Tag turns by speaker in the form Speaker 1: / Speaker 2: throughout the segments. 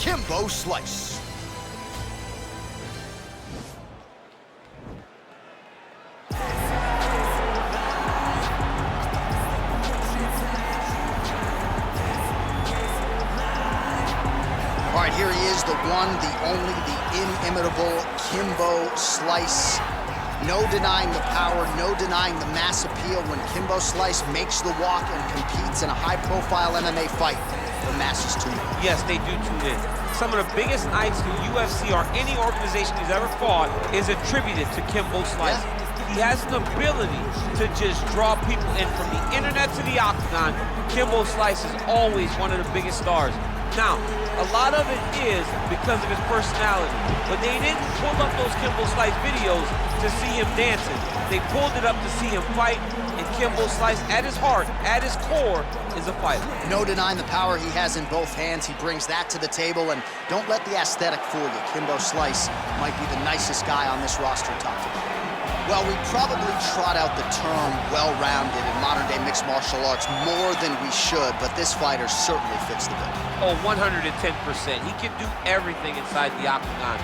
Speaker 1: Kimbo Slice. All right, here he is, the one, the only, the inimitable Kimbo Slice. No denying the power, no denying the mass appeal. When Kimbo Slice makes the walk and competes in a high-profile MMA fight, the masses tune in.
Speaker 2: Yes, they do tune in. Some of the biggest nights in UFC or any organization he's ever fought is attributed to Kimbo Slice.
Speaker 1: Yeah.
Speaker 2: He has an ability to just draw people in from the internet to the octagon. Kimbo Slice is always one of the biggest stars. Now, a lot of it is because of his personality, but they didn't pull up those Kimbo Slice videos to see him dancing. They pulled it up to see him fight, and Kimbo Slice, at his heart, at his core, is a fighter.
Speaker 1: No denying the power he has in both hands. He brings that to the table, and don't let the aesthetic fool you. Kimbo Slice might be the nicest guy on this roster top to bottom. Well, we probably trot out the term well-rounded in modern-day mixed martial arts more than we should, but this fighter certainly fits the bill.
Speaker 2: Oh, 110%. He can do everything inside the octagon.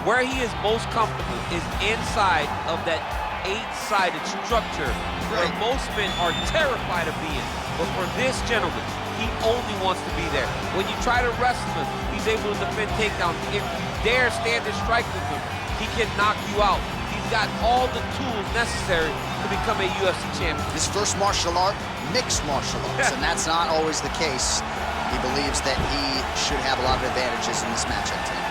Speaker 2: Where he is most comfortable is inside of that 8-sided structure where most men are terrified of being. But for this gentleman, he only wants to be there. When you try to wrestle him, he's able to defend takedowns. If you dare stand and strike with him, he can knock you out. He's got all the tools necessary to become a UFC champion.
Speaker 1: His first martial art, mixed martial arts, and that's not always the case. He believes that he should have a lot of advantages in this matchup tonight.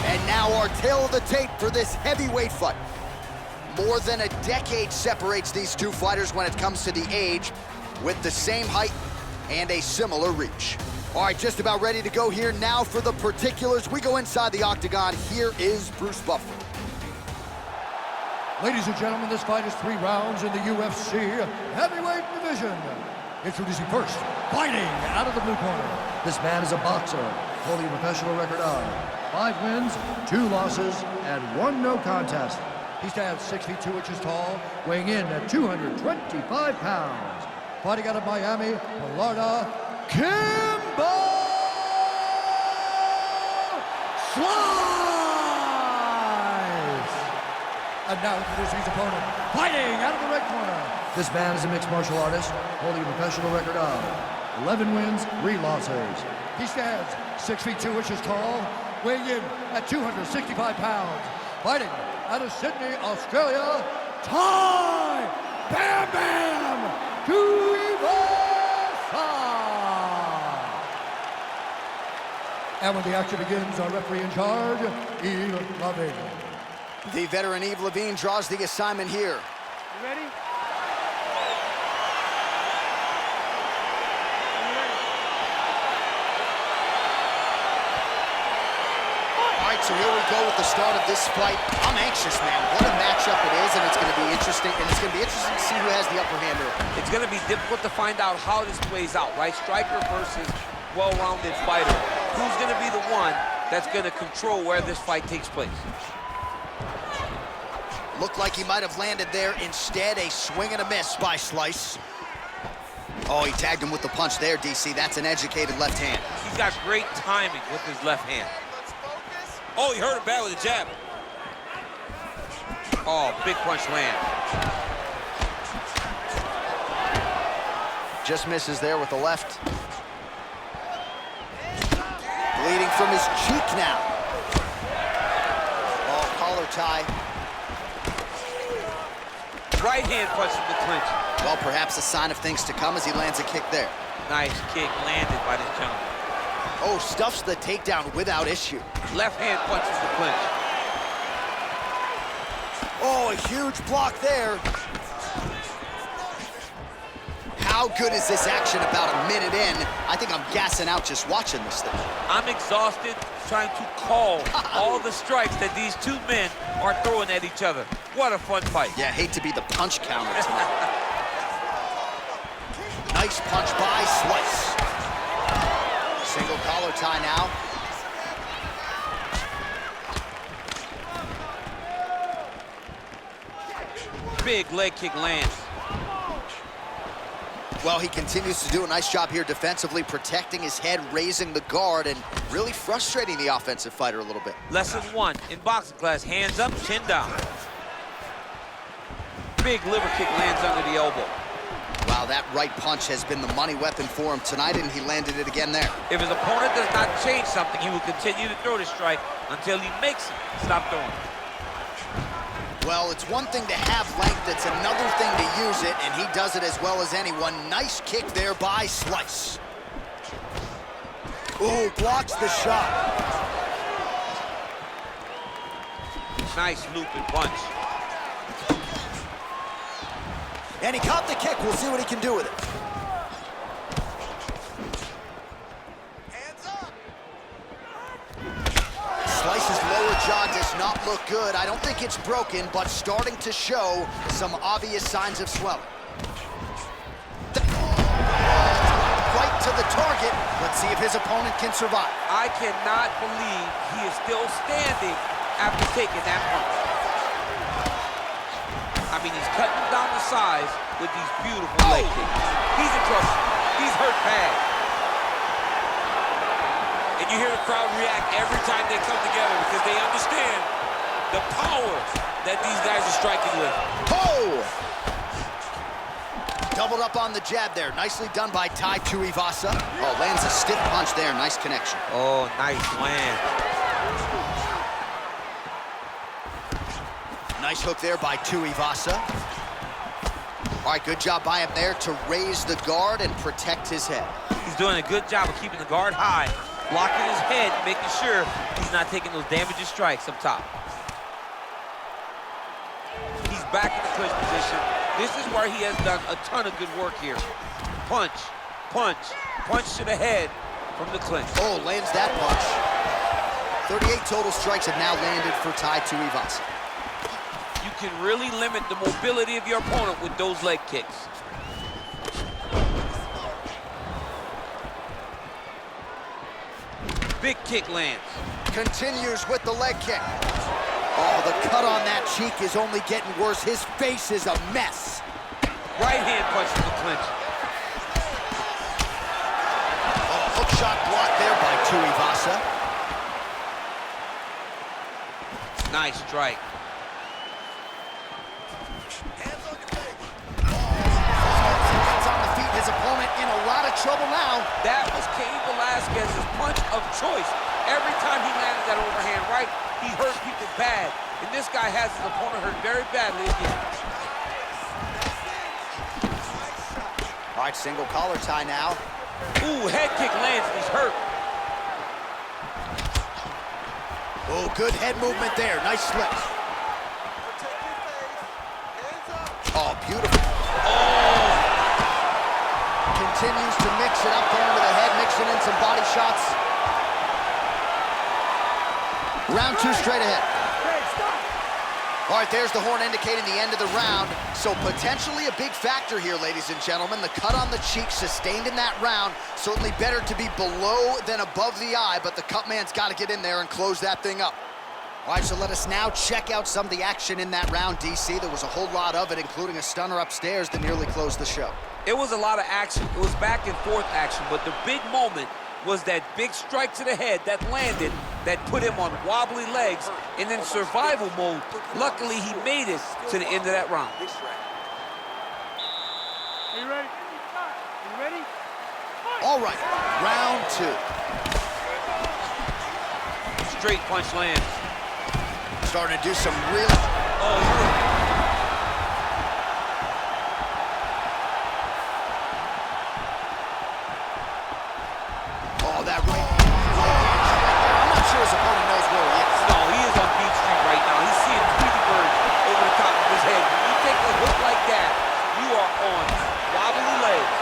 Speaker 1: And now our tale of the tape for this heavyweight fight. More than a decade separates these two fighters when it comes to the age, with the same height and a similar reach. All right, just about ready to go here now for the particulars. We go inside the octagon. Here is Bruce Buffer.
Speaker 3: Ladies and gentlemen, this fight is 3 rounds in the UFC heavyweight division. Introducing first, fighting out of the blue corner. This man is a boxer, holding a professional record of 5 wins, 2 losses, and 1 no contest. He stands 6 feet 2 inches tall, weighing in at 225 pounds. Fighting out of Miami, Florida, Kimbo Slice! And now introducing his opponent, fighting out of the red corner. This man is a mixed martial artist, holding a professional record of 11 wins, 3 losses. He stands 6 feet 2 inches tall, weighing in at 265 pounds. Fighting out of Sydney, Australia, Ty Bam Bam Tuivasa! And when the action begins, our referee in charge, Eve Loving.
Speaker 1: The veteran Yves Levine draws the assignment here.
Speaker 4: You ready?
Speaker 1: All right, so here we go with the start of this fight. I'm anxious, man. What a matchup it is, and it's going to be interesting. And it's going to be interesting to see who has the upper hand early.
Speaker 2: It's going to be difficult to find out how this plays out, right? Striker versus well-rounded fighter. Who's going to be the one that's going to control where this fight takes place?
Speaker 1: Looked like he might have landed there. Instead, a swing and a miss by Slice. Oh, he tagged him with the punch there, DC. That's an educated left hand.
Speaker 2: He's got great timing with his left hand. Oh, he hurt him bad with a jab. Oh, big punch land.
Speaker 1: Just misses there with the left. Bleeding from his cheek now. Oh, collar tie.
Speaker 2: Right hand punches the clinch.
Speaker 1: Well, perhaps a sign of things to come as he lands a kick there.
Speaker 2: Nice kick landed by this gentleman.
Speaker 1: Oh, stuffs the takedown without issue.
Speaker 2: Left hand punches the clinch.
Speaker 1: Oh, a huge block there. How good is this action about a minute in? I think I'm gassing out just watching this thing.
Speaker 2: I'm exhausted trying to call all the strikes that these two men are throwing at each other. What a fun fight.
Speaker 1: Yeah, hate to be the punch counter tonight. Nice punch by Slice. Single collar tie now.
Speaker 2: Big leg kick lands.
Speaker 1: Well, he continues to do a nice job here defensively, protecting his head, raising the guard, and really frustrating the offensive fighter a little bit.
Speaker 2: Lesson 1 in boxing class, hands up, chin down. Big liver kick lands under the elbow.
Speaker 1: Wow, that right punch has been the money weapon for him tonight, and he landed it again there.
Speaker 2: If his opponent does not change something, he will continue to throw the strike until he makes it stop throwing.
Speaker 1: Well, it's one thing to have length, it's another thing to use it, and he does it as well as anyone. Nice kick there by Slice. Ooh, blocks the shot.
Speaker 2: Nice looping punch.
Speaker 1: And he caught the kick. We'll see what he can do with it. Slice's lower jaw does not look good. I don't think it's broken, but starting to show some obvious signs of swelling. Right to the target. Let's see if his opponent can survive.
Speaker 2: I cannot believe he is still standing after taking that punch. I mean, he's cutting down the size with these beautiful leg kicks. He's in trouble. He's hurt bad. And you hear the crowd react every time they come together because they understand the power that these guys are striking with.
Speaker 1: Oh! Doubled up on the jab there. Nicely done by Tai Tuivasa. Oh, lands a stiff punch there. Nice connection.
Speaker 2: Oh, nice land.
Speaker 1: Nice hook there by Tuivasa. All right, good job by him there to raise the guard and protect his head.
Speaker 2: He's doing a good job of keeping the guard high, blocking his head, making sure he's not taking those damaging strikes up top. He's back in the clinch position. This is where he has done a ton of good work here. Punch, punch, punch to the head from the clinch.
Speaker 1: Oh, lands that punch. 38 total strikes have now landed for Tai Tuivasa.
Speaker 2: You can really limit the mobility of your opponent with those leg kicks. Big kick lands.
Speaker 1: Continues with the leg kick. Oh, the cut on that cheek is only getting worse. His face is a mess.
Speaker 2: Right hand punch to the clinch.
Speaker 1: Oh, hook shot blocked there by Tuivasa.
Speaker 2: Nice strike.
Speaker 1: Hands on the feet. His opponent in a lot of trouble now.
Speaker 2: That was Cain Velasquez's punch of choice. Every time he landed that overhand right, he hurt people bad. And this guy has his opponent hurt very badly again.
Speaker 1: All right, single collar tie now.
Speaker 2: Ooh, head kick lands and he's hurt.
Speaker 1: Oh, good head movement there. Nice slip. Oh, beautiful.
Speaker 2: Oh!
Speaker 1: Continues to mix it up there with the head, mixing in some body shots. Round 2 straight ahead. All right, there's the horn indicating the end of the round. So potentially a big factor here, ladies and gentlemen. The cut on the cheek sustained in that round. Certainly better to be below than above the eye, but the cut man's got to get in there and close that thing up. All right, so let us now check out some of the action in that round, DC. There was a whole lot of it, including a stunner upstairs that nearly closed the show.
Speaker 2: It was a lot of action. It was back and forth action, but the big moment was that big strike to the head that landed, that put him on wobbly legs, and in survival mode, luckily he made it to the end of that round.
Speaker 4: Are you ready? Are you ready?
Speaker 1: All right, round 2.
Speaker 2: Straight punch lands.
Speaker 1: Starting to do some really...
Speaker 2: Oh,
Speaker 1: that right. I'm not sure his opponent knows where he is.
Speaker 2: no, he is on Beach Street right now. He's seeing Tweety Bird over the top of his head. When you take a hook like that, you are on wobbly legs.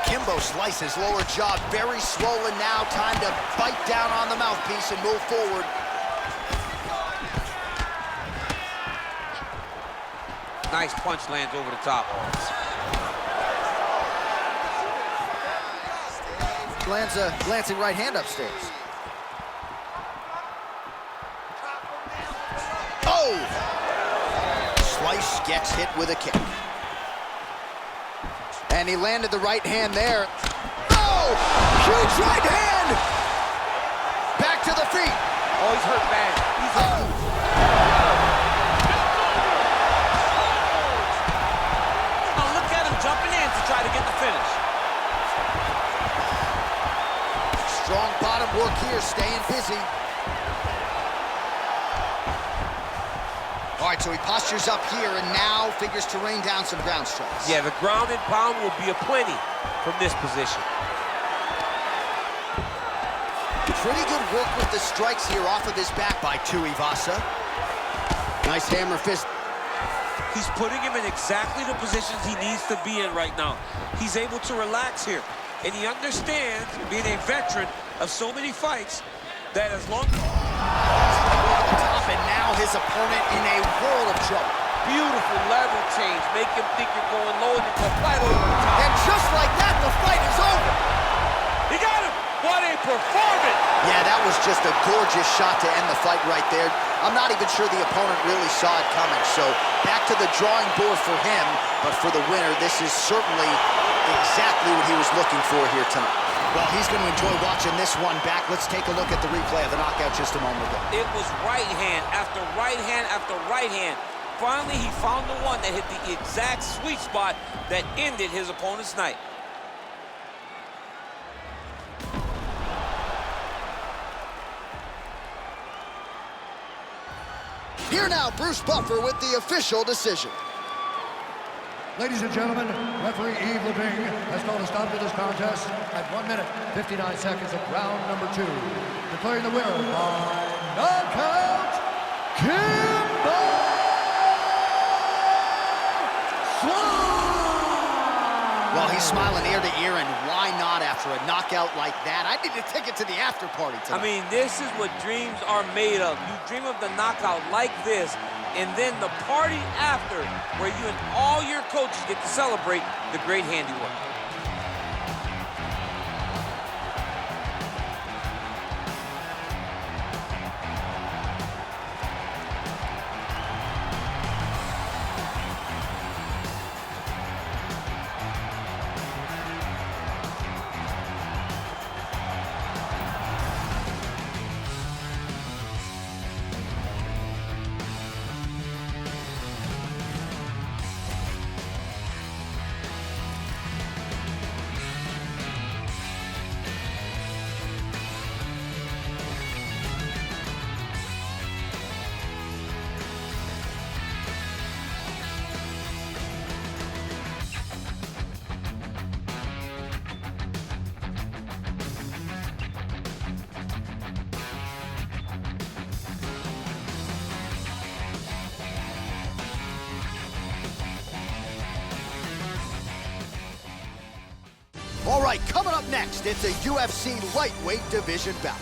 Speaker 1: Kimbo Slice's lower jaw very swollen now. Time to bite down on the mouthpiece and move forward.
Speaker 2: Nice punch lands over the top.
Speaker 1: Lands a glancing right hand upstairs. Oh! Slice gets hit with a kick. And he landed the right hand there. Oh! Huge right hand! Back to the feet.
Speaker 2: Oh, he's hurt bad. He's hurt.
Speaker 5: Oh, look at him jumping in to try to get the finish.
Speaker 1: Strong bottom work here, staying busy. All right, so he postures up here and now figures to rain down some ground strikes.
Speaker 2: Yeah, the ground and pound will be aplenty from this position.
Speaker 1: Pretty good work with the strikes here off of his back by Tuivasa. Nice hammer fist.
Speaker 5: He's putting him in exactly the positions he needs to be in right now. He's able to relax here. And he understands, being a veteran of so many fights, that as long as...
Speaker 1: Over the top, and now his opponent in a world of trouble.
Speaker 2: Beautiful level change. Make him think you're going low and go right over the top.
Speaker 1: And just like that, the fight is over.
Speaker 5: He got him! What a performance!
Speaker 1: Yeah, that was just a gorgeous shot to end the fight right there. I'm not even sure the opponent really saw it coming. So back to the drawing board for him. But for the winner, this is certainly exactly what he was looking for here tonight. Well, he's going to enjoy watching this one back. Let's take a look at the replay of the knockout just a moment ago.
Speaker 5: It was right hand after right hand after right hand. Finally, he found the one that hit the exact sweet spot that ended his opponent's night.
Speaker 1: Here now, Bruce Buffer with the official decision.
Speaker 3: Ladies and gentlemen, referee Yves Levine has called a stop to this contest at 1 minute, 59 seconds of round number 2. Declaring the winner by knockout, Kimbo!
Speaker 1: Well, he's smiling ear to ear, and why not after a knockout like that? I need to take it to the after party tonight.
Speaker 5: I mean, this is what dreams are made of. You dream of the knockout like this, and then the party after, where you and all your coaches get to celebrate the great handiwork.
Speaker 1: All right, coming up next, it's a UFC lightweight division bout.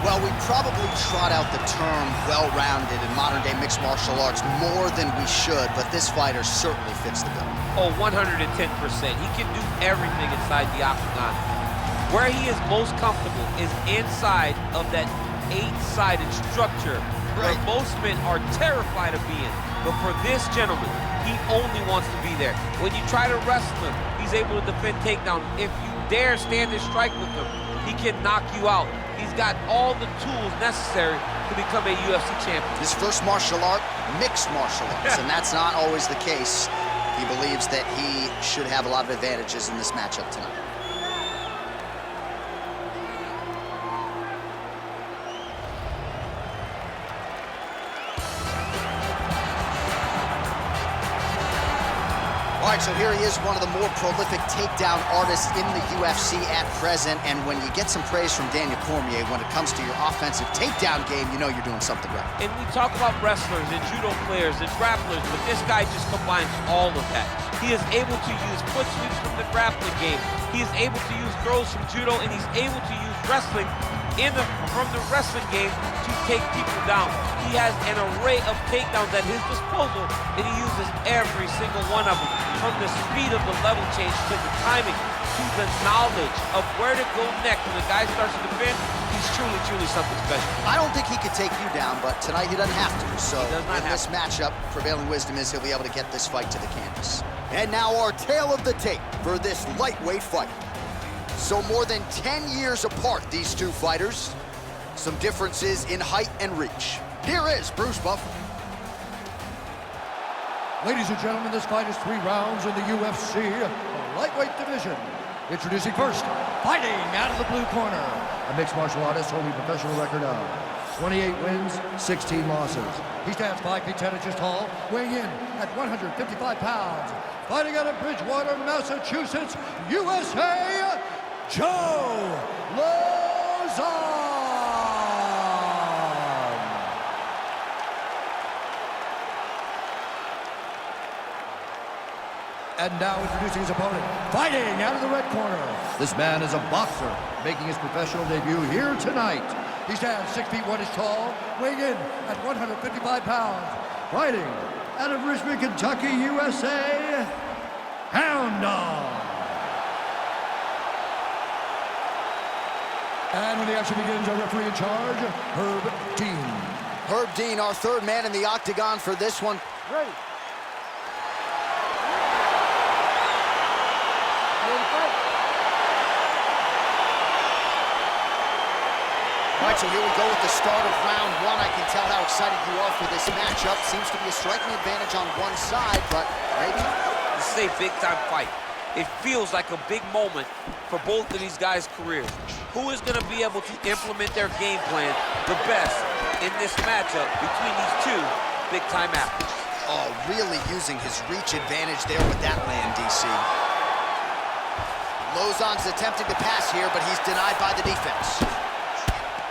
Speaker 1: Well, we probably trot out the term well-rounded in modern-day mixed martial arts more than we should, but this fighter certainly fits the bill.
Speaker 2: Oh, 110%. He can do everything inside the octagon. Where he is most comfortable is inside of that 8-sided structure where most men are terrified of being. But for this gentleman, he only wants to be there. When you try to wrestle him, he's able to defend takedown. If you dare stand and strike with him, he can knock you out. He's got all the tools necessary to become a UFC champion.
Speaker 1: His first martial art, mixed martial arts, and that's not always the case. He believes that he should have a lot of advantages in this matchup tonight. All right, so here he is, one of the more prolific takedown artists in the UFC at present. And when you get some praise from Daniel Cormier when it comes to your offensive takedown game, you know you're doing something right.
Speaker 2: And we talk about wrestlers and judo players and grapplers, but this guy just combines all of that. He is able to use foot sweeps from the grappling game. He is able to use throws from judo, and he's able to use wrestling from the wrestling game to take people down. He has an array of takedowns at his disposal, and he uses every single one of them. From the speed of the level change to the timing to the knowledge of where to go next when the guy starts to defend, he's truly, truly something special.
Speaker 1: I don't think he could take you down, but tonight he doesn't have to. So in this matchup, prevailing wisdom is he'll be able to get this fight to the canvas. And now our tale of the tape for this lightweight fight. So more than 10 years apart, these two fighters. Some differences in height and reach. Here is Bruce Buffer.
Speaker 3: Ladies and gentlemen, this fight is 3 rounds in the UFC lightweight division. Introducing first, fighting out of the blue corner, a mixed martial artist holding a professional record of 28 wins, 16 losses. He stands 5 feet 10 inches tall, weighing in at 155 pounds. Fighting out of Bridgewater, Massachusetts, USA, Joe Lozon. And now introducing his opponent, fighting out of the red corner. This man is a boxer, making his professional debut here tonight. He stands 6 feet 1 inches tall, weighing in at 155 pounds. Fighting out of Richmond, Kentucky, USA, Hound Dog. And when the action begins, our referee in charge, Herb Dean.
Speaker 1: Herb Dean, our third man in the octagon for this one.
Speaker 4: Ready.
Speaker 1: All right, so here we go with the start of round 1. I can tell how excited you are for this matchup. Seems to be a striking advantage on one side, but maybe.
Speaker 2: This is a big-time fight. It feels like a big moment for both of these guys' careers. Who is going to be able to implement their game plan the best in this matchup between these two big-time athletes?
Speaker 1: Oh, really using his reach advantage there with that land, DC. Lozon's attempting to pass here, but he's denied by the defense.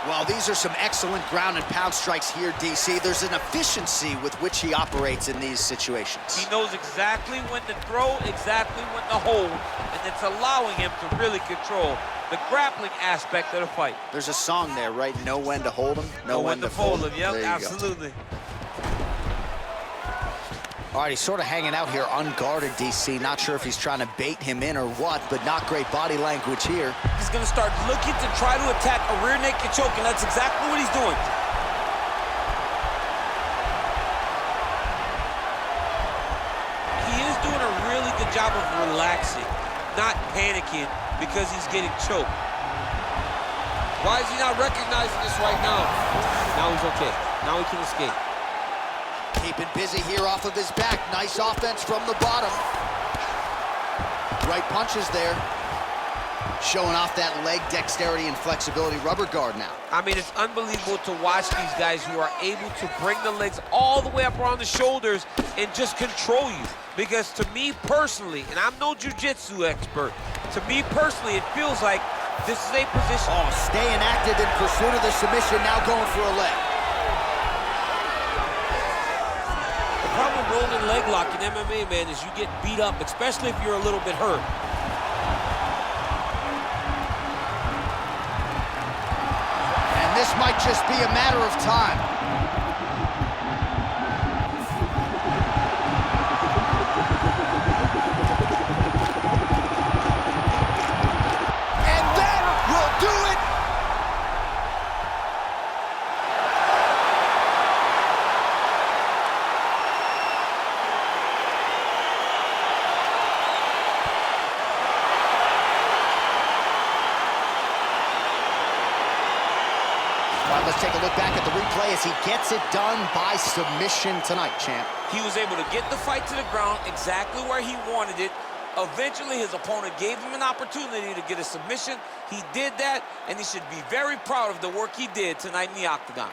Speaker 1: Well, these are some excellent ground and pound strikes here, DC. There's an efficiency with which he operates in these situations.
Speaker 2: He knows exactly when to throw, exactly when to hold, and it's allowing him to really control the grappling aspect of the fight.
Speaker 1: There's a song there, right? Know when to hold him,
Speaker 2: know when to fold him. Yep, absolutely.
Speaker 1: All right, he's sort of hanging out here unguarded, DC. Not sure if he's trying to bait him in or what, but not great body language here.
Speaker 5: He's going to start looking to try to attack a rear naked choke, and that's exactly what he's doing. He is doing a really good job of relaxing, not panicking because he's getting choked. Why is he not recognizing this right now?
Speaker 2: Now he's okay. Now he can escape.
Speaker 1: Keeping busy here off of his back. Nice offense from the bottom. Right punches there. Showing off that leg dexterity and flexibility. Rubber guard now.
Speaker 2: I mean, it's unbelievable to watch these guys who are able to bring the legs all the way up around the shoulders and just control you. Because to me personally, and I'm no jiu-jitsu expert, to me personally, it feels like this is a position.
Speaker 1: Oh, staying active in pursuit of the submission, now going for a leg.
Speaker 5: The problem with rolling leg lock in MMA, man, is you get beat up, especially if you're a little bit hurt.
Speaker 1: And this might just be a matter of time. Let's take a look back at the replay as he gets it done by submission tonight, champ.
Speaker 5: He was able to get the fight to the ground exactly where he wanted it. Eventually, his opponent gave him an opportunity to get a submission. He did that, and he should be very proud of the work he did tonight in the octagon.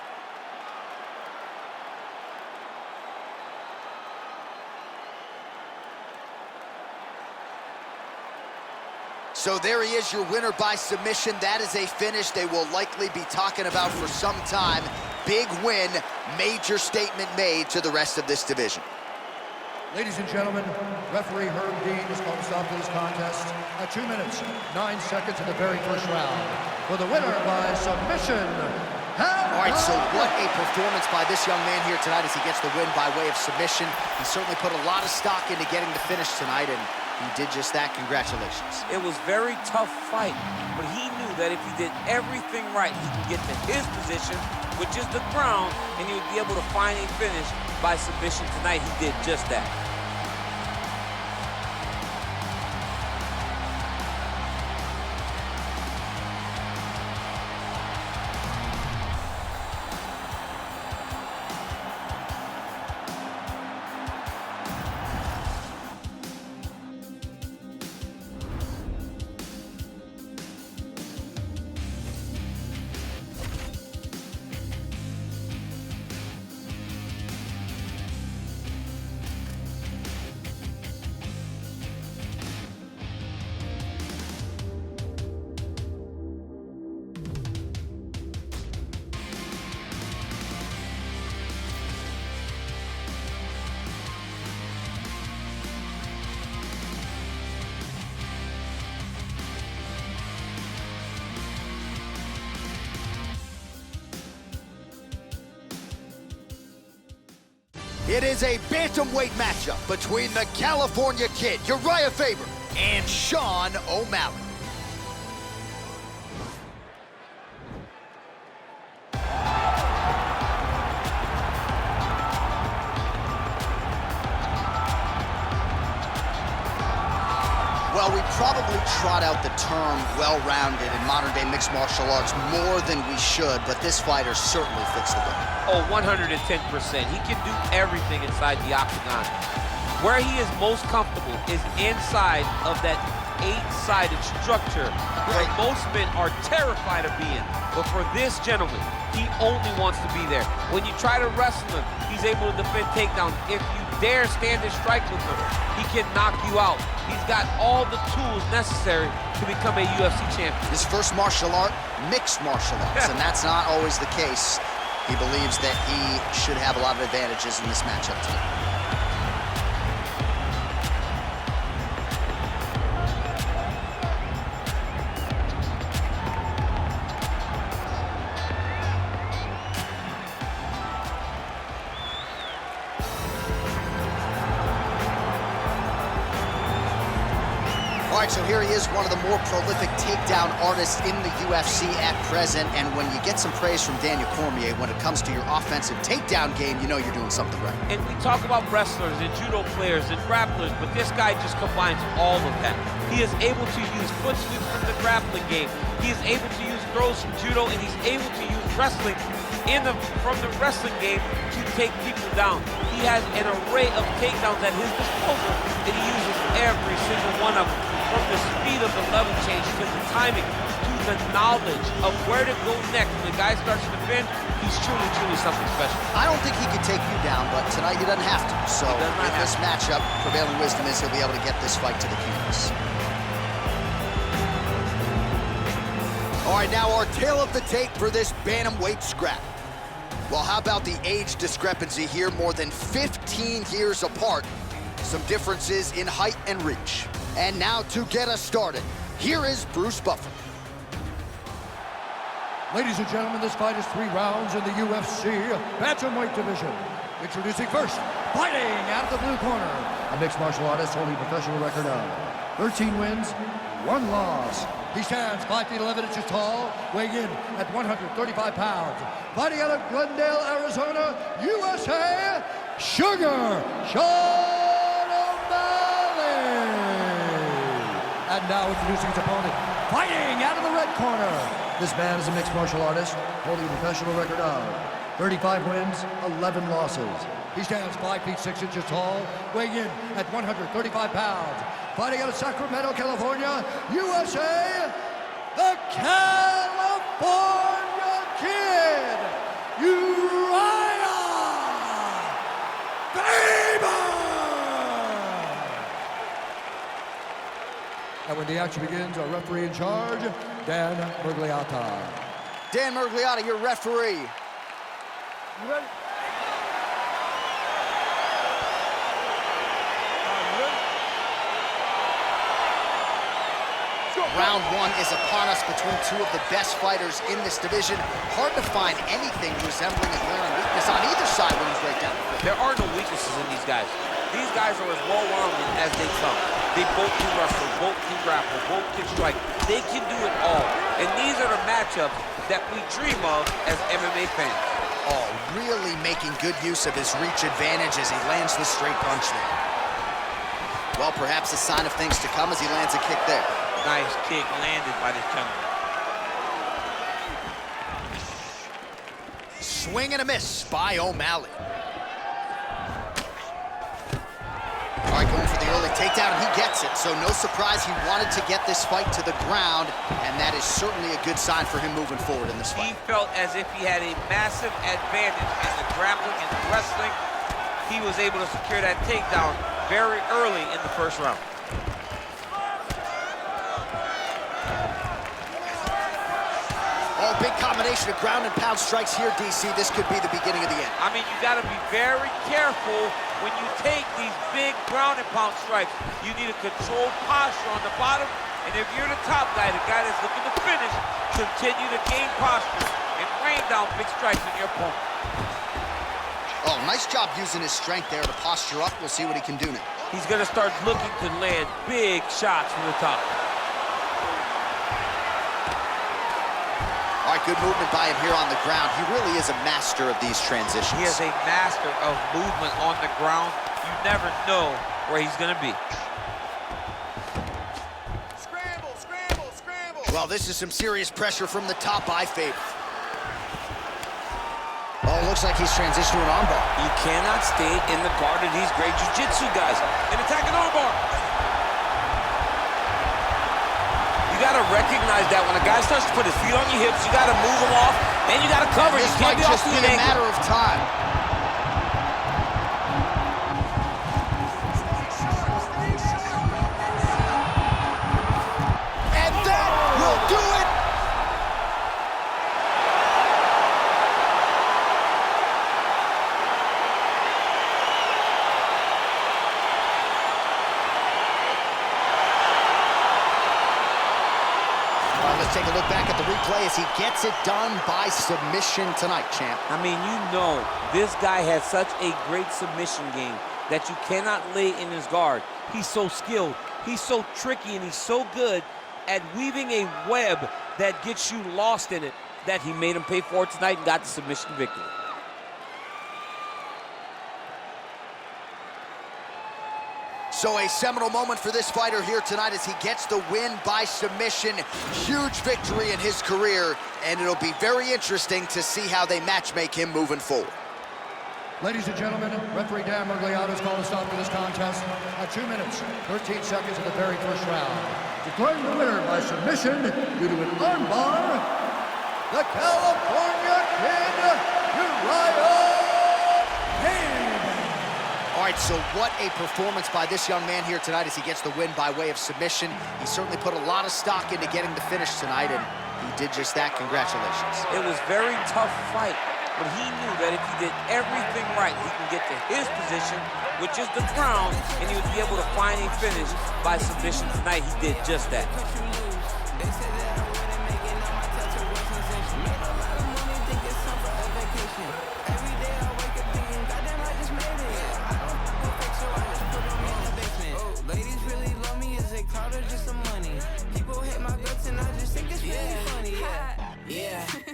Speaker 1: So there he is, your winner by submission. That is a finish they will likely be talking about for some time. Big win, major statement made to the rest of this division.
Speaker 3: Ladies and gentlemen, referee Herb Dean is going to stop this contest at 2 minutes, 9 seconds of the very first round. for the winner by submission.
Speaker 1: All right, so what a performance by this young man here tonight as he gets the win by way of submission. He certainly put a lot of stock into getting the finish tonight, and he did just that. Congratulations.
Speaker 5: It was very tough fight, but he knew that if he did everything right, he can get to his position, which is the ground, and he would be able to find a finish by submission tonight. He did just that.
Speaker 1: It is a bantamweight matchup between the California Kid, Uriah Faber, and Sean O'Malley. Well, we probably trot out the term well-rounded in modern-day mixed martial arts more than we should, but this fighter certainly fits the bill.
Speaker 2: Oh, 110%. He can do everything inside the octagon. Where he is most comfortable is inside of that 8-sided structure where most men are terrified of being. But for this gentleman, he only wants to be there. When you try to wrestle him, he's able to defend takedowns. If you dare stand and strike with him, he can knock you out. He's got all the tools necessary to become a UFC champion.
Speaker 1: His first martial art, mixed martial arts, and that's not always the case. He believes that he should have a lot of advantages in this matchup tonight. All right, so here he is, one of the more prolific takedown artists in the UFC at present. And when you get some praise from Daniel Cormier, when it comes to your offensive takedown game, you know you're doing something right.
Speaker 2: And we talk about wrestlers and judo players and grapplers, but this guy just combines all of that. He is able to use foot sweeps from the grappling game. He is able to use throws from judo, and he's able to use wrestling from the wrestling game to take people down. He has an array of takedowns at his disposal, and he uses every single one of them. From the speed of the level change to the timing to the knowledge of where to go next. When the guy starts to defend, he's truly, truly something special.
Speaker 1: I don't think he could take you down, but tonight he doesn't have to. So in this matchup, prevailing wisdom is he'll be able to get this fight to the canvas. All right, now our tale of the tape for this bantamweight scrap. Well, how about the age discrepancy here? More than 15 years apart. Some differences in height and reach. And now to get us started, here is Bruce Buffer.
Speaker 3: Ladies and gentlemen, this fight is 3 rounds in the UFC bantamweight division. Introducing first, fighting out of the blue corner, a mixed martial artist holding a professional record of 13 wins, 1 loss. He stands 5 feet 11 inches tall, weighing in at 135 pounds. Fighting out of Glendale, Arizona, USA, Sugar Sean O'Malley. And now introducing his opponent, fighting out of the red corner. This man is a mixed martial artist, holding a professional record of 35 wins, 11 losses. He stands 5 feet 6 inches tall, weighing in at 135 pounds. Fighting out of Sacramento, California, USA, the California Kid, Uriah Faber! And when the action begins, our referee in charge, Dan Mergliata.
Speaker 1: Dan Mergliata, your referee.
Speaker 4: You ready? You ready? Let's go.
Speaker 1: Round one is upon us between two of the best fighters in this division. Hard to find anything resembling a glaring weakness on either side when you break down the field.
Speaker 2: There are no weaknesses in these guys. These guys are as well-rounded as they come. They both can wrestle, both can grapple, both can strike. They can do it all. And these are the matchups that we dream of as MMA fans.
Speaker 1: Oh, really making good use of his reach advantage as he lands the straight punch there. Well, perhaps a sign of things to come as he lands a kick there.
Speaker 2: Nice kick landed by this gentleman.
Speaker 1: Swing and a miss by O'Malley. All right, going for the early takedown, and he gets it. So no surprise he wanted to get this fight to the ground, and that is certainly a good sign for him moving forward in this fight.
Speaker 2: He felt as if he had a massive advantage in the grappling and wrestling. He was able to secure that takedown very early in the first round.
Speaker 1: Oh, big combination of ground and pound strikes here, DC. This could be the beginning of the end.
Speaker 2: I mean, you got to be very careful when you take these big ground and pound strikes. You need a controlled posture on the bottom, and if you're the top guy, the guy that's looking to finish, continue to gain posture and rain down big strikes on your opponent.
Speaker 1: Oh, nice job using his strength there to posture up. We'll see what he can do now.
Speaker 2: He's going to start looking to land big shots from the top.
Speaker 1: All right, good movement by him here on the ground. He really is a master of these transitions.
Speaker 2: He is a master of movement on the ground. You never know where he's going to be.
Speaker 1: Scramble, scramble, scramble. Well, this is some serious pressure from the top by Fufc. Oh, looks like he's transitioned to an armbar.
Speaker 5: You cannot stay in the guard of these great jiu-jitsu guys. An attacking armbar. You gotta recognize that when a guy starts to put his feet on your hips, you gotta move him off, and you gotta cover.
Speaker 1: This
Speaker 5: You can't
Speaker 1: might
Speaker 5: be off
Speaker 1: just
Speaker 5: to
Speaker 1: be
Speaker 5: an
Speaker 1: a
Speaker 5: ankle.
Speaker 1: matter of time. And that will do it. Let's take a look back at the replay as he gets it done by submission tonight, champ.
Speaker 2: I mean, you know, this guy has such a great submission game that you cannot lay in his guard. He's so skilled, he's so tricky, and he's so good at weaving a web that gets you lost in it that he made him pay for it tonight and got the submission victory.
Speaker 1: So a seminal moment for this fighter here tonight as he gets the win by submission. Huge victory in his career, and it'll be very interesting to see how they matchmake him moving forward.
Speaker 3: Ladies and gentlemen, referee Dan Mergliato's called a stop to this contest at 2 minutes, 13 seconds of the very first round. Declaring the winner by submission due to an armbar, the California Kid, Uriah Haynes.
Speaker 1: All right, so what a performance by this young man here tonight as he gets the win by way of submission. He certainly put a lot of stock into getting the finish tonight, and he did just that. Congratulations.
Speaker 2: It was a very tough fight, but he knew that if he did everything right, he can get to his position, which is the ground, and he would be able to find a finish by submission tonight. He did just that.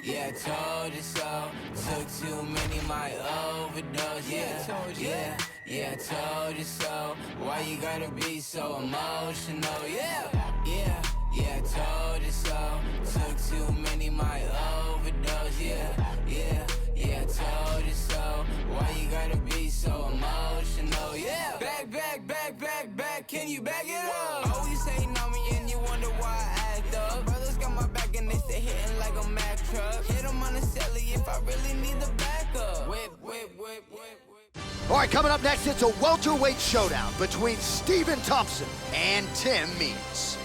Speaker 6: Yeah, told you so. Took too many, my overdose. Yeah, told you so. Why you gotta be so emotional? Yeah, told you so. Took too many, my overdose. Yeah, told you so. Why you gotta be so emotional? Yeah, back. Can you back it up? Always hating on me and you wonder why I act up. Brothers got my back and they stay hitting like a Mack truck. Hit them on the celly if I really need the backup. Whip.
Speaker 1: All right, coming up next, it's a welterweight showdown between Stephen Thompson and Tim Means.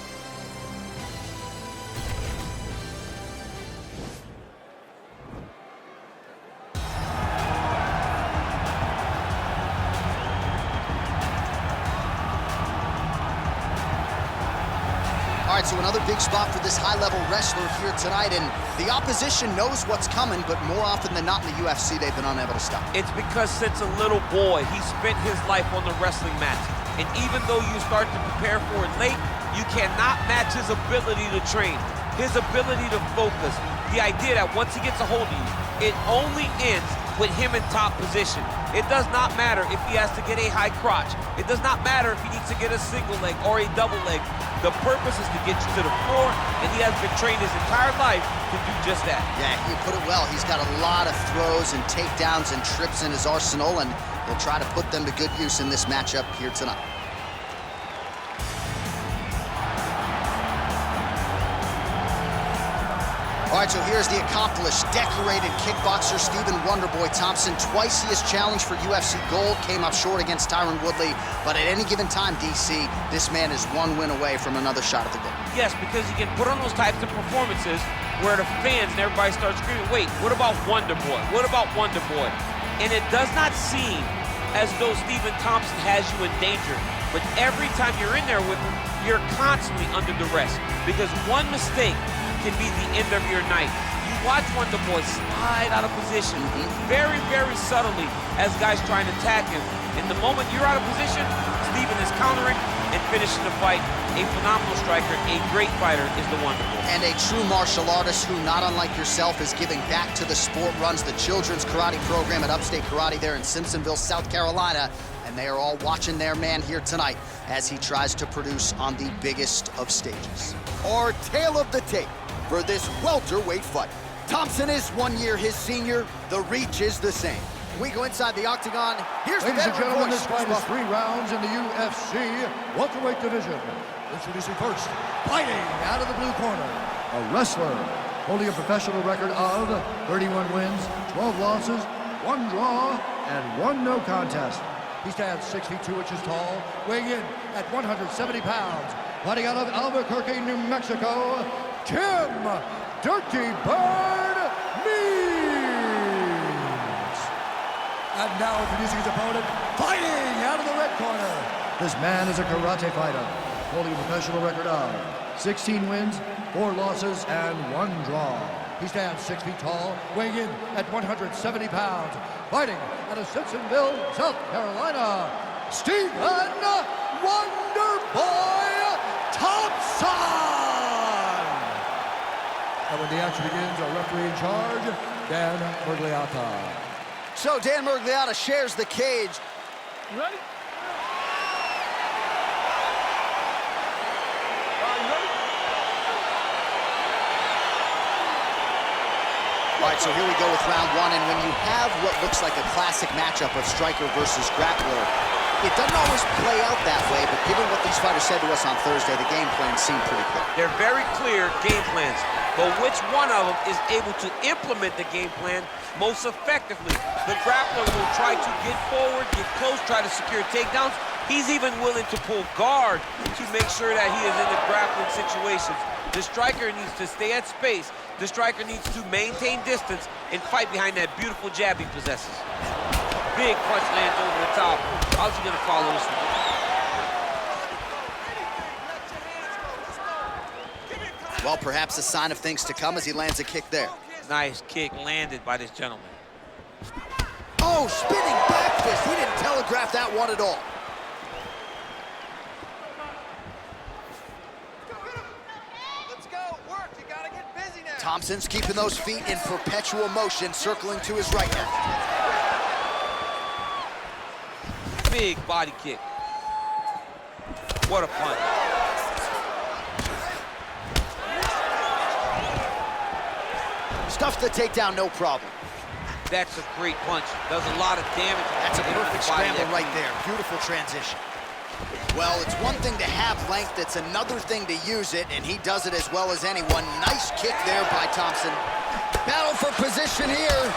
Speaker 1: All right, so another big spot for this high-level wrestler here tonight, and the opposition knows what's coming, but more often than not in the UFC, they've been unable to stop.
Speaker 2: It's because since a little boy, he spent his life on the wrestling mat. And even though you start to prepare for it late, you cannot match his ability to train, his ability to focus. The idea that once he gets a hold of you, it only ends with him in top position. It does not matter if he has to get a high crotch. It does not matter if he needs to get a single leg or a double leg. The purpose is to get you to the floor, and he has been trained his entire life to do just that.
Speaker 1: Yeah, you put it well. He's got a lot of throws and takedowns and trips in his arsenal, and he'll try to put them to good use in this matchup here tonight. All right, so here's the accomplished, decorated kickboxer Stephen Wonderboy Thompson. Twice he has challenged for UFC gold, came up short against Tyron Woodley, but at any given time, DC, this man is one win away from another shot at the gold.
Speaker 2: Yes, because he can put on those types of performances where the fans and everybody starts screaming, wait, what about Wonderboy? What about Wonderboy? And it does not seem as though Stephen Thompson has you in danger, but every time you're in there with him, you're constantly under duress, because one mistake can be the end of your night. You watch Wonderboy slide out of position very, very subtly as guys trying to attack him. And the moment you're out of position, Stephen is countering and finishing the fight. A phenomenal striker, a great fighter is the Wonderboy.
Speaker 1: And a true martial artist who, not unlike yourself, is giving back to the sport, runs the children's karate program at Upstate Karate there in Simpsonville, South Carolina. And they are all watching their man here tonight as he tries to produce on the biggest of stages. Our tale of the tape for this welterweight fight. Thompson is 1 year his senior. The reach is the same. We go inside the octagon. Here's
Speaker 3: Ladies
Speaker 1: the
Speaker 3: and
Speaker 1: veteran
Speaker 3: gentlemen,
Speaker 1: voice.
Speaker 3: this fight is 3 rounds in the UFC welterweight division. Introducing first, fighting out of the blue corner, a wrestler holding a professional record of 31 wins, 12 losses, 1 draw, and 1 no contest. He stands 6 feet 2 inches tall, weighing in at 170 pounds. Fighting out of Albuquerque, New Mexico, Tim Dirty Bird Means. And now introducing his opponent, fighting out of the red corner. This man is a karate fighter, holding a professional record of 16 wins, 4 losses, and 1 draw. He stands 6 feet tall, weighing in at 170 pounds. Fighting out of Simpsonville, South Carolina, Stephen Wonderboy Thompson! And when the action begins, our referee in charge, Dan Mergliata.
Speaker 1: So Dan Mergliata shares the cage.
Speaker 4: You ready?
Speaker 1: All right, so here we go with round 1, and when you have what looks like a classic matchup of striker versus grappler, it doesn't always play out that way, but given what these fighters said to us on Thursday, the game plan seemed pretty clear.
Speaker 2: They're very clear game plans, but which one of them is able to implement the game plan most effectively? The grappler will try to get forward, get close, try to secure takedowns. He's even willing to pull guard to make sure that he is in the grappling situations. The striker needs to stay at space. The striker needs to maintain distance and fight behind that beautiful jab he possesses. Big punch lands over the top. How's he gonna follow this one?
Speaker 1: Well, perhaps a sign of things to come as he lands a kick there.
Speaker 2: Nice kick landed by this gentleman.
Speaker 1: Oh, spinning back fist. He didn't telegraph that one at all. Thompson's keeping those feet in perpetual motion, circling to his right now.
Speaker 2: Big body kick. What a punch.
Speaker 1: Stuffs the takedown, no problem.
Speaker 2: That's a great punch. Does a lot of damage.
Speaker 1: That's a perfect scramble right there. Beautiful transition. Well, it's one thing to have length, it's another thing to use it, and he does it as well as anyone. Nice kick there by Thompson. Battle for position here.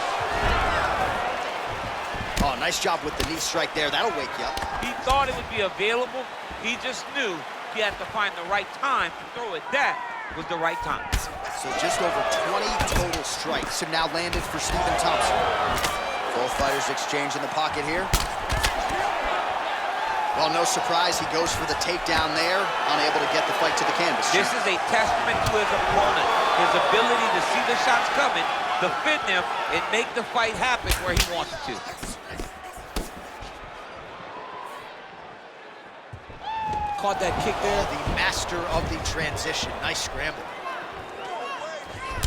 Speaker 1: Oh, nice job with the knee strike there. That'll wake you up.
Speaker 2: He thought it would be available. He just knew he had to find the right time to throw it. That was the right time.
Speaker 1: So just over 20 total strikes have now landed for Stephen Thompson. Both fighters exchange in the pocket here. Well, no surprise, he goes for the takedown there, unable to get the fight to the canvas.
Speaker 2: This is a testament to his opponent, his ability to see the shots coming, defend them, and make the fight happen where he wants it to.
Speaker 5: Caught that kick there.
Speaker 1: The master of the transition. Nice scramble.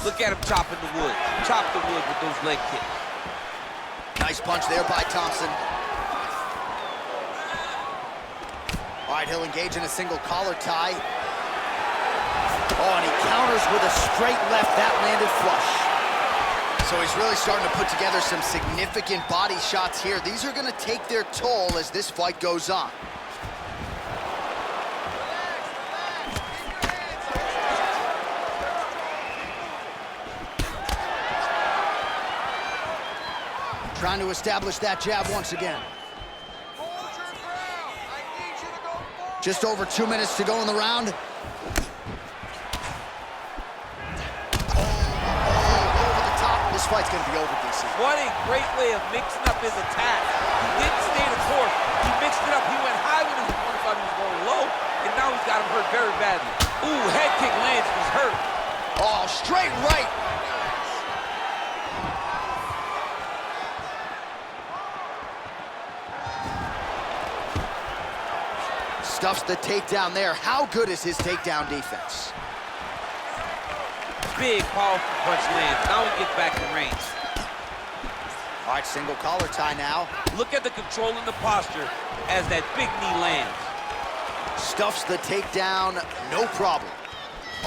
Speaker 2: Look at him chopping the wood. Chop the wood with those leg kicks.
Speaker 1: Nice punch there by Thompson. All right, he'll engage in a single collar tie. Oh, and he counters with a straight left. That landed flush. So he's really starting to put together some significant body shots here. These are going to take their toll as this fight goes on. Trying to establish that jab once again. Just over 2 minutes to go in the round. Over the top. This fight's going to be over, DC.
Speaker 2: What a great way of mixing up his attack. He didn't stay the course. He mixed it up. He went high when his opponent thought he was going low, and now he's got him hurt very badly. Ooh, head kick lands. He's hurt.
Speaker 1: Oh, straight right. Stuffs the takedown there. How good is his takedown defense?
Speaker 2: Big, powerful punch lands. Now he gets back in range.
Speaker 1: All right, single collar tie now.
Speaker 2: Look at the control and the posture as that big knee lands.
Speaker 1: Stuffs the takedown, no problem.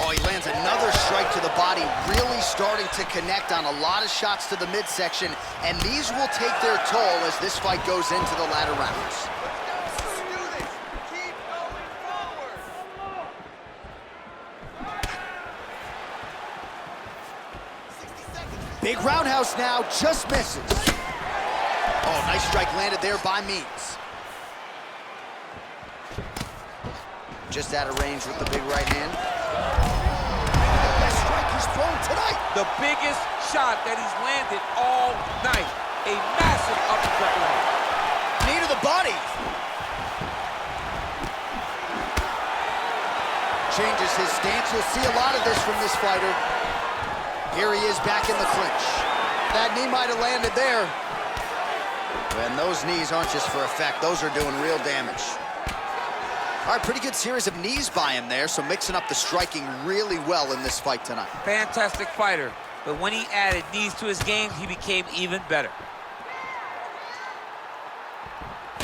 Speaker 1: Oh, he lands another strike to the body, really starting to connect on a lot of shots to the midsection, and these will take their toll as this fight goes into the latter rounds. Big roundhouse now, just misses. Oh, nice strike landed there by Means. Just out of range with the big right hand. Best strike he's thrown tonight.
Speaker 2: The biggest shot that he's landed all night. A massive uppercut land.
Speaker 1: Knee to the body. Changes his stance. You'll see a lot of this from this fighter. Here he is back in the clinch. That knee might have landed there. And those knees aren't just for effect. Those are doing real damage. All right, pretty good series of knees by him there, so mixing up the striking really well in this fight tonight.
Speaker 2: Fantastic fighter, but when he added knees to his game, he became even better.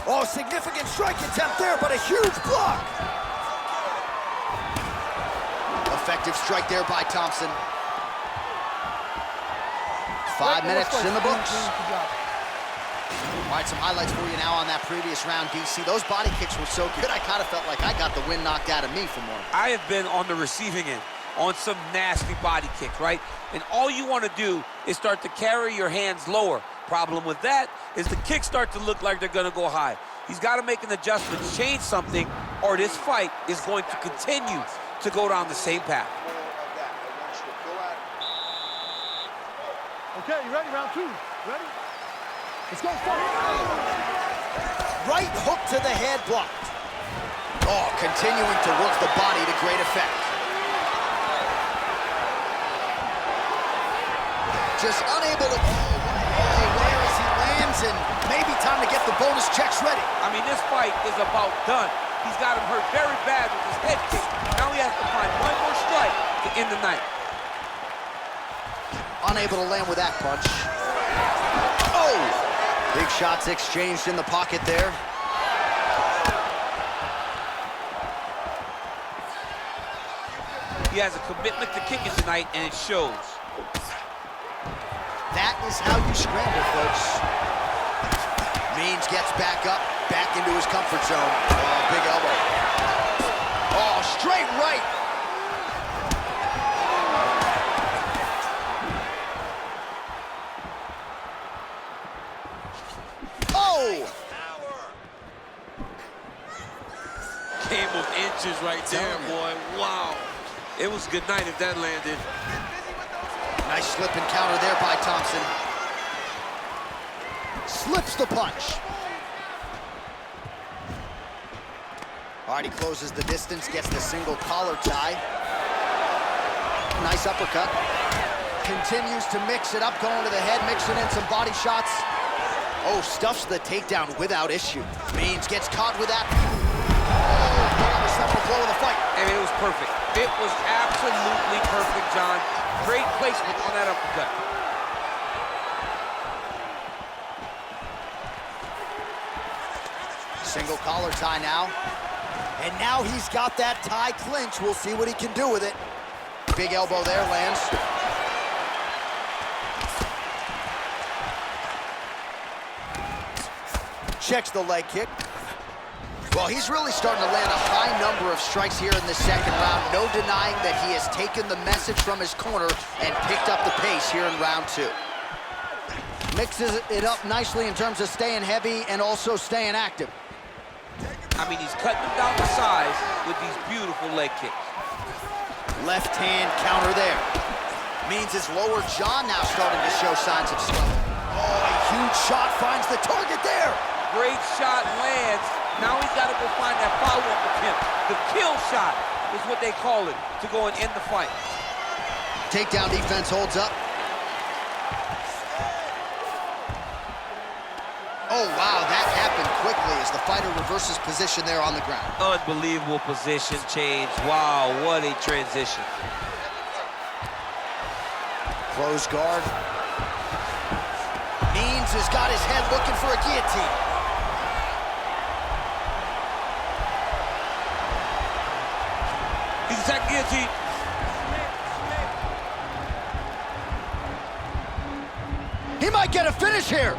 Speaker 1: Oh, significant strike attempt there, but a huge block. Effective strike there by Thompson. 5 minutes in the books. All right, some highlights for you now on that previous round, DC. Those body kicks were so good, I kind of felt like I got the wind knocked out of me from one.
Speaker 2: I have been on the receiving end on some nasty body kicks, right? And all you want to do is start to carry your hands lower. Problem with that is the kicks start to look like they're going to go high. He's got to make an adjustment, change something, or this fight is going to continue to go down the same path.
Speaker 4: Okay, you ready? Round two. Ready? Let's go.
Speaker 1: Right hook to the head blocked. Oh, continuing to work the body to great effect. Just unable to... Oh, where as he lands, and maybe time to get the bonus checks ready.
Speaker 2: I mean, this fight is about done. He's got him hurt very bad with his head kick. Now he has to find one more strike to end the night.
Speaker 1: Unable to land with that punch. Oh! Big shots exchanged in the pocket there.
Speaker 2: He has a commitment to kicking tonight, and it shows.
Speaker 1: That is how you scramble, folks. Means gets back up, back into his comfort zone. Oh, big elbow. Oh, straight right.
Speaker 2: Game of inches right there, boy. Wow. It was good night if that landed.
Speaker 1: Nice slip and counter there by Thompson. Slips the punch. All right, he closes the distance, gets the single collar tie. Nice uppercut. Continues to mix it up, going to the head, mixing in some body shots. Oh, stuffs the takedown without issue. Means gets caught with that. Oh, the central blow of the fight.
Speaker 2: And it was perfect. It was absolutely perfect, John. Great placement on that uppercut.
Speaker 1: Single collar tie now. And now he's got that tie clinch. We'll see what he can do with it. Big elbow there, lands. Checks the leg kick. Well, he's really starting to land a high number of strikes here in the second round. No denying that he has taken the message from his corner and picked up the pace here in round 2. Mixes it up nicely in terms of staying heavy and also staying active.
Speaker 2: I mean, he's cutting them down to size with these beautiful leg kicks.
Speaker 1: Left hand counter there. Means his lower jaw now starting to show signs of swelling. Oh, a huge shot finds the target there.
Speaker 2: Great shot lands. Now he's got to go find that follow-up attempt. The kill shot is what they call it, to go and end the fight.
Speaker 1: Takedown defense holds up. Oh, wow, that happened quickly as the fighter reverses position there on the ground.
Speaker 2: Unbelievable position change. Wow, what a transition.
Speaker 1: Close guard. Means has got his head looking for a guillotine.
Speaker 2: He's attacking guillotine.
Speaker 1: He might get a finish here.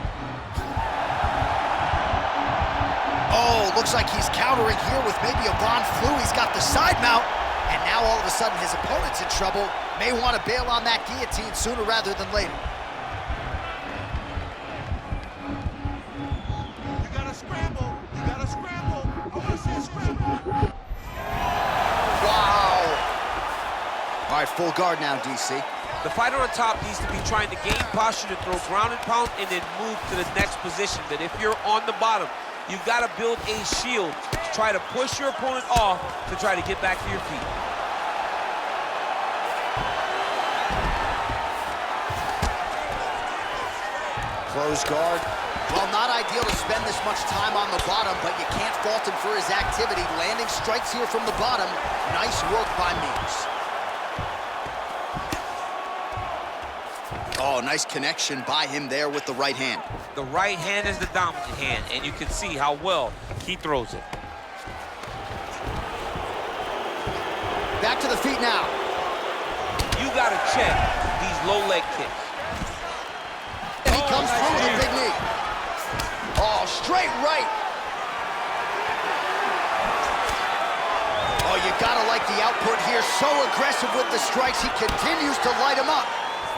Speaker 1: Oh, looks like he's countering here with maybe a Von Flu. He's got the side mount, and now all of a sudden his opponent's in trouble. May want to bail on that guillotine sooner rather than later.
Speaker 7: You gotta scramble. You gotta scramble. I want to see a scramble.
Speaker 1: Wow. All right, full guard now, DC.
Speaker 2: The fighter on top needs to be trying to gain posture to throw ground and pound and then move to the next position. That if you're on the bottom, you've got to build a shield to try to push your opponent off to try to get back to your feet.
Speaker 1: Close guard. Well, not ideal to spend this much time on the bottom, but you can't fault him for his activity. Landing strikes here from the bottom. Nice work by Means. Oh, nice connection by him there with the right hand.
Speaker 2: The right hand is the dominant hand, and you can see how well he throws it.
Speaker 1: Back to the feet now.
Speaker 2: You got to check these low leg kicks.
Speaker 1: And he comes through with a big knee. Oh, straight right. Oh, you gotta like the output here. So aggressive with the strikes. He continues to light him up.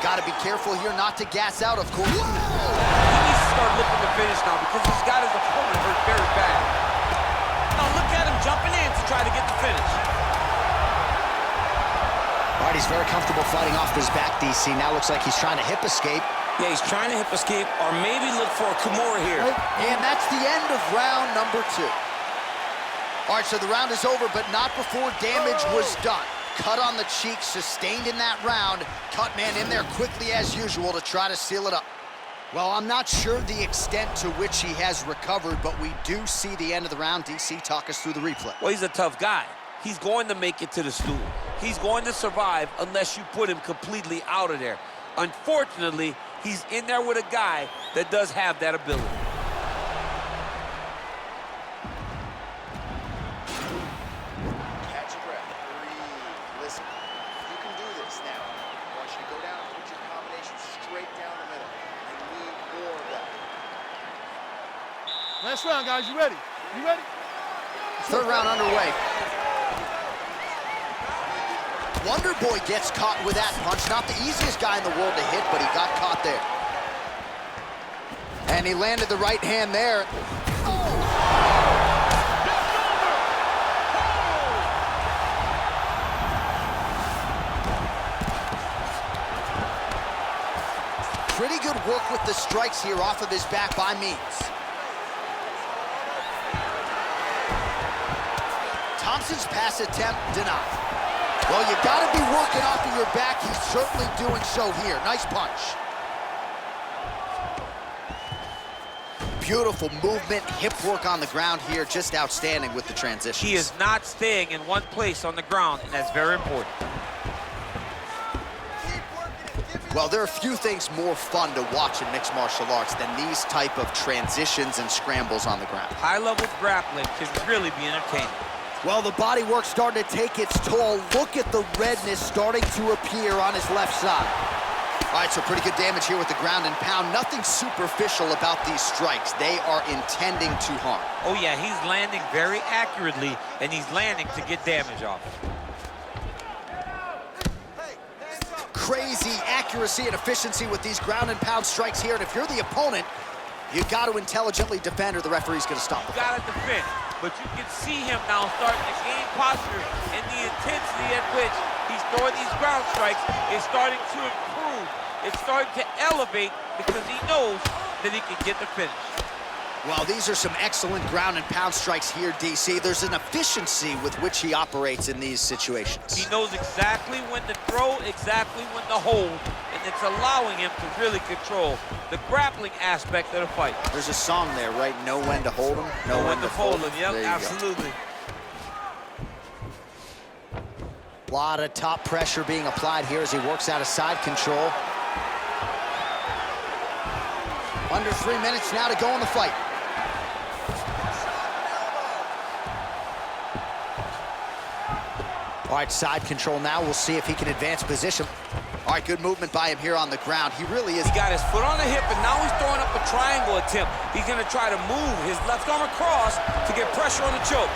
Speaker 1: Gotta be careful here not to gas out, of course.
Speaker 2: He needs to start looking to finish now because he's got his opponent hurt very bad.
Speaker 5: Now look at him jumping in to try to get the finish.
Speaker 1: All right, he's very comfortable fighting off his back, DC. Now looks like he's trying to hip escape.
Speaker 5: Yeah, he's trying to hip escape or maybe look for a Kimura here.
Speaker 1: And that's the end of round number 2. All right, so the round is over, but not before damage was done. Cut on the cheek, sustained in that round. Cutman in there quickly as usual to try to seal it up. Well, I'm not sure the extent to which he has recovered, but we do see the end of the round. DC, talk us through the replay.
Speaker 2: Well, he's a tough guy. He's going to make it to the stool. He's going to survive unless you put him completely out of there. Unfortunately, he's in there with a guy that does have that ability.
Speaker 1: Catch your breath, breathe, listen. You can do this now. I want you to go down and put your combination straight down the middle. You need more of that.
Speaker 7: Last round, guys. You ready? You ready?
Speaker 1: Third round underway. Wonder Boy gets caught with that punch. Not the easiest guy in the world to hit, but he got caught there. And he landed the right hand there. Pretty good work with the strikes here off of his back by Means. Thompson's pass attempt denied. Well, you gotta be working off of your back. He's certainly doing so here. Nice punch. Beautiful movement, hip work on the ground here. Just outstanding with the transitions.
Speaker 2: He is not staying in one place on the ground, and that's very important.
Speaker 1: Well, there are few things more fun to watch in mixed martial arts than these type of transitions and scrambles on the ground.
Speaker 2: High-level grappling can really be entertaining.
Speaker 1: Well, the body work starting to take its toll. Look at the redness starting to appear on his left side. All right, so pretty good damage here with the ground and pound. Nothing superficial about these strikes. They are intending to harm.
Speaker 2: Oh, yeah, he's landing very accurately, and he's landing to get damage off.
Speaker 1: Crazy accuracy and efficiency with these ground and pound strikes here. And if you're the opponent, you got to intelligently defend or the referee's going to stop it.
Speaker 2: You got to defend, but you can see him now starting to gain posture, and the intensity at which he's throwing these ground strikes is starting to improve. It's starting to elevate because he knows that he can get the finish.
Speaker 1: Well, these are some excellent ground and pound strikes here, DC. There's an efficiency with which he operates in these situations.
Speaker 2: He knows exactly when to throw, exactly when to hold, and it's allowing him to really control the grappling aspect of the fight.
Speaker 1: There's a song there, right? Know when to hold him,
Speaker 2: Know when to fold him. Yep,
Speaker 1: there you
Speaker 2: absolutely.
Speaker 1: A lot of top pressure being applied here as he works out of side control. Under 3 minutes now to go in the fight. All right, side control now. We'll see if he can advance position. All right, good movement by him here on the ground. He really is.
Speaker 5: He got his foot on the hip, and now he's throwing up a triangle attempt. He's going to try to move his left arm across to get pressure on the choke.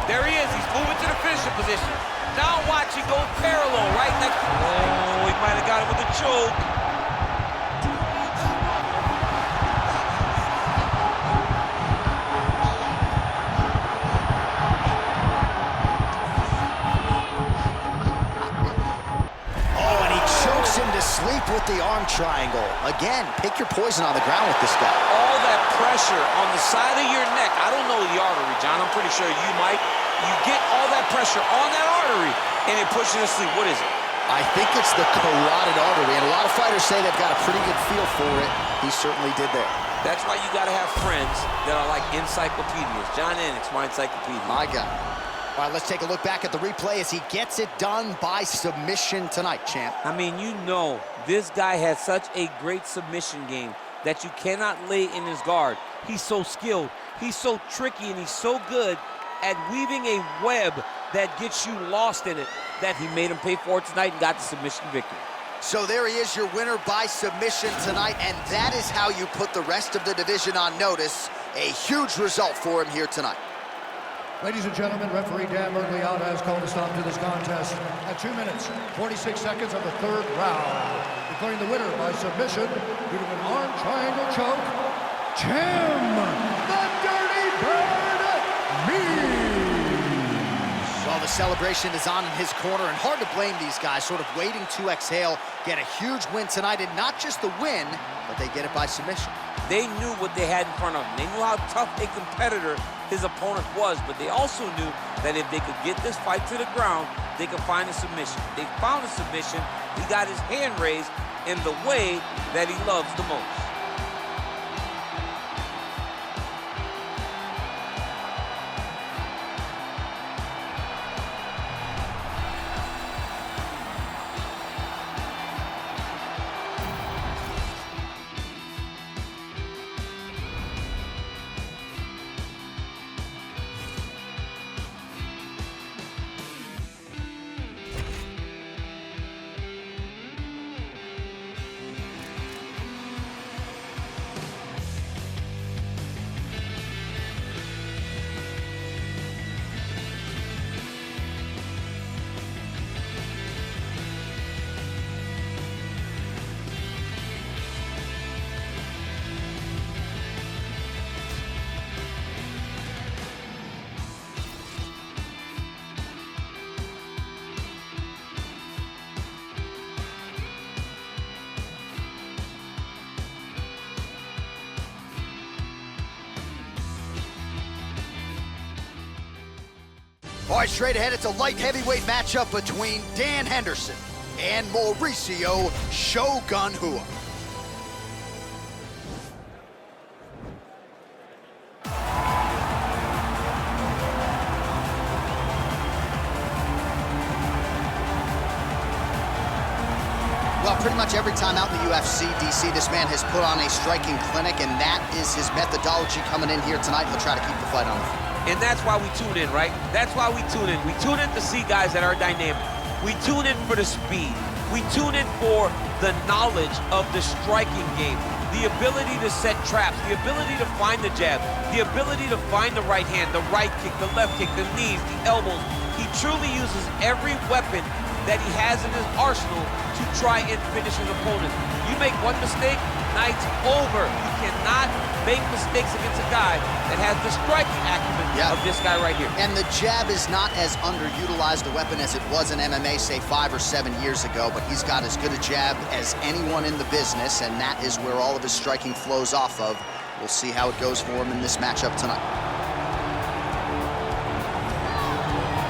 Speaker 5: There he is. He's moving to the finishing position. Now watch, he goes parallel right next. Oh, he might have got him with a choke.
Speaker 1: Sleep with the arm triangle. Again, pick your poison on the ground with this guy.
Speaker 5: All that pressure on the side of your neck. I don't know the artery, John. I'm pretty sure you might. You get all that pressure on that artery, and it pushes you to sleep. What is it?
Speaker 1: I think it's the carotid artery, and a lot of fighters say they've got a pretty good feel for it. He certainly did there.
Speaker 5: That's why you got to have friends that are like encyclopedias. John Ennick's my encyclopedia.
Speaker 1: My God. All right, let's take a look back at the replay as he gets it done by submission tonight, champ.
Speaker 5: I mean, you know, this guy has such a great submission game that you cannot lay in his guard. He's so skilled, he's so tricky, and he's so good at weaving a web that gets you lost in it that he made him pay for it tonight and got the submission victory.
Speaker 1: So there he is, your winner by submission tonight, and that is how you put the rest of the division on notice. A huge result for him here tonight.
Speaker 3: Ladies and gentlemen, referee Dan Mergliotta has called a stop to this contest at 2 minutes, 46 seconds of the third round, declaring the winner by submission due to an arm triangle choke, Tim the Dirty Bird Means.
Speaker 1: Well, the celebration is on in his corner, and hard to blame these guys, sort of waiting to exhale, get a huge win tonight, and not just the win, but they get it by submission.
Speaker 5: They knew what they had in front of them. They knew how tough a competitor his opponent was, but they also knew that if they could get this fight to the ground, they could find a submission. They found a submission. He got his hand raised in the way that he loves the most.
Speaker 1: All right, straight ahead, it's a light heavyweight matchup between Dan Henderson and Mauricio Shogun Hua. Well, pretty much every time out in the UFC, DC, this man has put on a striking clinic, and that is his methodology coming in here tonight. He'll try to keep the fight on the feet.
Speaker 2: And that's why we tune in, right? That's why we tune in. We tune in to see guys that are dynamic. We tune in for the speed. We tune in for the knowledge of the striking game, the ability to set traps, the ability to find the jab, the ability to find the right hand, the right kick, the left kick, the knees, the elbows. He truly uses every weapon that he has in his arsenal to try and finish his opponent. You make one mistake, night's over. You cannot make mistakes against a guy that has the striking acumen of this guy right here.
Speaker 1: And the jab is not as underutilized a weapon as it was in MMA, say 5 or 7 years ago, but he's got as good a jab as anyone in the business, and that is where all of his striking flows off of. We'll see how it goes for him in this matchup tonight.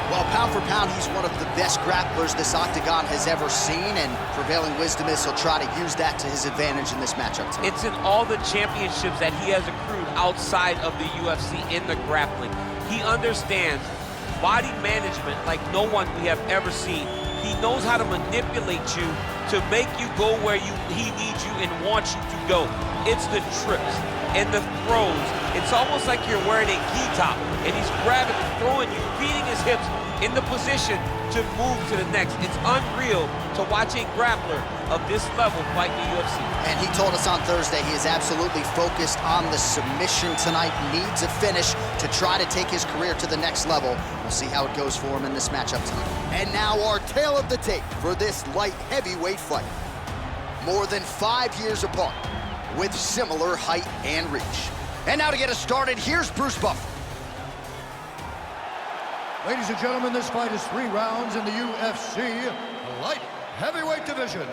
Speaker 1: Well, pound for pound, he's one of the best grapplers this octagon has ever seen, and prevailing wisdom is he'll try to use that to his advantage in this matchup tonight.
Speaker 2: It's in all the championships that he has accrued outside of the UFC in the grappling. He understands body management like no one we have ever seen. He knows how to manipulate you to make you go where he needs you and wants you to go. It's the trips and the throws. It's almost like you're wearing a gi top, and he's grabbing and throwing you, beating his hips in the position to move to the next. It's unreal to watch a grappler of this level fight in the UFC.
Speaker 1: And he told us on Thursday he is absolutely focused on the submission tonight, needs a finish to try to take his career to the next level. We'll see how it goes for him in this matchup tonight. And now our tale of the tape for this light heavyweight fight. More than 5 years apart, with similar height and reach. And now to get us started, here's Bruce Buffer.
Speaker 3: Ladies and gentlemen, this fight is 3 rounds in the UFC light heavyweight division.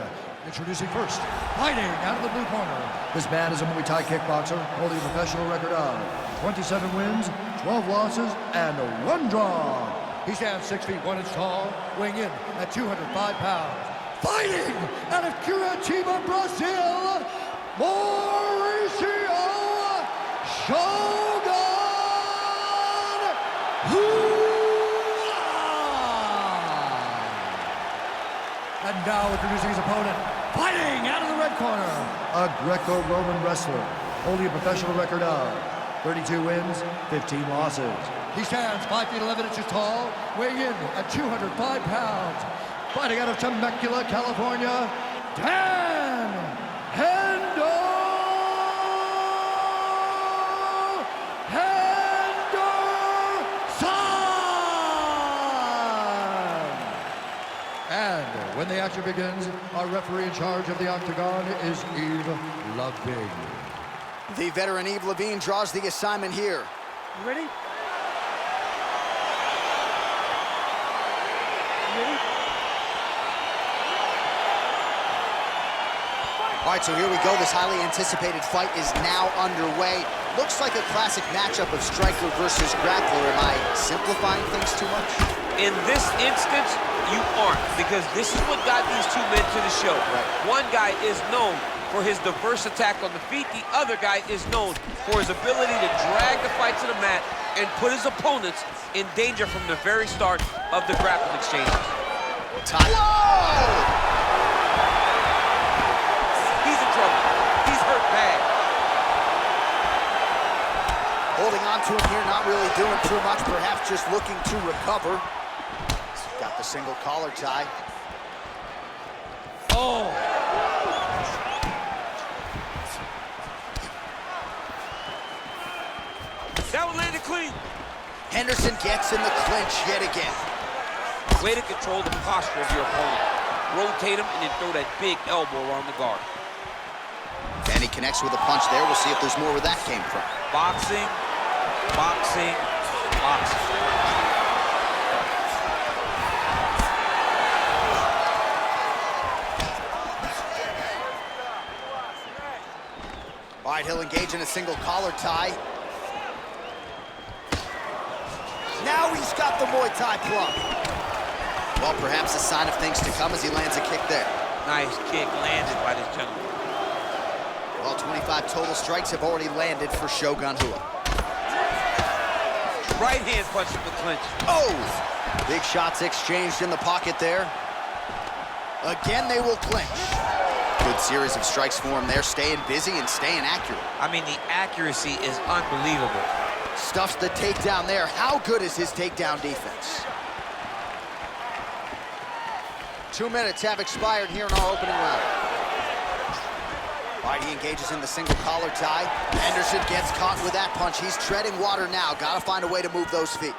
Speaker 3: Introducing first, fighting out of the blue corner. This man is a Muay Thai kickboxer holding a professional record of 27 wins, 12 losses, and 1 draw. He stands 6 feet 1 inch tall, weighing in at 205 pounds. Fighting out of Curitiba, Brazil, Mauricio Shogun Hua. And now introducing his opponent, fighting out of the red corner, a Greco-Roman wrestler, holding a professional record of 32 wins, 15 losses. He stands 5 feet 11 inches tall, weighing in at 205 pounds. Fighting out of Temecula, California, Dan Henderson. And when the action begins, our referee in charge of the octagon is Yves Lavigne.
Speaker 1: The veteran Yves Lavigne draws the assignment here.
Speaker 4: You ready?
Speaker 1: All right, so here we go. This highly anticipated fight is now underway. Looks like a classic matchup of striker versus grappler. Am I simplifying things too much?
Speaker 2: In this instance, you aren't, because this is what got these two men to the show.
Speaker 1: Right.
Speaker 2: One guy is known for his diverse attack on the feet. The other guy is known for his ability to drag the fight to the mat and put his opponents in danger from the very start of the grappling exchanges.
Speaker 1: Whoa!
Speaker 2: He's in trouble. He's hurt bad.
Speaker 1: Holding on to him here, not really doing too much, perhaps just looking to recover. Got the single collar tie.
Speaker 2: Oh! That one landed clean.
Speaker 1: Henderson gets in the clinch yet again.
Speaker 2: Way to control the posture of your opponent. Rotate him and then throw that big elbow around the guard.
Speaker 1: And he connects with a punch there. We'll see if there's more where that came from.
Speaker 2: Boxing, boxing, boxing.
Speaker 1: All right, he'll engage in a single collar tie. Now he's got the Muay Thai plum. Well, perhaps a sign of things to come as he lands a kick there.
Speaker 2: Nice kick landed by this gentleman.
Speaker 1: Well, 25 total strikes have already landed for Shogun Rua.
Speaker 2: Right hand punch from the clinch.
Speaker 1: Oh! Big shots exchanged in the pocket there. Again, they will clinch. Good series of strikes for him there, staying busy and staying accurate.
Speaker 2: I mean, the accuracy is unbelievable.
Speaker 1: Stuffs the takedown there. How good is his takedown defense? 2 minutes have expired here in our opening round. All right, he engages in the single collar tie. Anderson gets caught with that punch. He's treading water now. Gotta find a way to move those feet.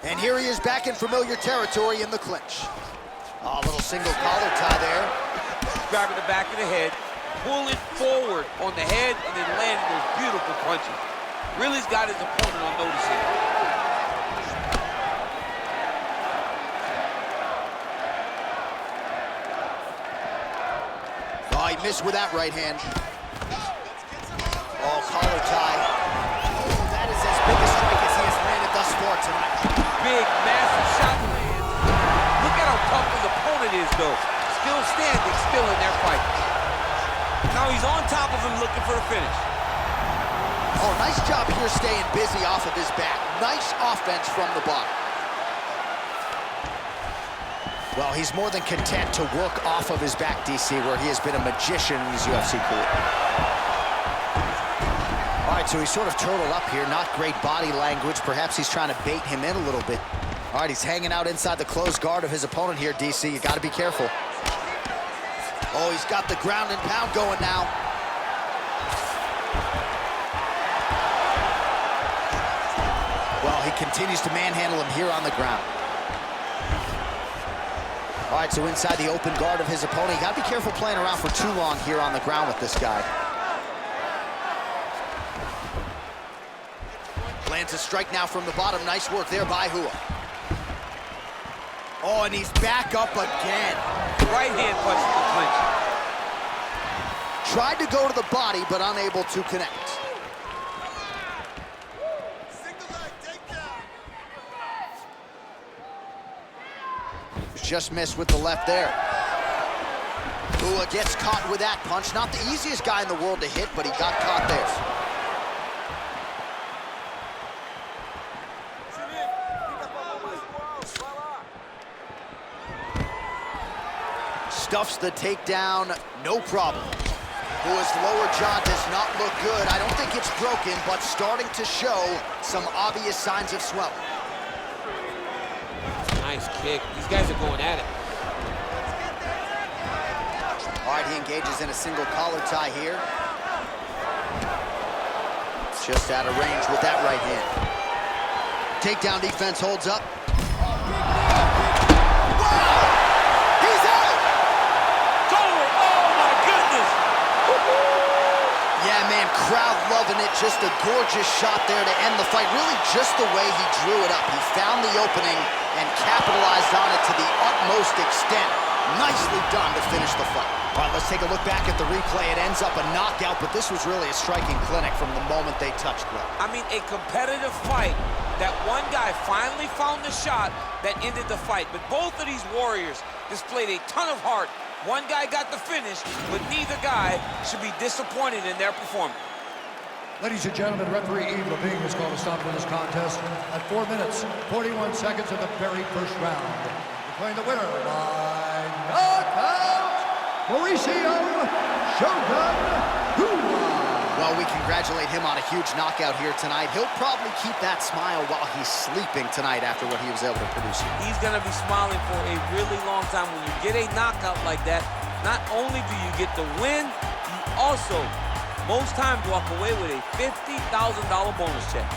Speaker 1: And here he is back in familiar territory in the clinch. Oh, a little single collar tie there.
Speaker 2: Grabbing the back of the head, pulling forward on the head, and then landing those beautiful punches. Really's got his opponent on notice here.
Speaker 1: Oh, he missed with that right hand. Oh, collar tie. Oh, that is as big a strike as he has landed thus far tonight.
Speaker 2: Big, massive shot lands. Look at how tough his opponent is, though. Still standing, still in their fight. Now he's on top of him looking for the finish.
Speaker 1: Oh, nice job here staying busy off of his back. Nice offense from the bottom. Well, he's more than content to work off of his back, DC, where he has been a magician in his UFC career. All right, so he's sort of turtled up here. Not great body language. Perhaps he's trying to bait him in a little bit. All right, he's hanging out inside the closed guard of his opponent here, DC. You got to be careful. Oh, he's got the ground and pound going now. Well, he continues to manhandle him here on the ground. All right, so inside the open guard of his opponent. You got to be careful playing around for too long here on the ground with this guy. Lands a strike now from the bottom. Nice work there by Rua. Oh, and he's back up again.
Speaker 2: Right hand punch from the clinch.
Speaker 1: Tried to go to the body, but unable to connect. Just missed with the left there. Rua gets caught with that punch. Not the easiest guy in the world to hit, but he got caught there. Stuffs the takedown, no problem. Rua's lower jaw does not look good. I don't think it's broken, but starting to show some obvious signs of swelling.
Speaker 2: Nice kick. These guys are going at it.
Speaker 1: All right, he engages in a single collar tie here. Just out of range with that right hand. Takedown defense holds up. Yeah, man, crowd loving it. Just a gorgeous shot there to end the fight. Really just the way he drew it up. He found the opening and capitalized on it to the utmost extent. Nicely done to finish the fight. All right, let's take a look back at the replay. It ends up a knockout, but this was really a striking clinic from the moment they touched ground.
Speaker 5: I mean, a competitive fight that one guy finally found the shot that ended the fight. But both of these warriors displayed a ton of heart. One guy got the finish, but neither guy should be disappointed in their performance.
Speaker 3: Ladies and gentlemen, referee Yves Levine has called a stop to this contest at 4 minutes, 41 seconds of the very first round. Declaring the winner by knockout, Mauricio Shogun Rua.
Speaker 1: Well, we congratulate him on a huge knockout here tonight. He'll probably keep that smile while he's sleeping tonight after what he was able to produce here.
Speaker 5: He's going to be smiling for a really long time. When you get a knockout like that, not only do you get the win, you also, most times, walk away with a $50,000 bonus check.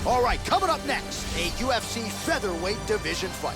Speaker 1: All right, coming up next, a UFC featherweight division fight.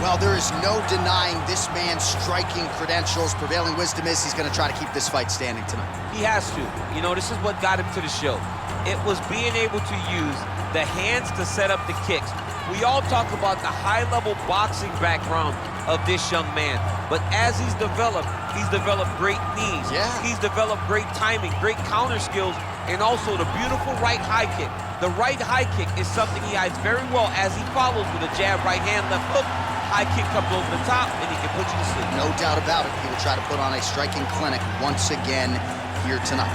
Speaker 1: Well, there is no denying this man's striking credentials. Prevailing wisdom is he's going to try to keep this fight standing tonight.
Speaker 2: He has to. You know, this is what got him to the show. It was being able to use the hands to set up the kicks. We all talk about the high-level boxing background of this young man. But as he's developed great knees.
Speaker 1: Yeah.
Speaker 2: He's developed great timing, great counter skills, and also the beautiful right high kick. The right high kick is something he hides very well as he follows with a jab, right hand, left hook. High kick comes over the top, and he can put you to sleep.
Speaker 1: No doubt about it. He will try to put on a striking clinic once again here tonight.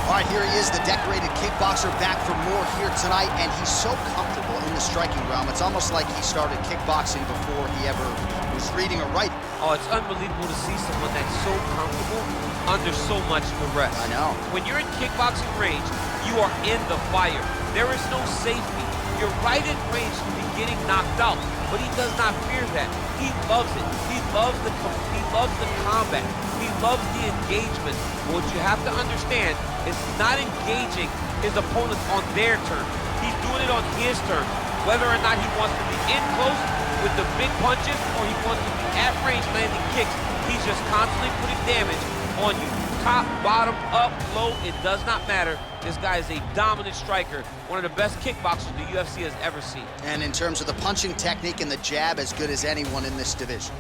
Speaker 1: All right, here he is, the decorated kickboxer, back for more here tonight, and he's so comfortable in the striking realm. It's almost like he started kickboxing before he ever was reading or writing.
Speaker 2: Oh, it's unbelievable to see someone that's so comfortable under so much duress.
Speaker 1: I know.
Speaker 2: When you're in kickboxing range, you are in the fire. There is no safety. You're right in range to be getting knocked out, but he does not fear that. He loves it. He loves the combat. He loves the engagement. What you have to understand is not engaging his opponents on their turn. He's doing it on his turn. Whether or not he wants to be in close with the big punches or he wants to be at range landing kicks, he's just constantly putting damage on you. Top, bottom, up, low, it does not matter. This guy is a dominant striker, one of the best kickboxers the UFC has ever seen.
Speaker 1: And in terms of the punching technique and the jab, as good as anyone in this division.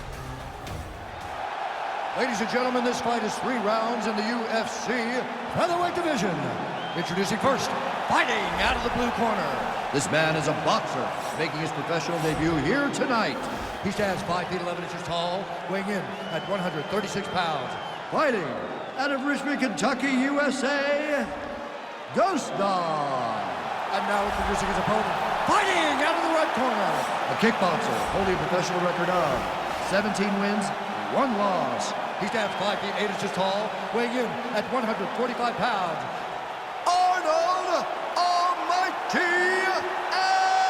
Speaker 3: Ladies and gentlemen, this fight is 3 rounds in the UFC featherweight division. Introducing first, fighting out of the blue corner. This man is a boxer, making his professional debut here tonight. He stands 5 feet 11 inches tall, weighing in at 136 pounds. Fighting out of Richmond, Kentucky, USA, Ghost Dog. And now introducing his opponent, fighting out of the red corner. A kickboxer, holding a professional record of 17 wins, 1 loss. He stands 5 feet 8 inches tall, weighing in at 145 pounds. Arnold Almighty Allen!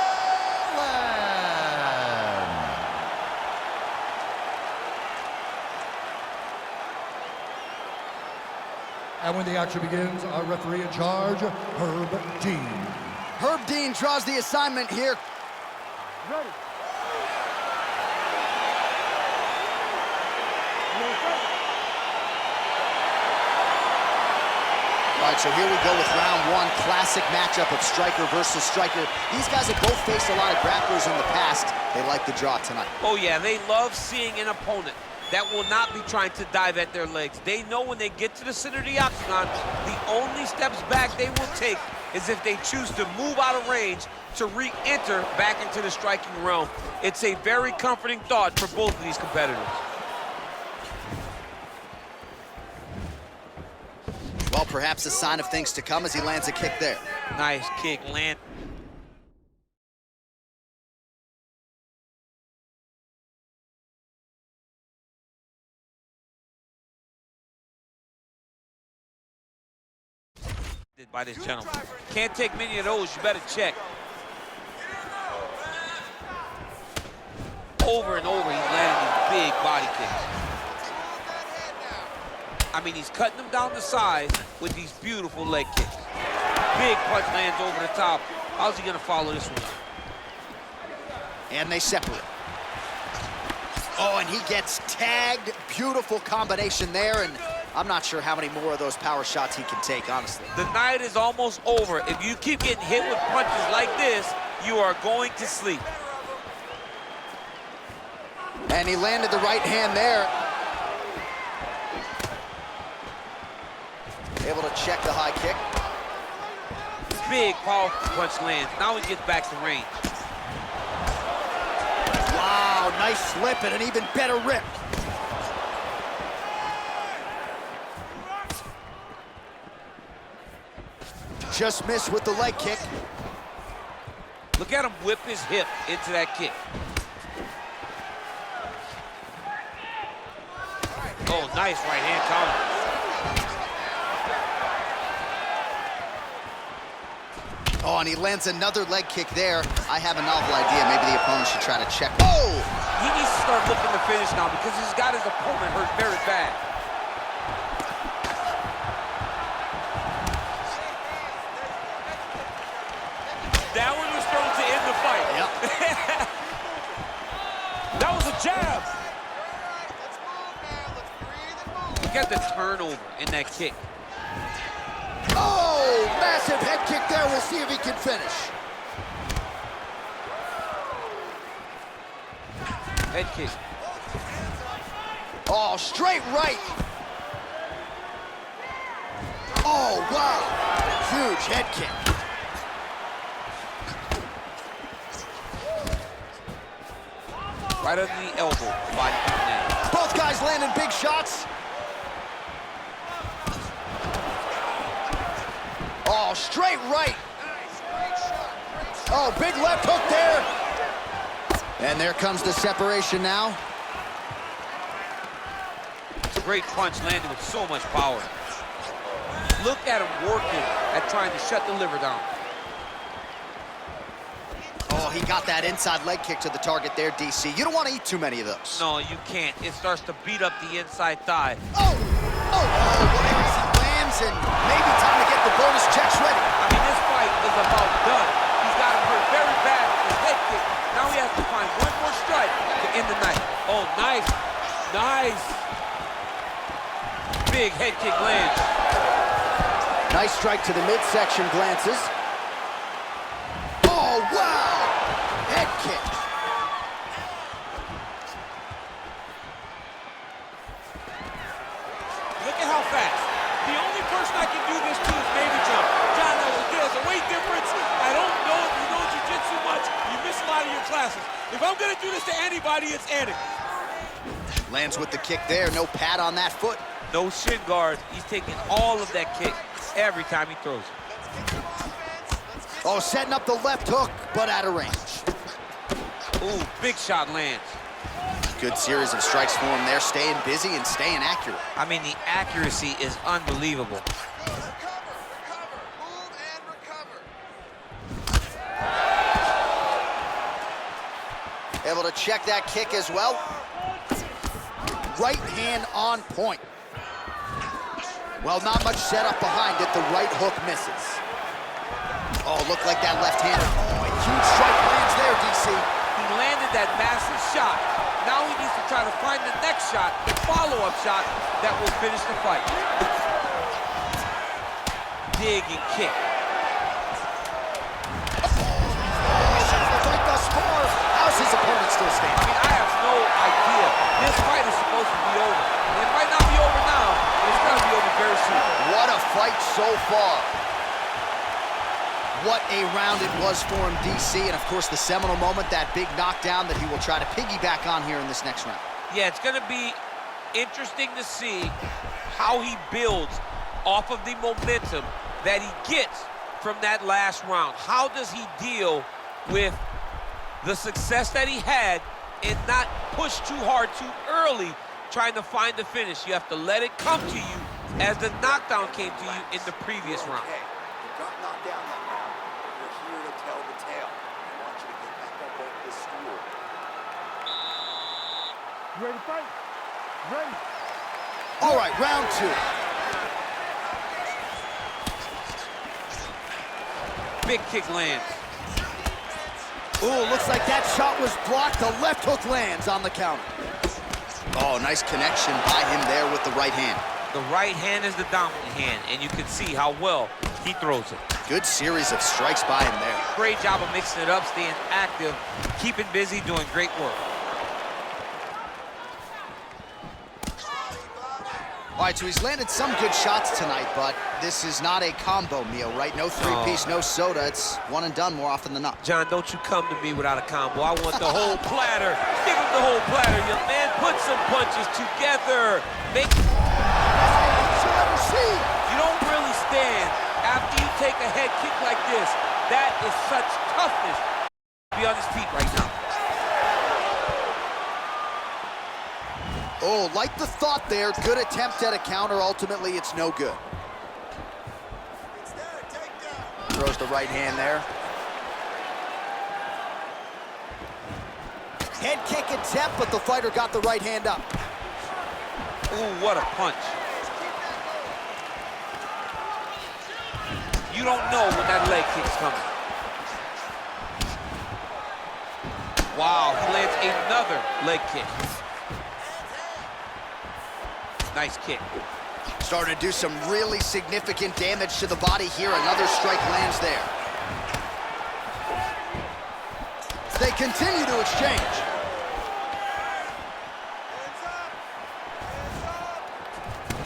Speaker 3: And when the action begins, our referee in charge, Herb Dean.
Speaker 1: Herb Dean draws the assignment here.
Speaker 4: Ready.
Speaker 1: All right, so here we go with round 1, classic matchup of striker versus striker. These guys have both faced a lot of grapplers in the past. They like the draw tonight.
Speaker 2: Oh yeah, they love seeing an opponent that will not be trying to dive at their legs. They know when they get to the center of the octagon, the only steps back they will take is if they choose to move out of range to re-enter back into the striking realm. It's a very comforting thought for both of these competitors.
Speaker 1: Well, perhaps a sign of things to come as he lands a kick there.
Speaker 2: Nice kick, land. By this gentleman. Can't take many of those, you better check. Over and over, he's landing these big body kicks. I mean, he's cutting them down the sides with these beautiful leg kicks. Big punch lands over the top. How's he gonna follow this one?
Speaker 1: And they separate. Oh, and he gets tagged. Beautiful combination there, and I'm not sure how many more of those power shots he can take, honestly.
Speaker 2: The night is almost over. If you keep getting hit with punches like this, you are going to sleep.
Speaker 1: And he landed the right hand there. Able to check the high kick.
Speaker 2: Big, powerful punch lands. Now he gets back to range.
Speaker 1: Wow, nice slip and an even better rip. Just missed with the leg kick.
Speaker 2: Look at him whip his hip into that kick. Oh, nice right hand counter.
Speaker 1: Oh, and he lands another leg kick there. I have a novel idea. Maybe the opponent should try to check. Oh!
Speaker 5: He needs to start looking to finish now because he's got his opponent hurt very bad. That one was thrown to end the fight.
Speaker 1: Yep.
Speaker 5: That was a jab.
Speaker 2: Look at the turnover in that kick.
Speaker 1: Oh, massive head kick there. We'll see if he can finish.
Speaker 2: Head kick.
Speaker 1: Oh, straight right. Oh, wow. Huge head kick.
Speaker 2: Right under the elbow. Body kick now.
Speaker 1: Both guys landing big shots. Oh, straight right. Oh, big left hook there. And there comes the separation now.
Speaker 2: It's a great punch landed with so much power. Look at him working at trying to shut the liver down.
Speaker 1: Oh, he got that inside leg kick to the target there, DC. You don't want to eat too many of those.
Speaker 2: No, you can't. It starts to beat up the inside thigh.
Speaker 1: Oh, he lands, and maybe time to get the bonus checks ready.
Speaker 2: I mean, this fight is about done. He's got him hurt very bad with his head kick. Now he has to find one more strike to end the night. Oh, nice. Nice. Big head kick lands.
Speaker 1: Nice strike to the midsection, glances. Oh, wow! Head kick.
Speaker 5: Look at how fast. The only person I can do this to is maybe John. John, there's a weight difference. I don't know if you know jiu-jitsu much. You miss a lot of your classes. If I'm gonna do this to anybody, it's Andy.
Speaker 1: Lands with the kick there. No pad on that foot.
Speaker 2: No shin guard. He's taking all of that kick every time he throws it.
Speaker 1: Oh, setting up the left hook, but out of range.
Speaker 2: Ooh, big shot lands.
Speaker 1: Good series of strikes for him there, staying busy and staying accurate.
Speaker 2: I mean, the accuracy is unbelievable.
Speaker 1: Able to check that kick as well. Right hand on point. Well, not much setup behind it. The right hook misses. Oh, looked like that left hand. Oh, a huge strike lands there, DC.
Speaker 5: He landed that massive shot. Now he needs to try to find the next shot, the follow-up shot that will finish the fight. Dig and kick.
Speaker 1: Fight thus far. How's his opponent still
Speaker 5: I
Speaker 1: standing?
Speaker 5: mean, I have no idea. This fight is supposed to be over. And it might not be over now, but it's going to be over very soon.
Speaker 1: What a fight so far. What a round it was for him, DC. And, of course, the seminal moment, that big knockdown that he will try to piggyback on here in this next round.
Speaker 2: Yeah, it's going to be interesting to see how he builds off of the momentum that he gets from that last round. How does he deal with the success that he had and not push too hard too early trying to find the finish? You have to let it come to you as the knockdown came to you in the previous round.
Speaker 8: Okay, you got knocked down that round. You're here to tell the tale. I want you to get back up off this stool.
Speaker 4: You ready to fight? Ready.
Speaker 1: All right, round two.
Speaker 2: Big kick lands.
Speaker 1: Ooh, looks like that shot was blocked. The left hook lands on the counter. Oh, nice connection by him there with the right hand.
Speaker 2: The right hand is the dominant hand, and you can see how well he throws it.
Speaker 1: Good series of strikes by him there.
Speaker 2: Great job of mixing it up, staying active, keeping busy, doing great work.
Speaker 1: All right, so he's landed some good shots tonight, but this is not a combo meal, right? No three-piece, no soda. It's one and done more often than not.
Speaker 2: John, don't you come to me without a combo. I want the whole platter. Give him the whole platter, young man. Put some punches together. Make... You don't really stand after you take a head kick like this. That is such toughness. Be on his feet right now.
Speaker 1: Oh, like the thought there. Good attempt at a counter. Ultimately, it's no good. Throws the right hand there. Head kick attempt, but the fighter got the right hand up.
Speaker 2: Ooh, what a punch. You don't know when that leg kick's coming. Wow, he lands another leg kick. Nice kick.
Speaker 1: Starting to do some really significant damage to the body here. Another strike lands there. They continue to exchange.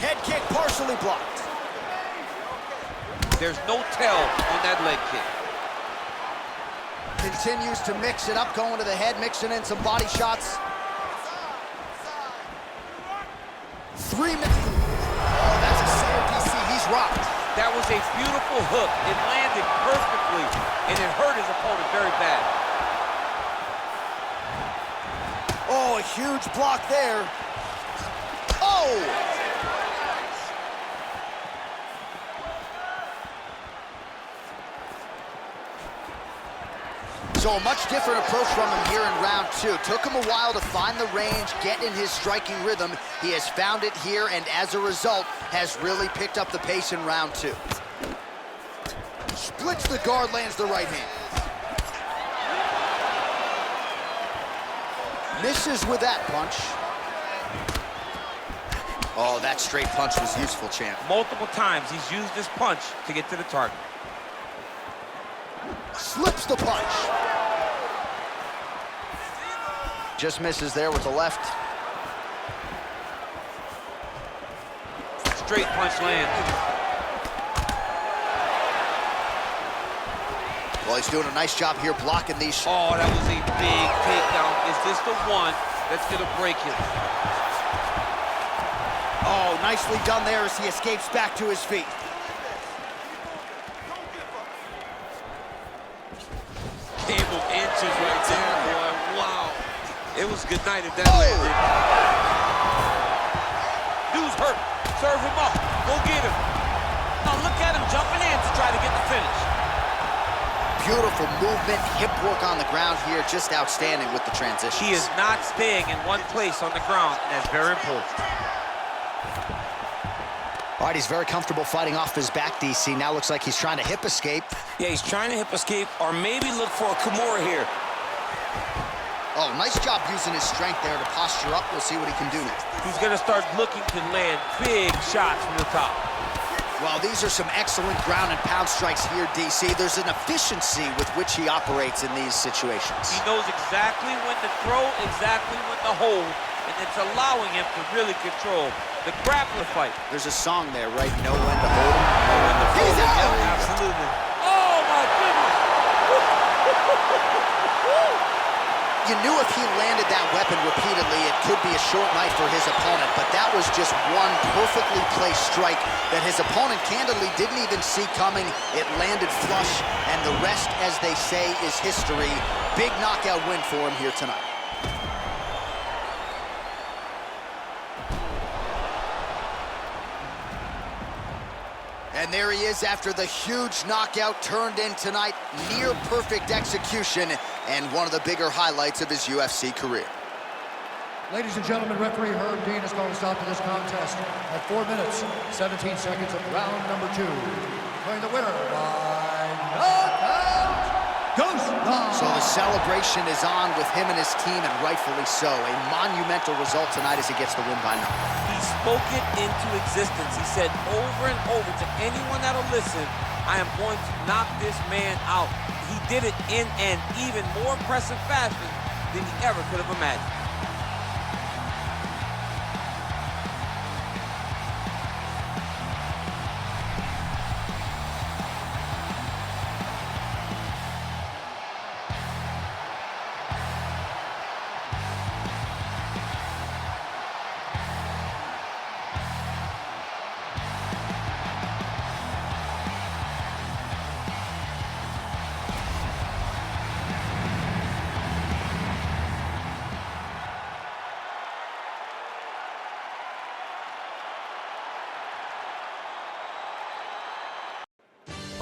Speaker 1: Head kick partially blocked.
Speaker 2: There's no tell on that leg kick.
Speaker 1: Continues to mix it up, going to the head, mixing in some body shots. 3 minutes. Oh, that's a center DC. He's rocked.
Speaker 2: That was a beautiful hook. It landed perfectly, and it hurt his opponent very bad.
Speaker 1: Oh, a huge block there. Oh! So a much different approach from him here in round 2. Took him a while to find the range, get in his striking rhythm. He has found it here, and as a result, has really picked up the pace in round 2. Splits the guard, lands the right hand. Misses with that punch. Oh, that straight punch was useful, champ.
Speaker 2: Multiple times he's used this punch to get to the target.
Speaker 1: Slips the punch. Just misses there with the left.
Speaker 2: Straight punch lands.
Speaker 1: Well, he's doing a nice job here blocking these.
Speaker 2: Oh, that was a big takedown. Is this the one that's gonna break him?
Speaker 1: Oh, nicely done there as he escapes back to his feet.
Speaker 2: Cable inches right there, boy. Wow. It was good night if that landed. Dude's hurt. Serve him up. Go get him. Now look at him jumping in to try to get the finish.
Speaker 1: Beautiful movement, hip work on the ground here, just outstanding with the transitions.
Speaker 2: He is not staying in one place on the ground, and that's very important.
Speaker 1: All right, he's very comfortable fighting off his back, DC. Now looks like he's trying to hip escape.
Speaker 5: Yeah, he's trying to hip escape or maybe look for a Kimura here.
Speaker 1: Oh, nice job using his strength there to posture up. We'll see what he can do next.
Speaker 2: He's going to start looking to land big shots from the top.
Speaker 1: Well, these are some excellent ground and pound strikes here, DC. There's an efficiency with which he operates in these situations.
Speaker 2: He knows exactly when to throw, exactly when to hold, and it's allowing him to really control the grappling fight.
Speaker 1: There's a song there, right? Know when to hold him, know when to fold
Speaker 2: He's
Speaker 1: him.
Speaker 2: out! Absolutely. Oh, my goodness!
Speaker 1: You knew if he landed that weapon repeatedly, it could be a short night for his opponent, but that was just one perfectly placed strike that his opponent candidly didn't even see coming. It landed flush, and the rest, as they say, is history. Big knockout win for him here tonight. And there he is after the huge knockout turned in tonight. Near perfect execution and one of the bigger highlights of his UFC career.
Speaker 3: Ladies and gentlemen, referee Herb Dean has called a stop to this contest at 4 minutes, 17 seconds of round number 2. Declaring the winner by knockout, Ghost Dog.
Speaker 1: So the celebration is on with him and his team, and rightfully so. A monumental result tonight as he gets the win by knockout.
Speaker 2: He spoke it into existence. He said over and over to anyone that'll listen, I am going to knock this man out. He did it in an even more impressive fashion than he ever could have imagined.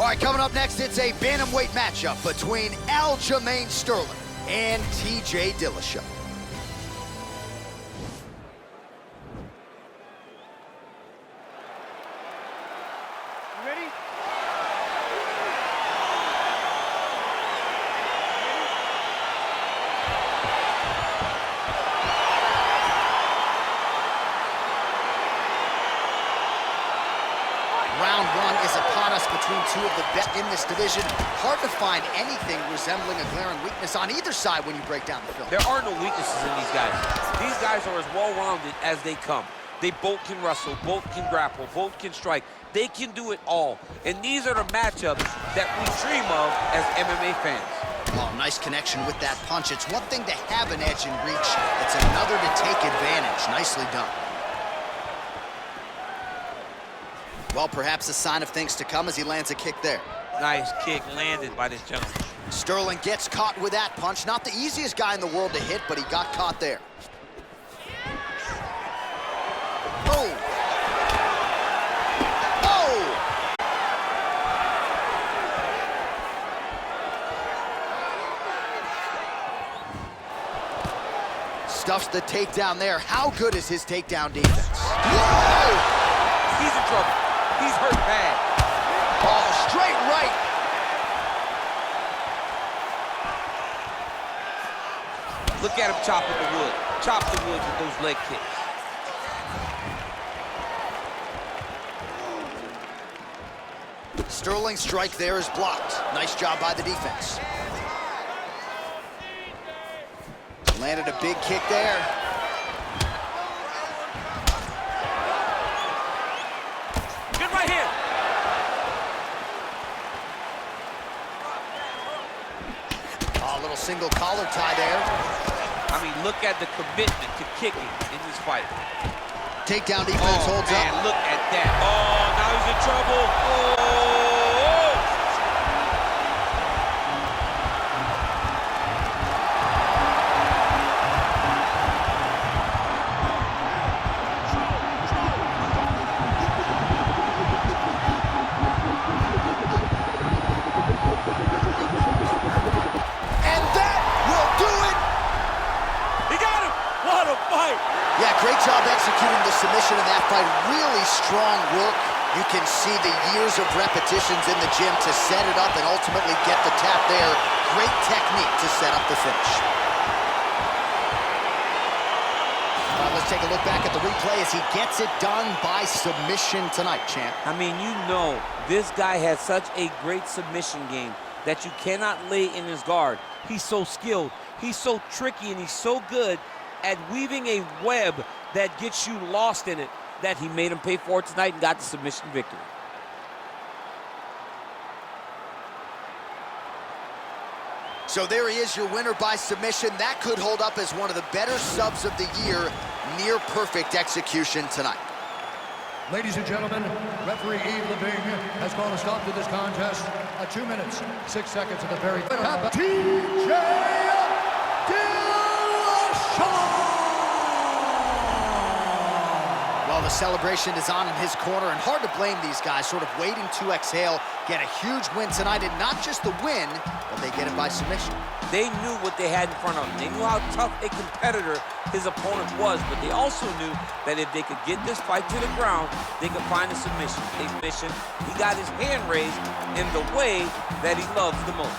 Speaker 1: All right, coming up next, it's a bantamweight matchup between Aljamain Sterling and TJ Dillashaw.
Speaker 4: Ready?
Speaker 1: Round one is upon us between two of the best in this division. Hard to find anything resembling a glaring weakness on either side when you break down the film.
Speaker 2: There are no weaknesses in these guys. These guys are as well-rounded as they come. They both can wrestle, both can grapple, both can strike. They can do it all. And these are the matchups that we dream of as MMA fans.
Speaker 1: Oh, nice connection with that punch. It's one thing to have an edge in reach. It's another to take advantage. Nicely done. Well, perhaps a sign of things to come as he lands a kick there.
Speaker 2: Nice kick landed by this gentleman.
Speaker 1: Sterling gets caught with that punch. Not the easiest guy in the world to hit, but he got caught there. Oh! Oh! Stuffs the takedown there. How good is his takedown defense? Whoa!
Speaker 2: He's in trouble. He's hurt bad.
Speaker 1: Oh, straight right.
Speaker 2: Look at him chopping the wood. Chop the wood with those leg kicks.
Speaker 1: Sterling's strike there is blocked. Nice job by the defense. Landed a big kick there.
Speaker 2: Good right hand.
Speaker 1: Oh, a little single collar tie there.
Speaker 2: I mean, look at the commitment to kicking in this fight.
Speaker 1: Takedown defense holds
Speaker 2: man,
Speaker 1: up.
Speaker 2: Look at that. Oh, now he's in trouble. Oh!
Speaker 1: And that will do it.
Speaker 2: He got him. What a fight.
Speaker 1: Yeah, great job executing the submission in that fight. Really strong work. You can see the years of repetitions in the gym to set it up and ultimately get the tap there. Great technique to set up the finish. All right, let's take a look back at the replay as he gets it done by submission tonight, champ.
Speaker 2: I mean, you know, this guy has such a great submission game that you cannot lay in his guard. He's so skilled, he's so tricky, and he's so good at weaving a web that gets you lost in it that he made him pay for it tonight and got the submission victory.
Speaker 1: So there he is, your winner by submission. That could hold up as one of the better subs of the year. Near perfect execution tonight.
Speaker 3: Ladies and gentlemen, referee Yves Levine has called a stop to this contest at 2 minutes, 6 seconds of the very TJ Dillashaw!
Speaker 1: Well, the celebration is on in his corner, and hard to blame these guys, sort of waiting to exhale, get a huge win tonight, and not just the win, but they get it by submission.
Speaker 2: They knew what they had in front of them. They knew how tough a competitor his opponent was, but they also knew that if they could get this fight to the ground, they could find a submission. He got his hand raised in the way that he loves the most.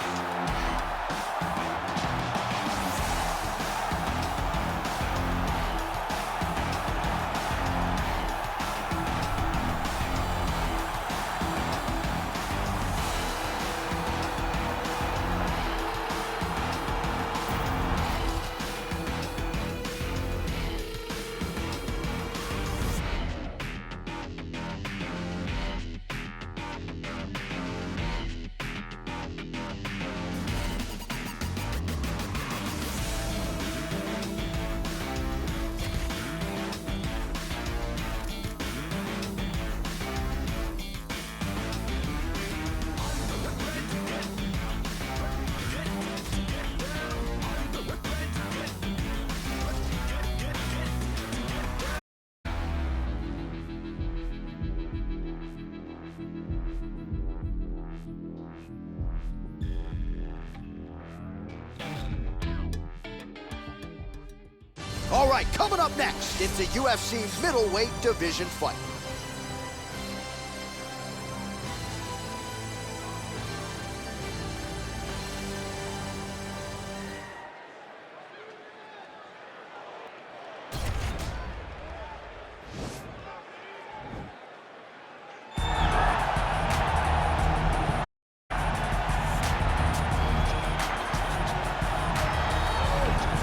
Speaker 1: All right, coming up next, it's a UFC middleweight division fight.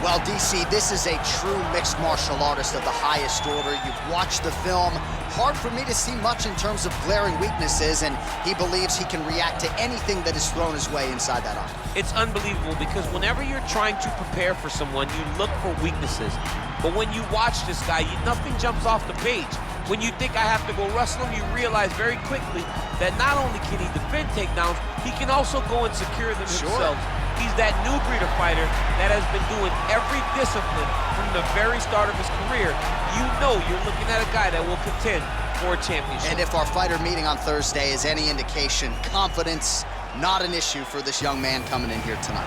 Speaker 1: Well, DC, this is a true mixed martial artist of the highest order. You've watched the film. Hard for me to see much in terms of glaring weaknesses, and he believes he can react to anything that is thrown his way inside that arm.
Speaker 2: It's unbelievable because whenever you're trying to prepare for someone, you look for weaknesses. But when you watch this guy, nothing jumps off the page. When you think I have to go wrestle him, you realize very quickly that not only can he defend takedowns, he can also go and secure them himself. He's that new breed of fighter that has been doing every discipline from the very start of his career. You know you're looking at a guy that will contend for a championship.
Speaker 1: And if our fighter meeting on Thursday is any indication, confidence, not an issue for this young man coming in here tonight.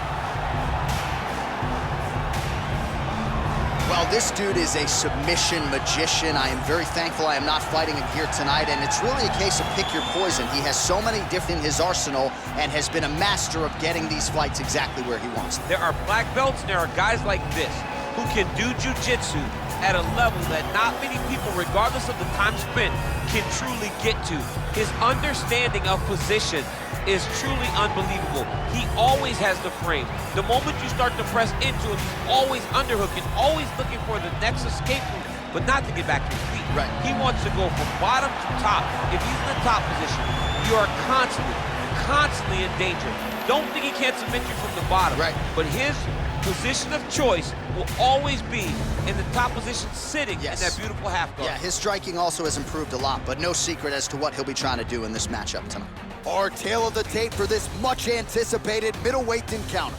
Speaker 1: Well, this dude is a submission magician. I am very thankful I am not fighting him here tonight, and it's really a case of pick your poison. He has so many different in his arsenal and has been a master of getting these fights exactly where he wants them.
Speaker 2: There are black belts and there are guys like this who can do jiu-jitsu at a level that not many people, regardless of the time spent, can truly get to. His understanding of position is truly unbelievable. He always has the frame. The moment you start to press into him, he's always underhooking, always looking for the next escape route, but not to get back to his feet.
Speaker 1: Right.
Speaker 2: He wants to go from bottom to top. If he's in the top position, you are constantly in danger. Don't think he can't submit you from the bottom.
Speaker 1: Right.
Speaker 2: But his position of choice will always be in the top position, sitting in that beautiful half guard.
Speaker 1: Yeah, his striking also has improved a lot, but no secret as to what he'll be trying to do in this matchup tonight. Our tail of the tape for this much-anticipated middleweight encounter.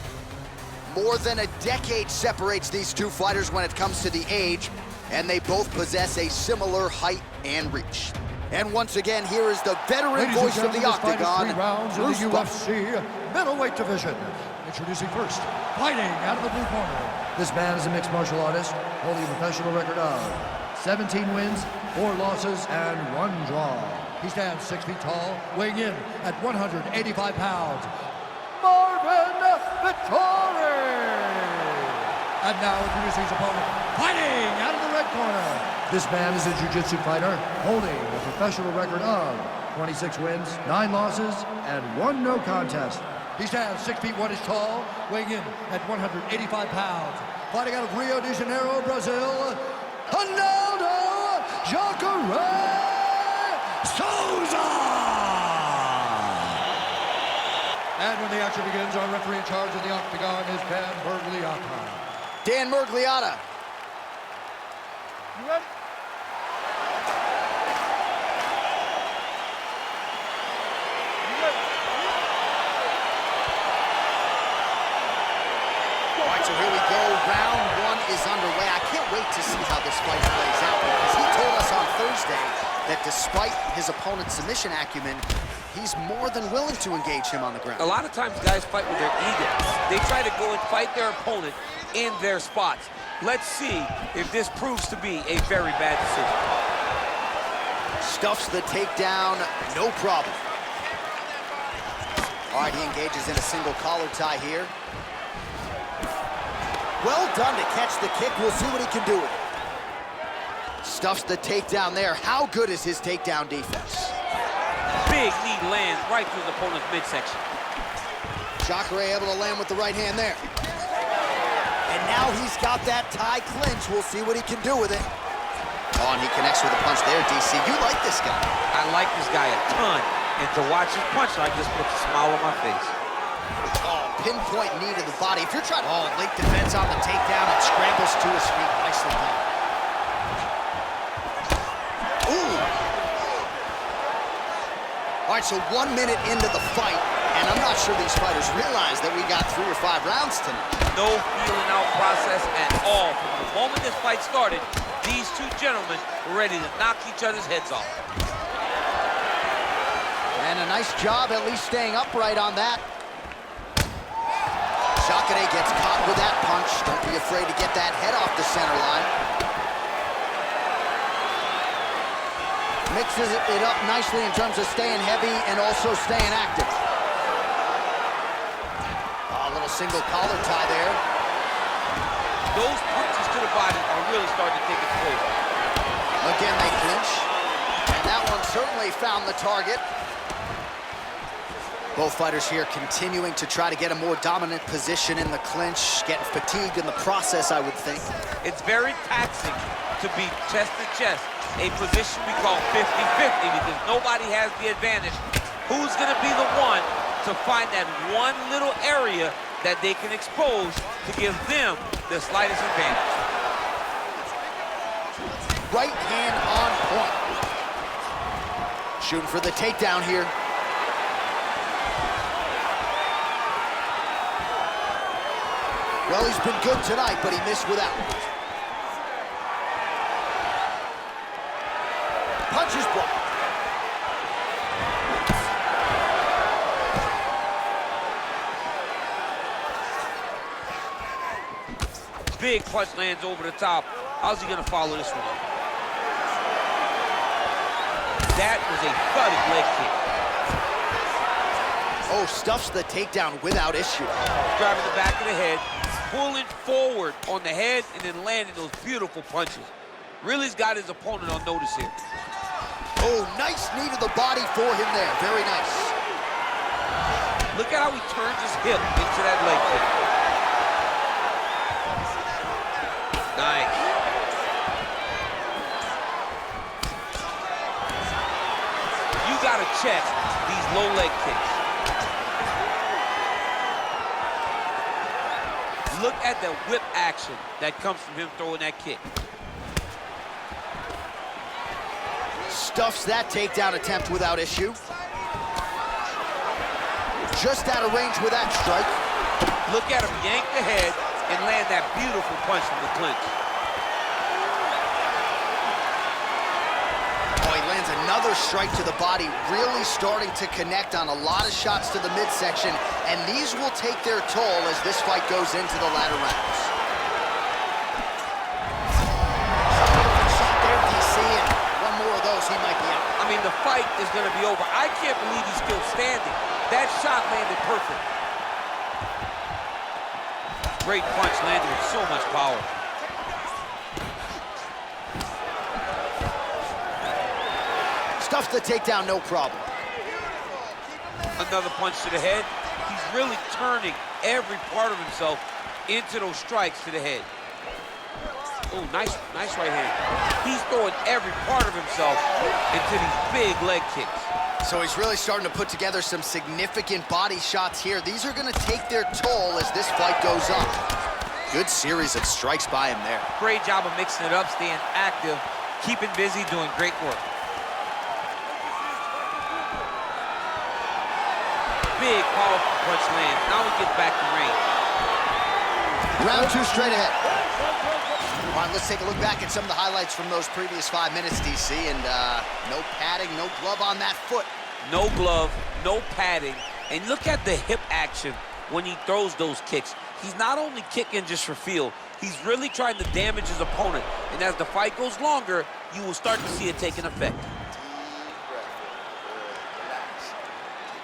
Speaker 1: More than a decade separates these two fighters when it comes to the age, and they both possess a similar height and reach. And once again, here is the veteran voice of the Octagon,
Speaker 3: 3 rounds in the
Speaker 1: Bruce
Speaker 3: UFC middleweight division. Introducing first, fighting out of the blue corner. This man is a mixed martial artist, holding a professional record of 17 wins, 4 losses, and 1 draw. He stands 6 feet tall, weighing in at 185 pounds. Marvin Vettori! And now introducing his opponent, fighting out of the red corner. This man is a jiu-jitsu fighter, holding a professional record of 26 wins, 9 losses, and 1 no contest. He stands 6 feet 1 inch tall, weighing in at 185 pounds. Fighting out of Rio de Janeiro, Brazil, Ronaldo Jacare Souza! And when the action begins, our referee in charge of the Octagon is Dan Bergliata.
Speaker 1: Dan Bergliata.
Speaker 4: You ready?
Speaker 1: All right, so here we go. Round 1 is underway. I can't wait to see how this fight plays out because he told us on Thursday that despite his opponent's submission acumen, he's more than willing to engage him on the ground.
Speaker 2: A lot of times guys fight with their ego. They try to go and fight their opponent in their spots. Let's see if this proves to be a very bad decision.
Speaker 1: Stuffs the takedown, no problem. All right, he engages in a single collar tie here. Well done to catch the kick. We'll see what he can do with it. Stuffs the takedown there. How good is his takedown defense?
Speaker 2: Big knee lands right through the opponent's midsection.
Speaker 1: Jacare able to land with the right hand there. And now he's got that tie clinch. We'll see what he can do with it. Oh, and he connects with a punch there, DC. You like this guy.
Speaker 2: I like this guy a ton. And to watch his punch, I just put a smile on my face.
Speaker 1: Oh, pinpoint knee to the body. If you're trying to... Oh, late defense on the takedown and scrambles to his feet. Nicely done. Ooh. All right, so 1 minute into the fight, and I'm not sure these fighters realize that we got 3 or 5 rounds tonight.
Speaker 2: No feeling out process at all. From the moment this fight started, these two gentlemen were ready to knock each other's heads off.
Speaker 1: And a nice job at least staying upright on that. Jacare gets caught with that punch. Don't be afraid to get that head off the center line. Mixes it up nicely in terms of staying heavy and also staying active. A little single collar tie there.
Speaker 2: Those punches to the body are really starting to take its toll.
Speaker 1: Again, they clinch. And that one certainly found the target. Both fighters here continuing to try to get a more dominant position in the clinch, getting fatigued in the process, I would think.
Speaker 2: It's very taxing to be chest to chest, a position we call 50-50 because nobody has the advantage. Who's going to be the one to find that one little area that they can expose to give them the slightest advantage?
Speaker 1: Right hand on point. Shooting for the takedown here. Well, he's been good tonight, but he missed without. Punches blocked.
Speaker 2: Big punch lands over the top. How's he gonna follow this one up? That was a thudding leg kick.
Speaker 1: Oh, stuffs the takedown without issue.
Speaker 2: Driving the back of the head, pulling forward on the head, and then landing those beautiful punches. Really's got his opponent on notice here.
Speaker 1: Oh, nice knee to the body for him there. Very nice.
Speaker 2: Look at how he turns his hip into that leg kick. Nice. You gotta check these low leg kicks. Look at the whip action that comes from him throwing that kick.
Speaker 1: Stuffs that takedown attempt without issue. Just out of range with that strike.
Speaker 2: Look at him yank the head and land that beautiful punch from the clinch.
Speaker 1: Oh, he lands another strike to the body, really starting to connect on a lot of shots to the midsection, and these will take their toll as this fight goes into the latter rounds. Shot there, DC, and one more of those, he might be out.
Speaker 2: I mean, the fight is going to be over. I can't believe he's still standing. That shot landed perfect. Great punch landed with so much power.
Speaker 1: Stuffs the takedown, no problem.
Speaker 2: Another punch to the head. He's really turning every part of himself into those strikes to the head. Oh, nice right hand. He's throwing every part of himself into these big leg kicks.
Speaker 1: So he's really starting to put together some significant body shots here. These are going to take their toll as this fight goes on. Good series of strikes by him there.
Speaker 2: Great job of mixing it up, staying active, keeping busy, doing great work. Big, powerful punch lands. Now he gets back to range.
Speaker 1: Round two straight ahead. All right, let's take a look back at some of the highlights from those previous 5 minutes, DC, and no padding, no glove on that foot.
Speaker 2: No glove, no padding, and look at the hip action when he throws those kicks. He's not only kicking just for feel, he's really trying to damage his opponent, and as the fight goes longer, you will start to see it taking effect.
Speaker 8: Deep breath. Good. Relax.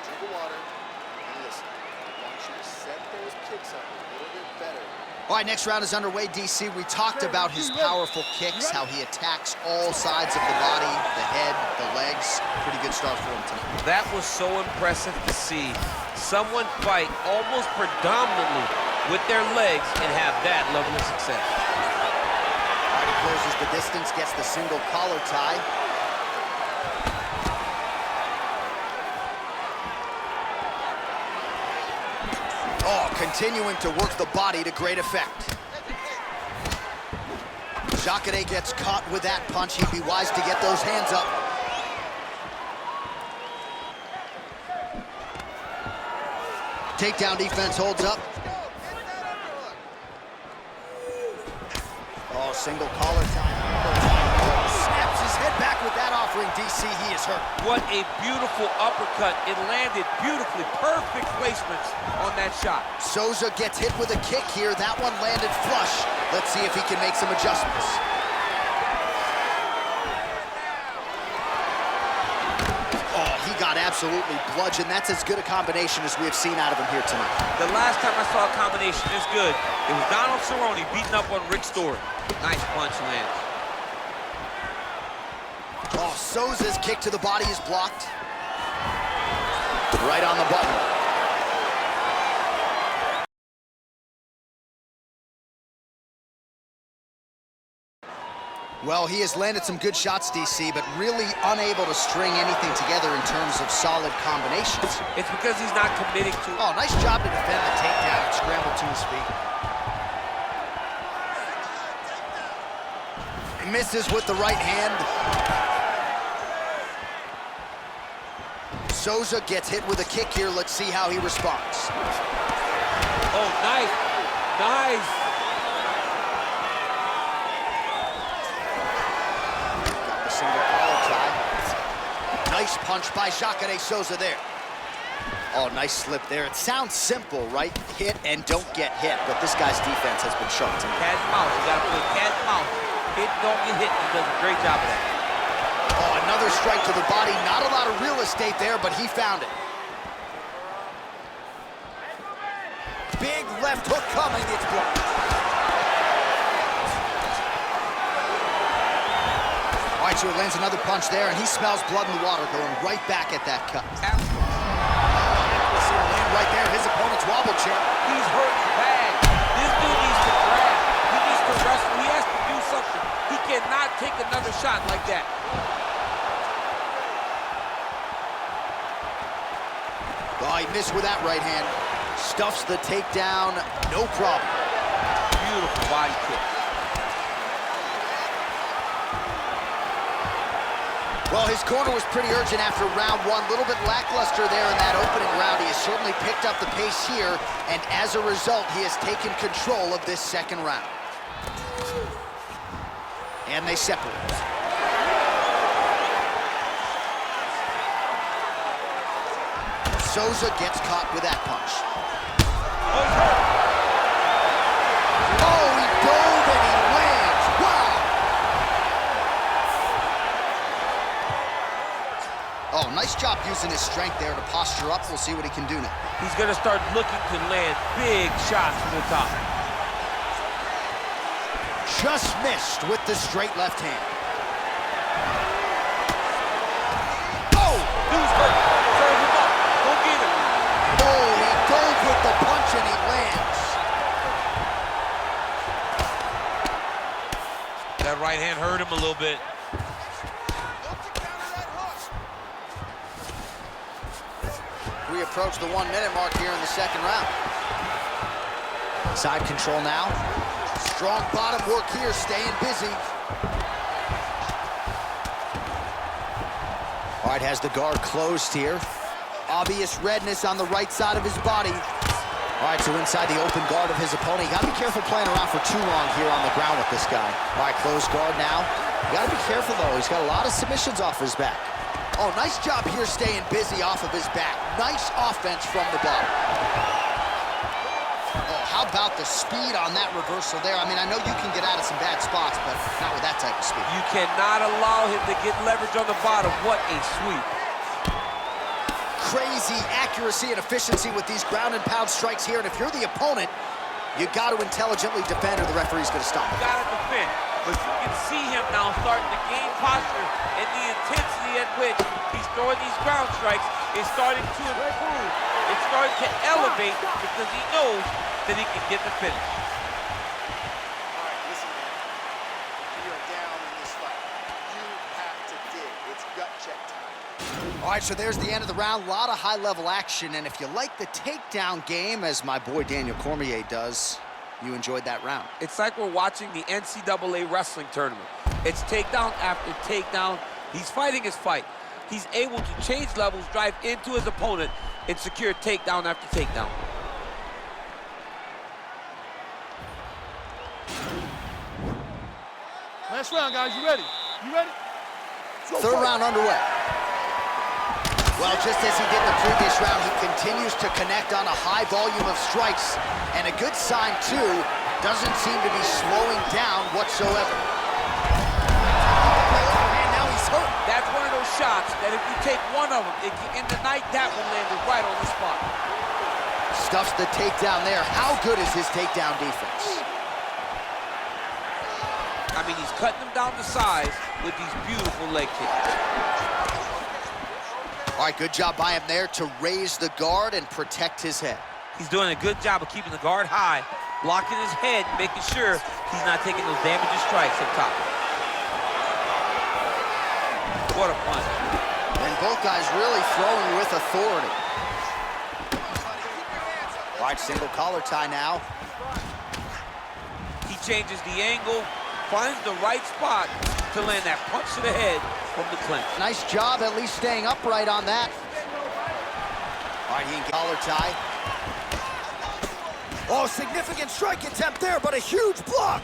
Speaker 8: Take a drink of water and listen. I want you to set those kicks up a little bit better.
Speaker 1: All right, next round is underway, DC. We talked about his powerful kicks, how he attacks all sides of the body, the head, the legs. Pretty good start for him tonight.
Speaker 2: That was so impressive to see. Someone fight almost predominantly with their legs and have that level of success.
Speaker 1: All right, he closes the distance, gets the single collar tie. Oh, continuing to work the body to great effect. Jacare gets caught with that punch. He'd be wise to get those hands up. Takedown defense holds up. Oh, single collar tie. Snaps his head back with that offering, DC. He is hurt.
Speaker 2: What a beautiful uppercut. It landed beautifully. Perfect placements on that shot.
Speaker 1: Souza gets hit with a kick here. That one landed flush. Let's see if he can make some adjustments. Oh, he got absolutely bludgeoned. That's as good a combination as we have seen out of him here tonight.
Speaker 2: The last time I saw a combination this good, it was Donald Cerrone beating up on Rick Story. Nice punch lands.
Speaker 1: Oh, Souza's kick to the body is blocked. Right on the button. Well, he has landed some good shots, DC, but really unable to string anything together in terms of solid combinations.
Speaker 2: It's because he's not committing to it.
Speaker 1: Oh, nice job to defend the takedown and scramble to his feet. He misses with the right hand. Souza gets hit with a kick here. Let's see how he responds.
Speaker 2: Oh, nice. Nice.
Speaker 1: Got the single collar tie. Nice punch by Jacare Souza there. Oh, nice slip there. It sounds simple, right? Hit and don't get hit, but this guy's defense has been sharp tonight.
Speaker 2: Cat and mouse. You gotta play cat and mouse. Hit, don't get hit. He does a great job of that.
Speaker 1: Oh, another strike to the body. Not a lot of real estate there, but he found it. Big left hook coming. It's blocked. All right, so he lands another punch there, and he smells blood in the water, going right back at that cut. Right there, his opponent's wobble chair.
Speaker 2: He's hurt bad. This dude needs to grab. He needs to wrestle. He has to do something. He cannot take another shot like that.
Speaker 1: Oh, he missed with that right hand. Stuffs the takedown, no problem.
Speaker 2: Beautiful body kick.
Speaker 1: Well, his corner was pretty urgent after round one. A little bit lackluster there in that opening round. He has certainly picked up the pace here, and as a result, he has taken control of this second round. And they separate. Souza gets caught with that punch. Oh, he dove and he lands. Wow! Oh, nice job using his strength there to posture up. We'll see what he can do now.
Speaker 2: He's going to start looking to land big shots from the top.
Speaker 1: Just missed with the straight left hand. Oh!
Speaker 2: Dude's hurt. Serve him up. Go get him.
Speaker 1: Oh, he dove with the punch and he lands.
Speaker 2: That right hand hurt him a little bit.
Speaker 1: We approach the 1 minute mark here in the second round. Side control now. Strong bottom work here, staying busy. All right, has the guard closed here. Obvious redness on the right side of his body. All right, so inside the open guard of his opponent. You gotta be careful playing around for too long here on the ground with this guy. All right, closed guard now. You gotta be careful though, he's got a lot of submissions off his back. Oh, nice job here staying busy off of his back. Nice offense from the bottom. Oh, how about the speed on that reversal there? I mean, I know you can get out of some bad spots, but not with that type of speed.
Speaker 2: You cannot allow him to get leverage on the bottom. What a sweep.
Speaker 1: Crazy accuracy and efficiency with these ground and pound strikes here, and if you're the opponent, you got to intelligently defend or the referee's going to stop.
Speaker 2: You got to defend, but you can see him now starting to gain posture, and the intensity at which he's throwing these ground strikes is starting to improve. It's starting to elevate because he knows that he can get the finish.
Speaker 8: All right, listen, man. You are down in this fight. You have to dig. It's gut check time.
Speaker 1: All right, so there's the end of the round. A lot of high-level action, and if you like the takedown game, as my boy Daniel Cormier does, you enjoyed that round.
Speaker 2: It's like we're watching the NCAA wrestling tournament. It's takedown after takedown. He's fighting his fight. He's able to change levels, drive into his opponent, and secure takedown after takedown.
Speaker 4: Last round, guys. You ready? You ready?
Speaker 1: Third round underway. Well, just as he did in the previous round, he continues to connect on a high volume of strikes. And a good sign, too, doesn't seem to be slowing down whatsoever. And now he's hurt.
Speaker 5: That's one of those shots that if you take one of them, in the night, that one landed right on the spot.
Speaker 1: Stuffs the takedown there. How good is his takedown defense?
Speaker 5: I mean, he's cutting them down to size with these beautiful leg kicks.
Speaker 1: All right, good job by him there to raise the guard and protect his head.
Speaker 5: He's doing a good job of keeping the guard high, blocking his head, making sure he's not taking those damaging strikes up top. What a punch.
Speaker 1: And both guys really throwing with authority. All right, single collar tie now.
Speaker 5: He changes the angle, finds the right spot to land that punch to the head from the clinch.
Speaker 1: Nice job at least staying upright on that. All right, he can collar tie. Oh, significant strike attempt there, but a huge block.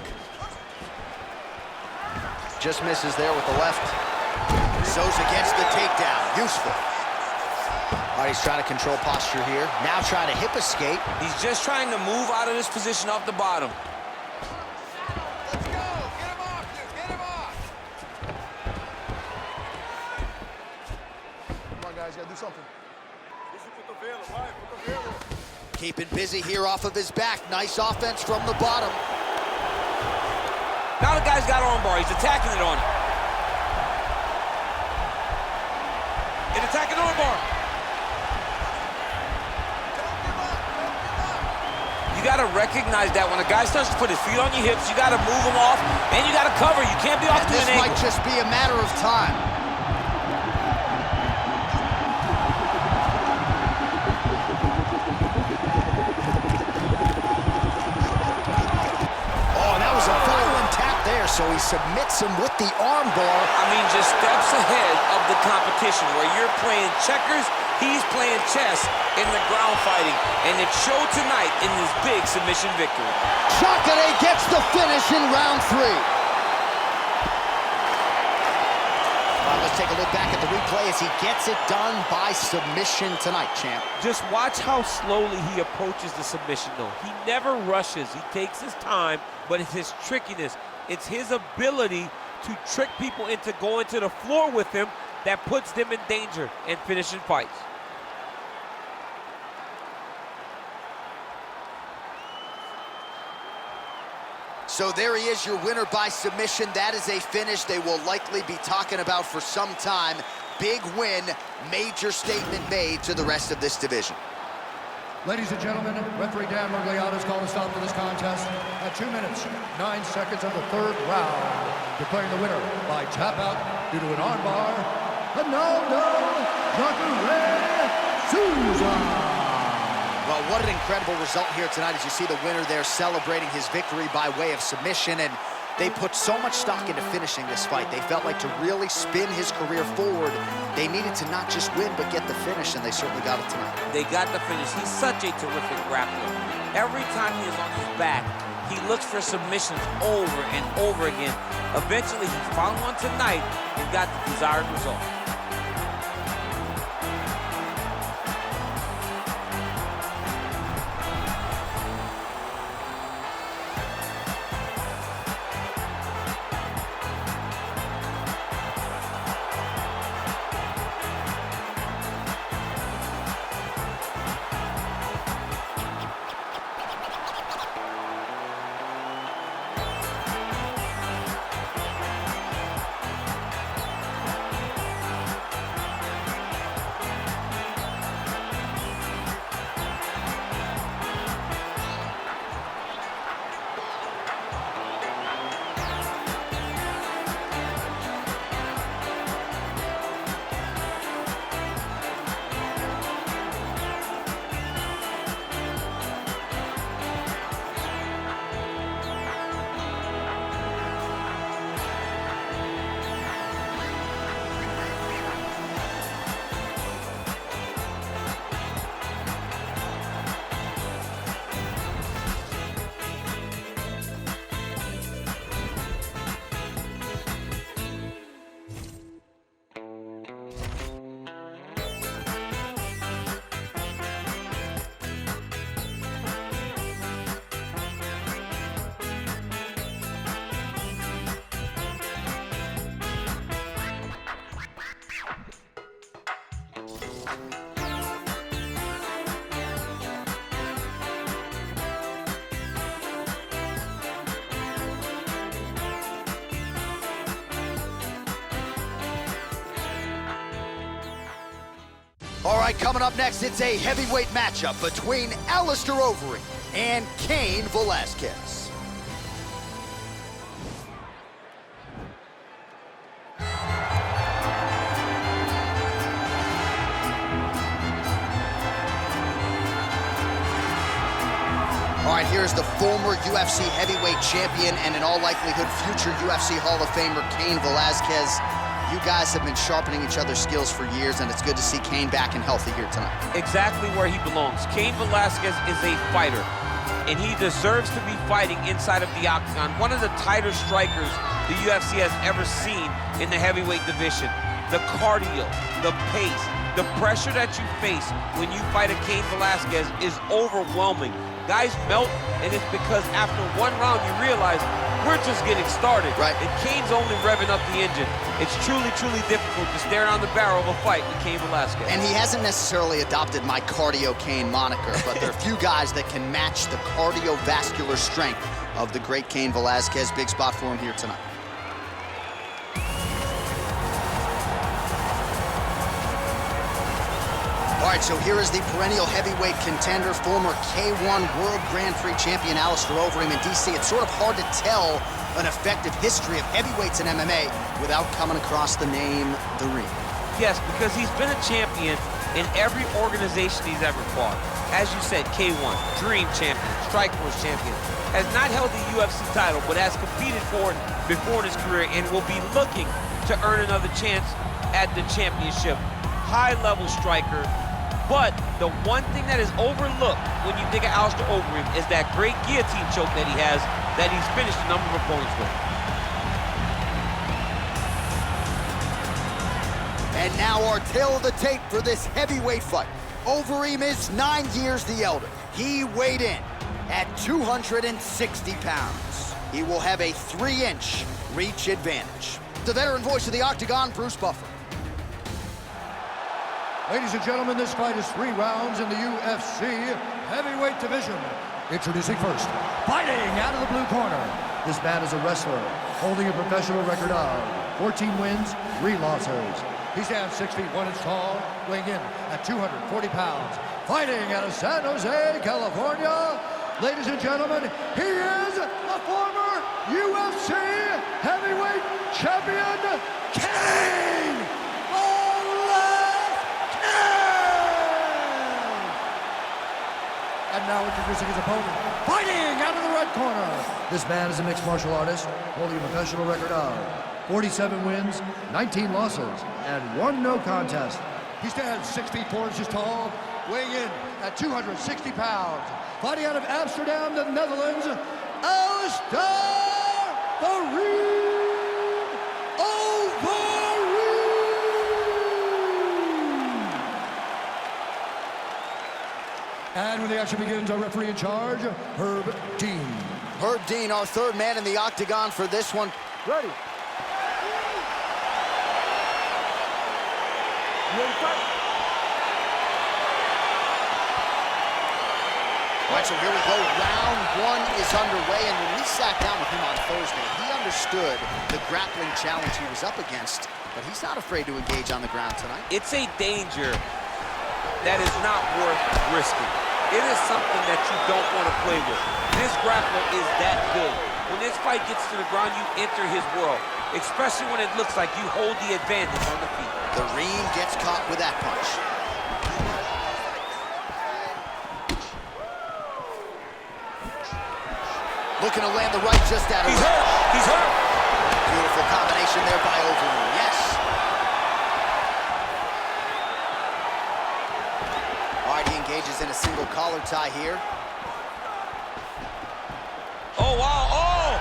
Speaker 1: Just misses there with the left. So's against the takedown, useful. All right, he's trying to control posture here. Now trying to hip escape.
Speaker 5: He's just trying to move out of this position off the bottom.
Speaker 7: Let's go. Get him off, dude. Get him off.
Speaker 4: Come on, guys, gotta do something.
Speaker 1: Keeping busy here off of his back. Nice offense from the bottom.
Speaker 5: Now the guy's got armbar. He's attacking it on him. And attacking armbar. You got to recognize that when a guy starts to put his feet on your hips, you got to move him off, and you got to cover. You can't be off to an
Speaker 1: This
Speaker 5: angle.
Speaker 1: might just be a matter of time. Oh, that was a violent tap there, so he submits him with the arm bar.
Speaker 5: I mean, just steps ahead of the competition. Where you're playing checkers, he's playing chess in the ground fighting. And it showed tonight in this big submission victory.
Speaker 1: Chakere gets the finish in round 3. Let's take a look back at the replay as he gets it done by submission tonight, champ.
Speaker 2: Just watch how slowly he approaches the submission, though. He never rushes. He takes his time, but it's his trickiness. It's his ability to trick people into going to the floor with him that puts them in danger and finishing fights.
Speaker 1: So there he is, your winner by submission. That is a finish they will likely be talking about for some time. Big win, major statement made to the rest of this division.
Speaker 3: Ladies and gentlemen, referee Dan Murgliata has called a stop to this contest at 2 minutes, 9 seconds of the third round, declaring the winner by tap out due to an armbar, Ronaldo Souza.
Speaker 1: Well, what an incredible result here tonight as you see the winner there celebrating his victory by way of submission, and they put so much stock into finishing this fight. They felt like to really spin his career forward, they needed to not just win, but get the finish, and they certainly got it tonight.
Speaker 5: They got the finish. He's such a terrific grappler. Every time he is on his back, he looks for submissions over and over again. Eventually, he found one tonight and got the desired result.
Speaker 1: All right, coming up next, it's a heavyweight matchup between Alistair Overeem and Cain Velasquez. All right, here's the former UFC heavyweight champion and in all likelihood future UFC Hall of Famer Cain Velasquez. You guys have been sharpening each other's skills for years, and it's good to see Cain back and healthy here tonight.
Speaker 2: Exactly where he belongs. Cain Velasquez is a fighter, and he deserves to be fighting inside of the octagon. One of the tighter strikers the UFC has ever seen in the heavyweight division. The cardio, the pace, the pressure that you face when you fight a Cain Velasquez is overwhelming. Guys melt, and it's because after one round you realize we're just getting started.
Speaker 1: Right.
Speaker 2: And Cain's only revving up the engine. It's truly, truly difficult to stare down the barrel of a fight with Cain Velasquez.
Speaker 1: And he hasn't necessarily adopted my Cardio Cain moniker, but there are few guys that can match the cardiovascular strength of the great Cain Velasquez. Big spot for him here tonight. All right, so here is the perennial heavyweight contender, former K1 World Grand Prix champion Alistair Overeem. In DC, it's sort of hard to tell an effective history of heavyweights in MMA without coming across the name The Ring.
Speaker 2: Yes, because he's been a champion in every organization he's ever fought. As you said, K1, Dream champion, Strikeforce champion, has not held the UFC title, but has competed for it before in his career and will be looking to earn another chance at the championship. High-level striker. But the one thing that is overlooked when you think of Alistair Overeem is that great guillotine choke that he has, that he's finished a number of opponents with.
Speaker 1: And now our tale of the tape for this heavyweight fight. Overeem is 9 years the elder. He weighed in at 260 pounds. He will have a 3-inch reach advantage. The veteran voice of the Octagon, Bruce Buffer.
Speaker 3: Ladies and gentlemen, this fight is 3 rounds in the UFC heavyweight division. Introducing first, fighting out of the blue corner. This man is a wrestler, holding a professional record of 14 wins, 3 losses. He stands 6 feet 1 inch tall, weighing in at 240 pounds. Fighting out of San Jose, California. Ladies and gentlemen, he is the former UFC heavyweight champion, Cain And now introducing his opponent, fighting out of the red corner. This man is a mixed martial artist, holding a professional record of 47 wins, 19 losses, and 1 no contest. He stands 6 feet 4 inches tall, weighing in at 260 pounds. Fighting out of Amsterdam, the Netherlands, Alistair Overeem. And when the action begins, our referee in charge, Herb Dean.
Speaker 1: Herb Dean, our third man in the Octagon for this one.
Speaker 4: Ready. You ready to fight?
Speaker 1: All right, so here we go. Round 1 is underway, and when we sat down with him on Thursday, he understood the grappling challenge he was up against, but he's not afraid to engage on the ground tonight.
Speaker 2: It's a danger that is not worth risking. It is something that you don't want to play with. This grappler is that good. When this fight gets to the ground, you enter his world, especially when it looks like you hold the advantage on the feet.
Speaker 1: The Reem gets caught with that punch. Looking to land the right just out of
Speaker 2: He's hurt. He's hurt.
Speaker 1: Beautiful combination there by Overeem. Yes. All right, he engages in a single collar tie here.
Speaker 2: Oh, wow. Oh!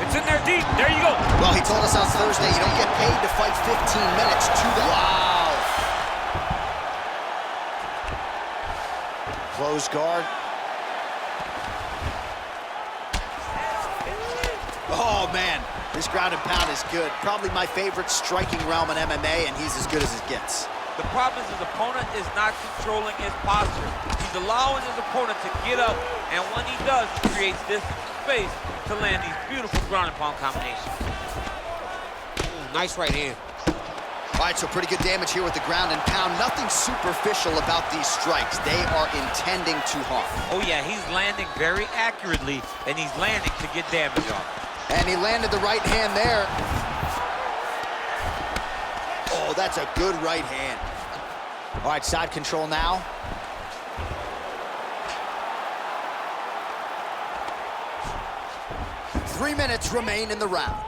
Speaker 2: It's in there deep. There you go.
Speaker 1: Well, he told us on Thursday you don't get paid to fight 15 minutes to that. Wow. Close guard. Oh, man, this ground and pound is good. Probably my favorite striking realm in MMA, and he's as good as it gets.
Speaker 2: The problem is his opponent is not controlling his posture. He's allowing his opponent to get up, and when he does, he creates distance and space to land these beautiful ground and pound combinations. Ooh, nice right hand.
Speaker 1: All right, so pretty good damage here with the ground and pound. Nothing superficial about these strikes. They are intending to harm.
Speaker 2: Oh, yeah, he's landing very accurately, and he's landing to get damage on.
Speaker 1: And he landed the right hand there. Oh, that's a good right hand. All right, side control now. Three minutes remain in the round.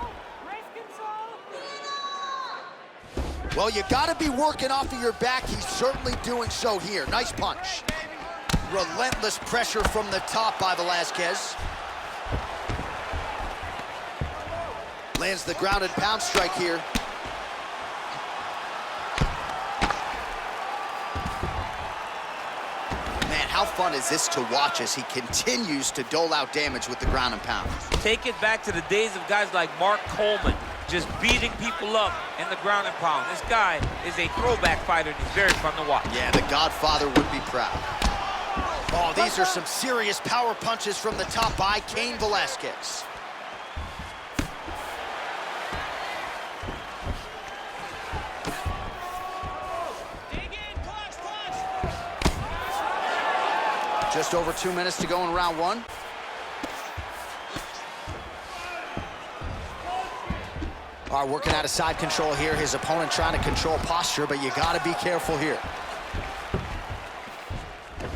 Speaker 1: Well, you gotta be working off of your back. He's certainly doing so here. Nice punch. Relentless pressure from the top by Velasquez. Lands the ground and pound strike here. Man, how fun is this to watch as he continues to dole out damage with the ground and pound?
Speaker 2: Take it back to the days of guys like Mark Coleman, just beating people up in the ground and pound. This guy is a throwback fighter, and he's very fun to watch.
Speaker 1: Yeah, the Godfather would be proud. Oh, these are some serious power punches from the top by Cain Velasquez. Just over 2 minutes to go in round one. All right, working out of side control here. His opponent trying to control posture, but you got to be careful here.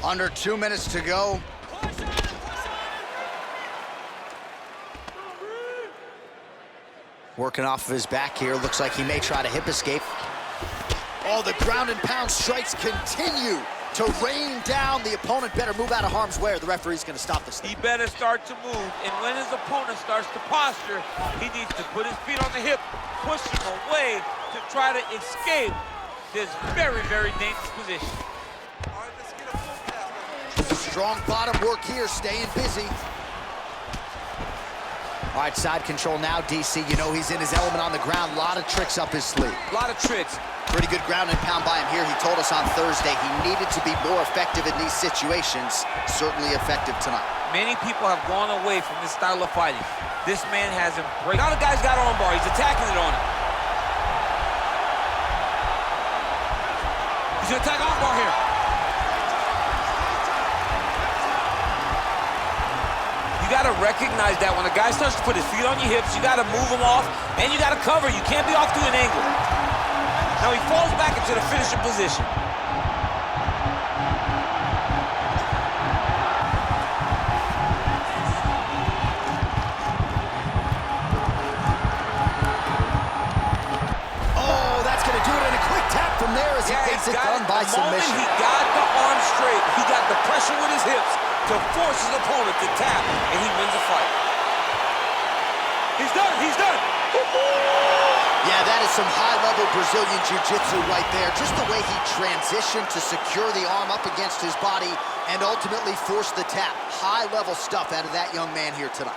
Speaker 1: Under 2 minutes to go. Working off of his back here. Looks like he may try to hip escape. Oh, the ground and pound strikes continue to rain down. The opponent better move out of harm's way or the referee's going to stop this thing.
Speaker 2: He better start to move, and when his opponent starts to posture, he needs to put his feet on the hip, push him away to try to escape this very, very dangerous position.
Speaker 7: All right, let's get a full pass.
Speaker 1: Strong bottom work here, staying busy. All right, side control now, DC. You know he's in his element on the ground. A lot of tricks up his sleeve.
Speaker 2: A lot of tricks.
Speaker 1: Pretty good ground and pound by him here. He told us on Thursday he needed to be more effective in these situations. Certainly effective tonight.
Speaker 2: Many people have gone away from this style of fighting. This man has embraced. Now the guy's got arm bar. He's attacking it on him. He's gonna attack arm bar here. You gotta recognize that when a guy starts to put his feet on your hips, you gotta move him off, and you gotta cover. You can't be off to an angle. Now he falls back into the finishing position.
Speaker 1: Oh, that's going to do it in a quick tap from there as he gets it done by submission.
Speaker 5: The moment he got the arm straight, he got the pressure with his hips to force his opponent to tap, and he wins the fight. He's done, he's done.
Speaker 1: Yeah, that is some high-level Brazilian jiu-jitsu right there. Just the way he transitioned to secure the arm up against his body and ultimately force the tap. High-level stuff out of that young man here tonight.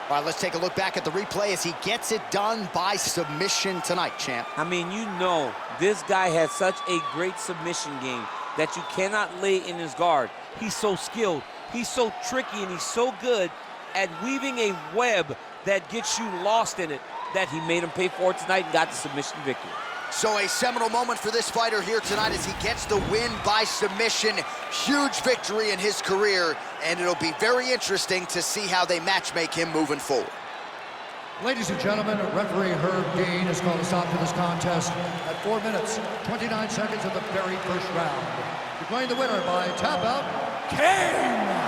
Speaker 1: All right, let's take a look back at the replay as he gets it done by submission tonight, champ.
Speaker 2: I mean, you know, this guy has such a great submission game that you cannot lay in his guard. He's so skilled, he's so tricky, and he's so good at weaving a web that gets you lost in it, that he made him pay for it tonight and got the submission victory.
Speaker 1: So a seminal moment for this fighter here tonight as he gets the win by submission. Huge victory in his career, and it'll be very interesting to see how they matchmake him moving forward.
Speaker 3: Ladies and gentlemen, referee Herb Dean has called a stop to this contest at 4 minutes, 29 seconds of the very first round. Declaring the winner by tap out, Cain!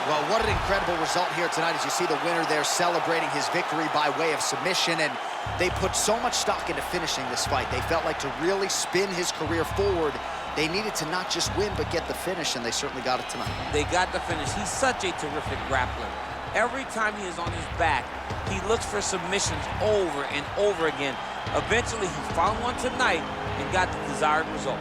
Speaker 1: Well, what an incredible result here tonight as you see the winner there celebrating his victory by way of submission, and they put so much stock into finishing this fight. They felt like to really spin his career forward, they needed to not just win, but get the finish, and they certainly got it tonight.
Speaker 2: They got the finish. He's such a terrific grappler. Every time he is on his back, he looks for submissions over and over again. Eventually, he found one tonight and got the desired result.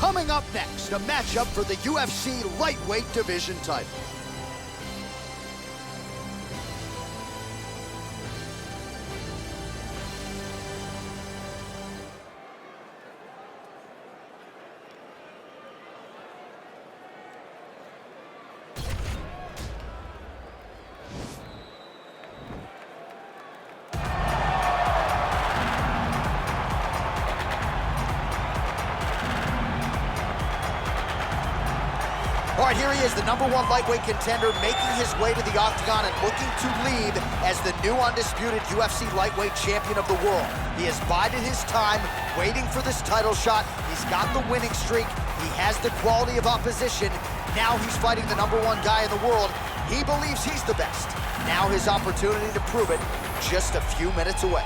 Speaker 1: Coming up next, a matchup for the UFC lightweight division title. All right, here he is, the #1 lightweight contender, making his way to the octagon and looking to lead as the new undisputed UFC lightweight champion of the world. He has bided his time, waiting for this title shot. He's got the winning streak. He has the quality of opposition. Now he's fighting the #1 guy in the world. He believes he's the best. Now his opportunity to prove it, just a few minutes away.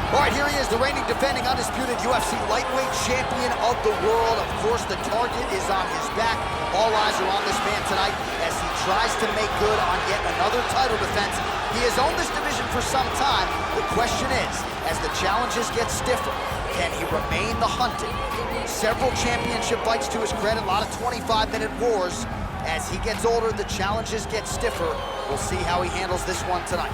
Speaker 1: All right, here he is, the reigning, defending, undisputed UFC lightweight champion of the world. Of course, the target is on his back. All eyes are on this man tonight as he tries to make good on yet another title defense. He has owned this division for some time. The question is, as the challenges get stiffer, can he remain the hunted? Several championship fights to his credit, a lot of 25-minute wars. As he gets older, the challenges get stiffer. We'll see how he handles this one tonight.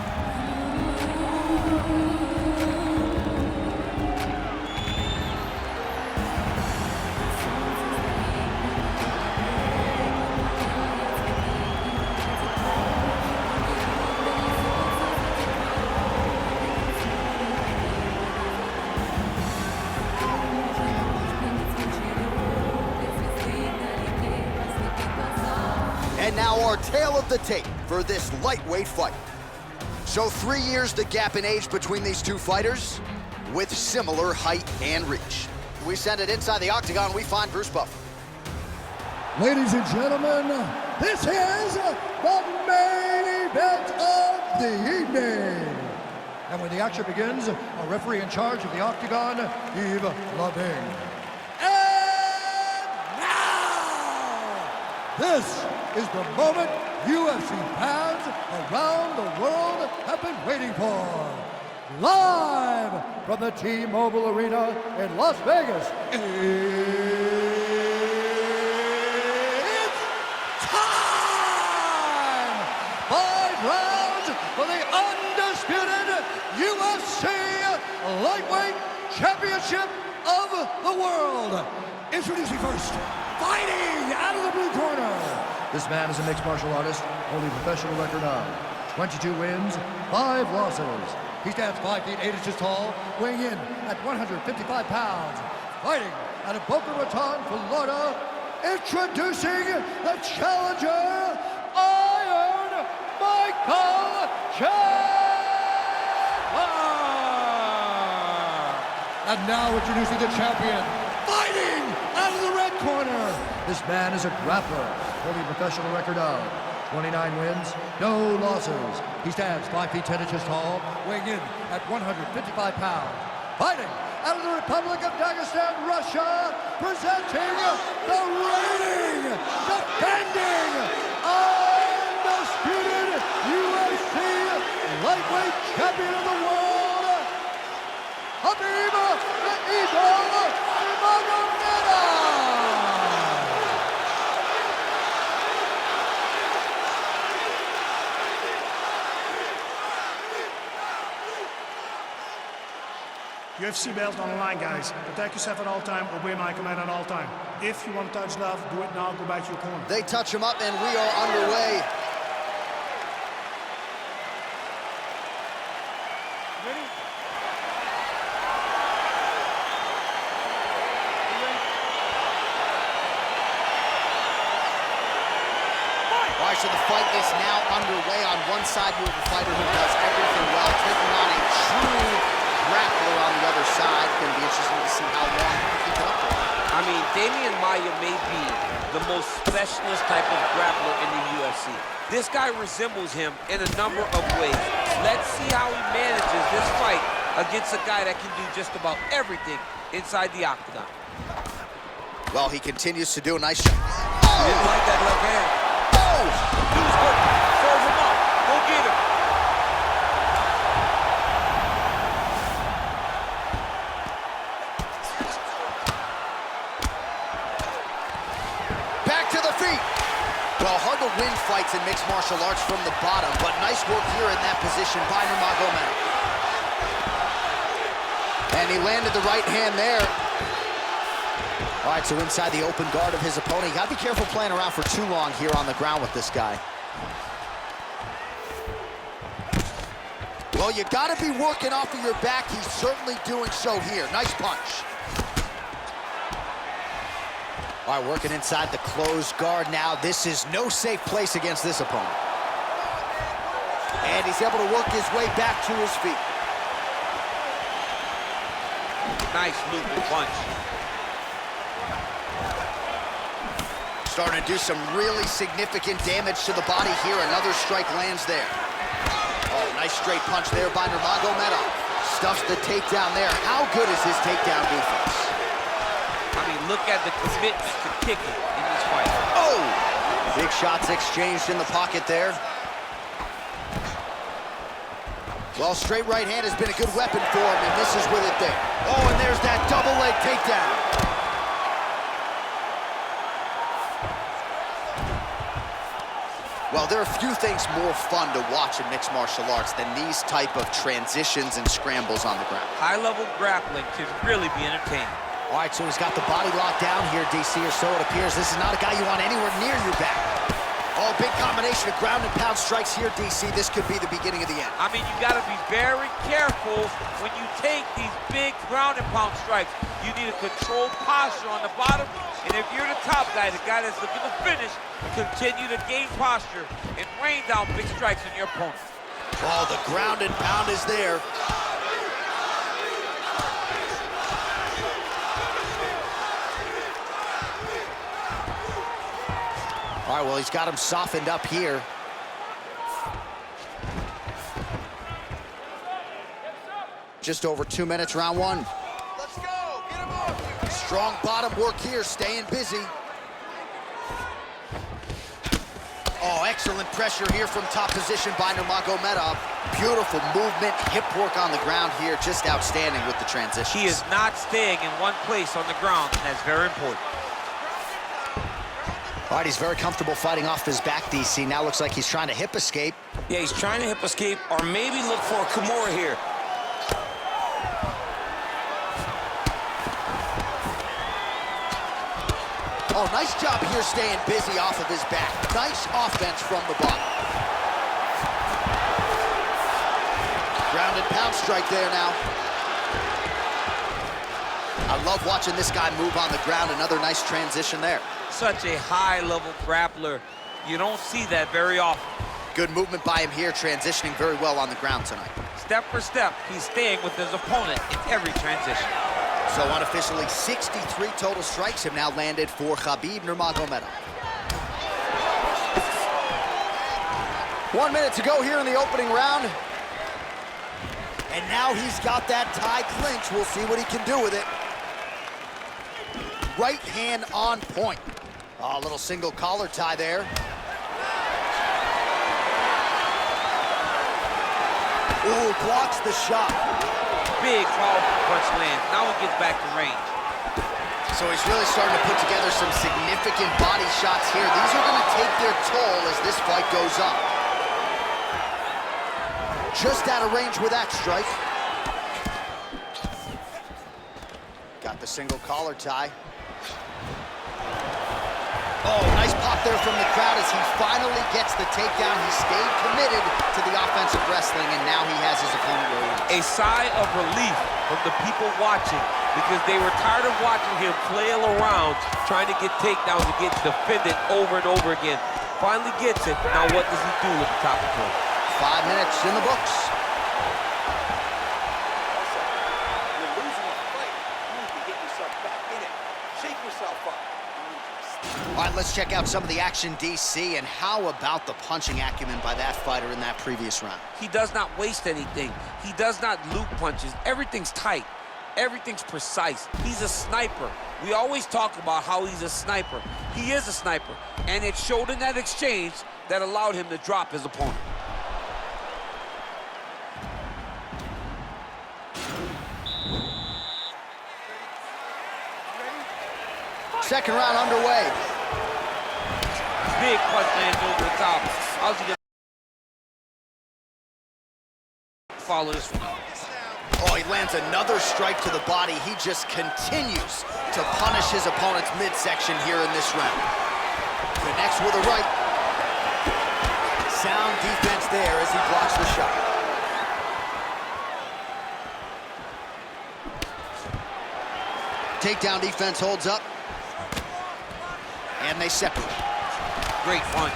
Speaker 1: And now our tale of the tape for this lightweight fight. So 3 years the gap in age between these two fighters with similar height and reach. We send it inside the octagon, we find Bruce Buffer.
Speaker 3: Ladies and gentlemen, this is the main event of the evening. And when the action begins, our referee in charge of the octagon, Yves Loving. And now, this is the moment UFC fans around the world have been waiting for. Live from the T-Mobile Arena in Las Vegas, it's time! 5 rounds for the undisputed UFC Lightweight Championship of the world. Introducing first, fighting out of the blue corner. This man is a mixed martial artist, holding a professional record of 22 wins, 5 losses. He stands 5 feet 8 inches tall, weighing in at 155 pounds. Fighting out of Boca Raton, Florida, introducing the challenger, Iron Michael Chandler. And now introducing the champion, fighting out of the red corner. This man is a grappler, holding a professional record of 29 wins, no losses. He stands 5 feet 10 inches tall, weighing in at 155 pounds. Fighting out of the Republic of Dagestan, Russia, presenting the reigning, defending, undisputed UFC lightweight champion of the world, Khabib the Eagle Nurmagomedov.
Speaker 9: UFC belt on the line, guys. Protect yourself at all time, obey my command at all time. If you want to touch love, do it now, go back to your corner.
Speaker 1: They touch him up and we are underway.
Speaker 9: Ready?
Speaker 1: All right, so the fight is now underway. On one side, you have a fighter who does everything well, taking on a true grappler on the other side. Going to be interesting to see how long he can keep it up for.
Speaker 2: I mean, Damian Maia may be the most specialist type of grappler in the UFC. This guy resembles him in a number of ways. Let's see how he manages this fight against a guy that can do just about everything inside the octagon.
Speaker 1: Well, he continues to do a nice job.
Speaker 5: He didn't like that left hand.
Speaker 1: Oh!
Speaker 5: Dude's good. Serve him up. Go get him.
Speaker 1: Back to the feet. Well, hard to win fights in mixed martial arts from the bottom, but nice work here in that position by Nurmagomedov. And he landed the right hand there. All right, so inside the open guard of his opponent. You gotta be careful playing around for too long here on the ground with this guy. Well, you gotta be working off of your back. He's certainly doing so here. Nice punch. All right, working inside the closed guard now. This is no safe place against this opponent. And he's able to work his way back to his feet.
Speaker 2: Nice looping punch.
Speaker 1: Starting to do some really significant damage to the body here. Another strike lands there. Oh, nice straight punch there by Nurmagomedov. Stuffs the takedown there. How good is his takedown defense?
Speaker 2: I mean, look at the commitment to kicking in this fight.
Speaker 1: Oh! Big shots exchanged in the pocket there. Well, straight right hand has been a good weapon for him, and misses with it there. Oh, and there's that double leg takedown. Well, there are few things more fun to watch in mixed martial arts than these type of transitions and scrambles on the ground.
Speaker 2: High-level grappling can really be entertaining.
Speaker 1: All right, so he's got the body locked down here, DC, or so it appears. This is not a guy you want anywhere near your back. Oh, big combination of ground and pound strikes here, DC. This could be the beginning of the end.
Speaker 2: I mean, you got to be very careful when you take these big ground and pound strikes. You need a controlled posture on the bottom, and if you're the top guy, the guy that's looking to finish, continue to gain posture and rain down big strikes on your opponent.
Speaker 1: Oh, the ground and pound is there. All right, well, he's got him softened up here. Just over 2 minutes, round one.
Speaker 8: Let's go. Get him off.
Speaker 1: Strong bottom work here, staying busy. Oh, excellent pressure here from top position by Nurmagomedov. Beautiful movement, hip work on the ground here, just outstanding with the transition.
Speaker 2: He is not staying in one place on the ground, and that's very important.
Speaker 1: All right, he's very comfortable fighting off his back, DC. Now looks like he's trying to hip escape.
Speaker 5: Yeah, he's trying to hip escape or maybe look for a Kimura here.
Speaker 1: Oh, nice job here staying busy off of his back. Nice offense from the bottom. Ground and pound strike there now. I love watching this guy move on the ground. Another nice transition there.
Speaker 2: Such a high-level grappler. You don't see that very often.
Speaker 1: Good movement by him here, transitioning very well on the ground tonight.
Speaker 2: Step for step, he's staying with his opponent in every transition.
Speaker 1: So unofficially, 63 total strikes have now landed for Khabib Nurmagomedov. 1 minute to go here in the opening round. And now he's got that tie clinch. We'll see what he can do with it. Right hand on point. Oh, a little single collar tie there. Ooh, blocks the shot.
Speaker 2: Big, powerful punch lands. Now he gets back to range.
Speaker 1: So he's really starting to put together some significant body shots here. These are going to take their toll as this fight goes up. Just out of range with that strike. Got the single collar tie. Oh, nice pop there from the crowd as he finally gets the takedown. He stayed committed to the offensive wrestling, and now he has his opponent where he wants.
Speaker 2: A sigh of relief from the people watching because they were tired of watching him flail around trying to get takedowns and get defended over and over again. Finally gets it. Now what does he do with the top control?
Speaker 1: 5 minutes in the books.
Speaker 8: You're losing a fight. You need to get yourself back in it. Shake yourself up.
Speaker 1: All right, let's check out some of the action, DC, and how about the punching acumen by that fighter in that previous round?
Speaker 2: He does not waste anything. He does not loop punches. Everything's tight. Everything's precise. He's a sniper. We always talk about how he's a sniper. He is a sniper, and it showed in that exchange that allowed him to drop his opponent.
Speaker 1: Second round underway.
Speaker 2: Big punch lands over the top. How's he gonna follow this one up?
Speaker 1: Oh, he lands another strike to the body. He just continues to punish his opponent's midsection here in this round. Connects with a right. Sound defense there as he blocks the shot. Takedown defense holds up. And they separate.
Speaker 2: Great punch.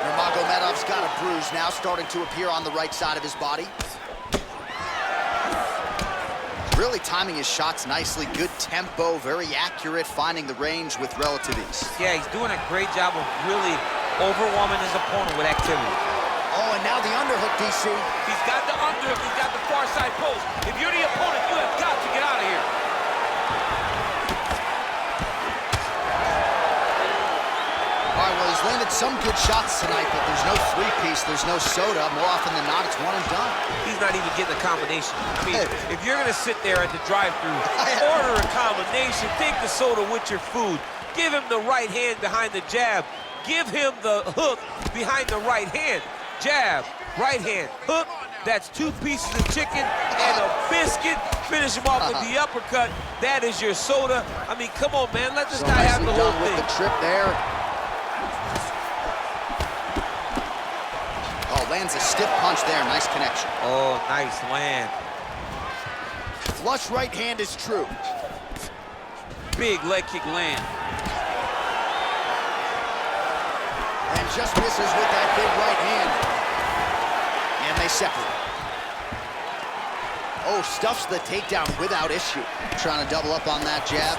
Speaker 1: Nurmagomedov's got a bruise now starting to appear on the right side of his body. Really timing his shots nicely. Good tempo, very accurate, finding the range with relative ease.
Speaker 2: Yeah, he's doing a great job of really overwhelming his opponent with activity.
Speaker 1: Oh, and now the underhook, DC.
Speaker 2: He's got the underhook, he's got the far side post. If you're the opponent, you have got to get out of here.
Speaker 1: All right, well, he's landed some good shots tonight, but there's no three-piece, there's no soda. More often than not, it's one and done.
Speaker 2: He's not even getting a combination. I mean, if you're going to sit there at the drive-thru, order a combination, take the soda with your food, give him the right hand behind the jab, give him the hook behind the right hand. Jab, right hand, hook. That's 2 pieces of chicken and a biscuit. Finish him off with the uppercut. That is your soda. I mean, come on, man. Let this guy have the whole thing.
Speaker 1: With the trip there. Oh, lands a stiff punch there. Nice connection.
Speaker 2: Oh, nice land.
Speaker 1: Flush right hand is true.
Speaker 2: Big leg kick land.
Speaker 1: And just misses with that big right hand. And they separate. Oh, stuffs the takedown without issue. Trying to double up on that jab.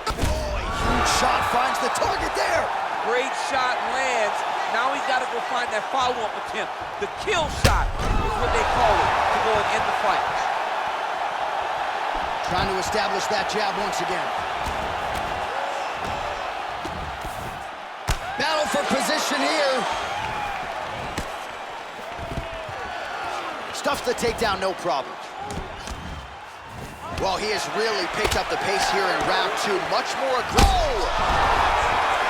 Speaker 1: Oh, a huge shot finds the target there.
Speaker 2: Great shot lands. Now he's got to go find that follow-up attempt. The kill shot is what they call it, to go and end the fight.
Speaker 1: Trying to establish that jab once again. Battle for position here. Stuffs the takedown, no problem. Well, he has really picked up the pace here in round 2. Much more aggressive.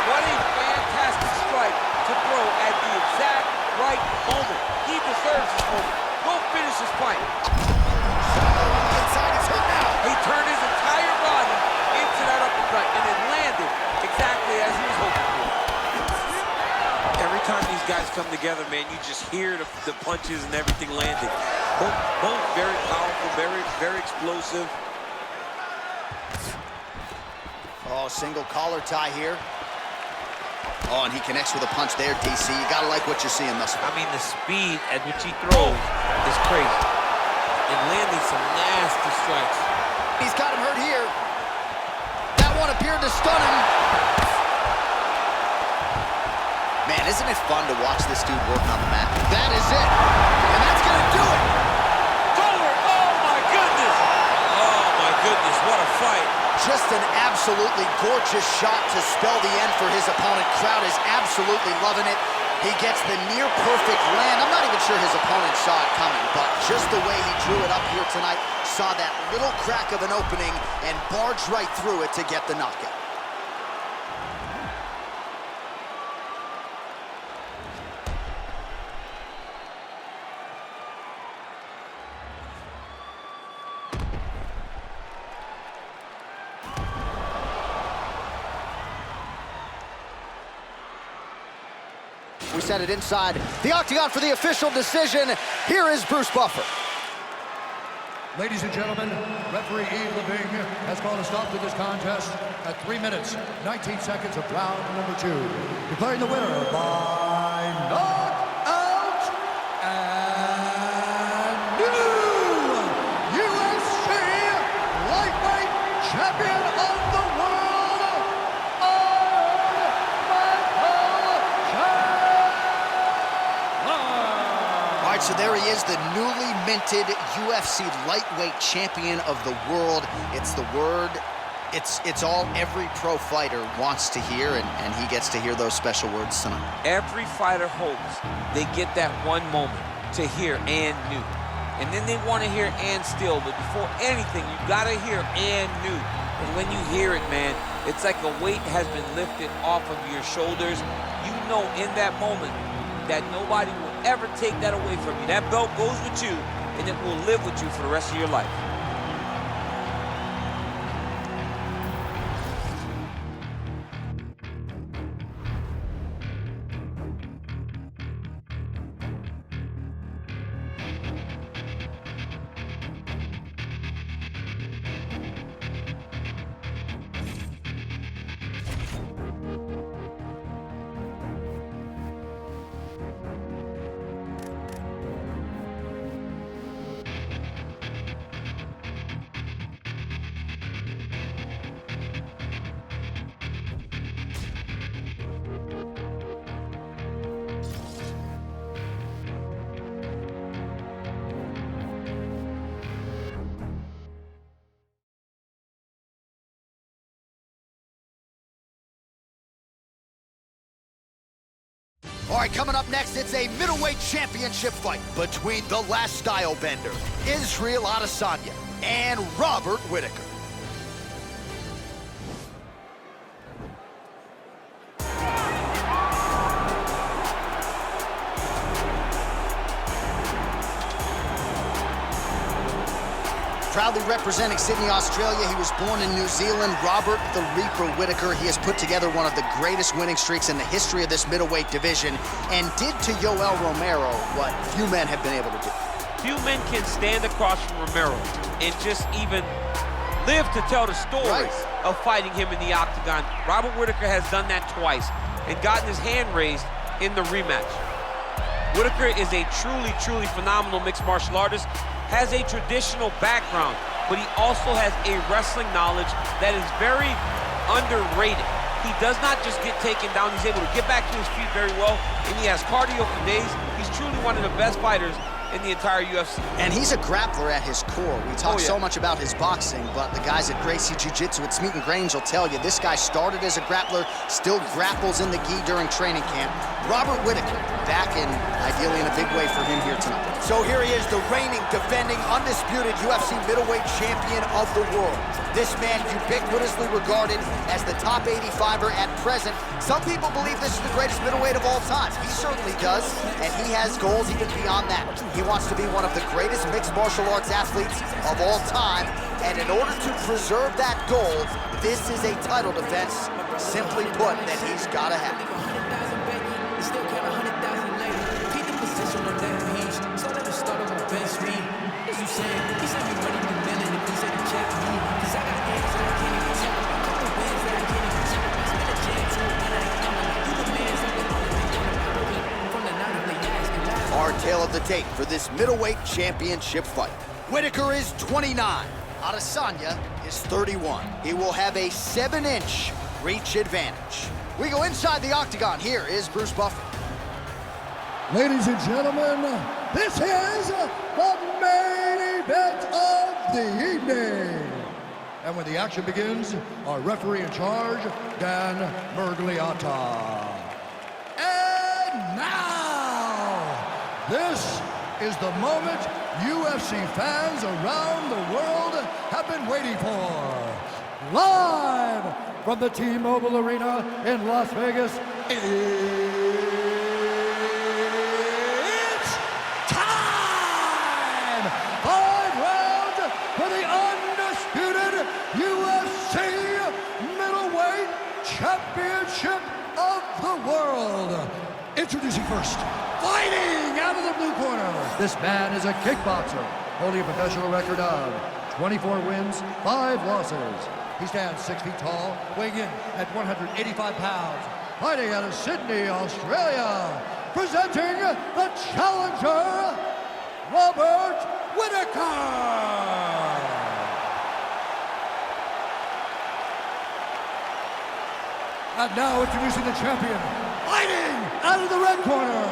Speaker 2: What a fantastic strike to throw at the exact right moment. He deserves this moment. Go finish his fight.
Speaker 1: Inside his hit now.
Speaker 2: He turned his entire body into that uppercut and it landed exactly as he was hoping for. Every time these guys come together, man, you just hear the punches and everything landing. Both very powerful, very explosive.
Speaker 1: Oh, single collar tie here. Oh, and he connects with a punch there, DC. You gotta like what you're seeing thus far.
Speaker 2: I mean, the speed at which he throws is crazy. And landing some nasty strikes.
Speaker 1: He's got him hurt here. That one appeared to stun him. Man, isn't it fun to watch this dude work on the mat? That is it. And that's gonna do it.
Speaker 2: Over. Oh, my goodness. Oh, my goodness. What a fight.
Speaker 1: Just an absolutely gorgeous shot to spell the end for his opponent. Crowd is absolutely loving it. He gets the near-perfect land. I'm not even sure his opponent saw it coming, but just the way he drew it up here tonight, saw that little crack of an opening and barged right through it to get the knockout. We set it inside the octagon for the official decision. Here is Bruce Buffer.
Speaker 3: Ladies and gentlemen, referee Yves Leving has called a stop to this contest at 3 minutes, 19 seconds of round number 2. Declaring the winner by knockout and new UFC lightweight champion of the world,
Speaker 1: so there he is, the newly minted UFC lightweight champion of the world. It's the word, it's all every pro fighter wants to hear, and he gets to hear those special words tonight.
Speaker 2: Every fighter hopes they get that one moment to hear "and new." And then they want to hear "and still," but before anything, you gotta hear "and new." And when you hear it, man, it's like a weight has been lifted off of your shoulders. You know in that moment that nobody will ever take that away from you. That belt goes with you, and it will live with you for the rest of your life.
Speaker 1: All right, coming up next, it's a middleweight championship fight between the last style bender, Israel Adesanya, and Robert Whittaker. Proudly representing Sydney, Australia, he was born in New Zealand. Robert the Reaper Whittaker. He has put together one of the greatest winning streaks in the history of this middleweight division and did to Yoel Romero what few men have been able to do.
Speaker 2: Few men can stand across from Romero and just even live to tell the story of fighting him in the octagon. Robert Whittaker has done that twice and gotten his hand raised in the rematch. Whittaker is a truly, truly phenomenal mixed martial artist, has a traditional background, but he also has a wrestling knowledge that is very underrated. He does not just get taken down, he's able to get back to his feet very well, and he has cardio for days. He's truly one of the best fighters in the entire UFC.
Speaker 1: And he's a grappler at his core. We talk so much about his boxing, but the guys at Gracie Jiu-Jitsu at Smeaton Grange will tell you this guy started as a grappler, still grapples in the gi during training camp. Robert Whittaker back in, ideally in a big way for him here tonight. So here he is, the reigning, defending, undisputed UFC middleweight champion of the world. This man ubiquitously regarded as the top 85er at present. Some people believe this is the greatest middleweight of all time. He certainly does, and he has goals even beyond that. He wants to be one of the greatest mixed martial arts athletes of all time, and in order to preserve that goal, this is a title defense, simply put, that he's got to have. Our tale of the tape for this middleweight championship fight. Whittaker is 29. Adesanya is 31. He will have a 7-inch reach advantage. We go inside the octagon. Here is Bruce Buffer.
Speaker 3: Ladies and gentlemen, this is the main event of the evening. And when the action begins, our referee in charge, Dan Miragliotta. And now, this is the moment UFC fans around the world have been waiting for. Live from the T-Mobile Arena in Las Vegas, it's time! 5 rounds for the undisputed UFC Middleweight Championship of the world. Introducing first, fighting out of the blue corner. This man is a kickboxer, holding a professional record of 24 wins, 5 losses. He stands 6 feet tall, weighing in at 185 pounds. Fighting out of Sydney, Australia, presenting the challenger, Robert Whittaker. And now introducing the champion, fighting out of the red corner.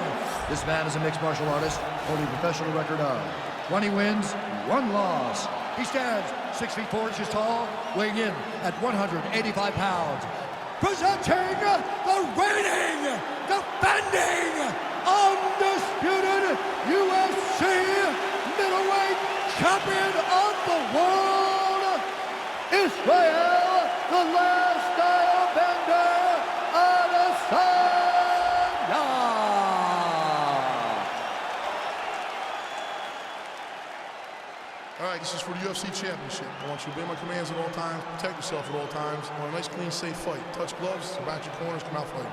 Speaker 3: This man is a mixed martial artist, holding a professional record of 20 wins, 1 loss. He stands 6 feet 4 inches tall, weighing in at 185 pounds. Presenting the reigning, defending, undisputed UFC middleweight champion of the world, Israel, the last airbender, Adesanya.
Speaker 10: All right, this is for the UFC Championship. I want you to obey my commands at all times, protect yourself at all times. I want a nice, clean, safe fight. Touch gloves, back your corners, come out fighting.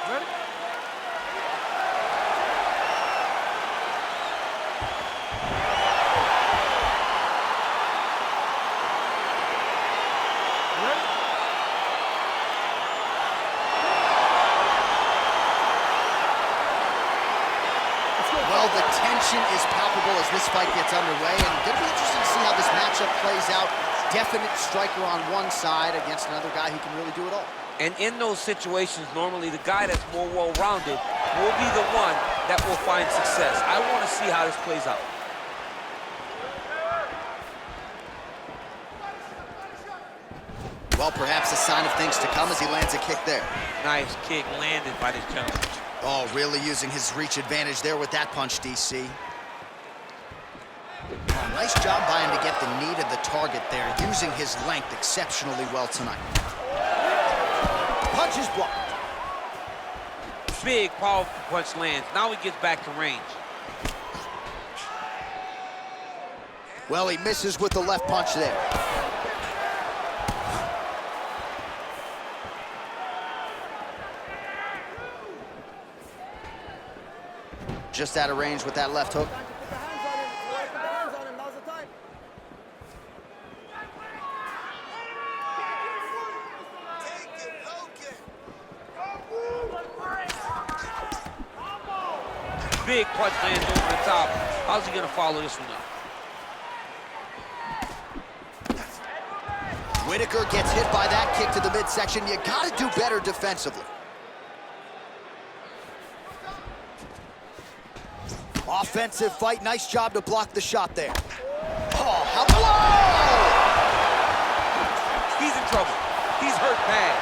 Speaker 4: Ready?
Speaker 1: Well, the tension is palpable as this fight gets underway, and it'll be interesting to see how this matchup plays out. Definite striker on one side against another guy who can really do it all.
Speaker 2: And in those situations, normally the guy that's more well-rounded will be the one that will find success. I want to see how this plays out.
Speaker 1: Well, perhaps a sign of things to come as he lands a kick there.
Speaker 2: Nice kick landed by this gentleman.
Speaker 1: Oh, really using his reach advantage there with that punch, DC. Oh, nice job by him to get the knee to the target there, using his length exceptionally well tonight. Punch is blocked.
Speaker 2: Big, powerful punch lands. Now he gets back to range.
Speaker 1: Well, he misses with the left punch there. Just out of range with that left hook.
Speaker 2: Big punch lands over the top. How's he gonna follow this one up?
Speaker 1: Whitaker gets hit by that kick to the midsection. You gotta do better defensively. Offensive fight, nice job to block the shot there. Oh, how blow!
Speaker 2: He's in trouble. He's hurt bad.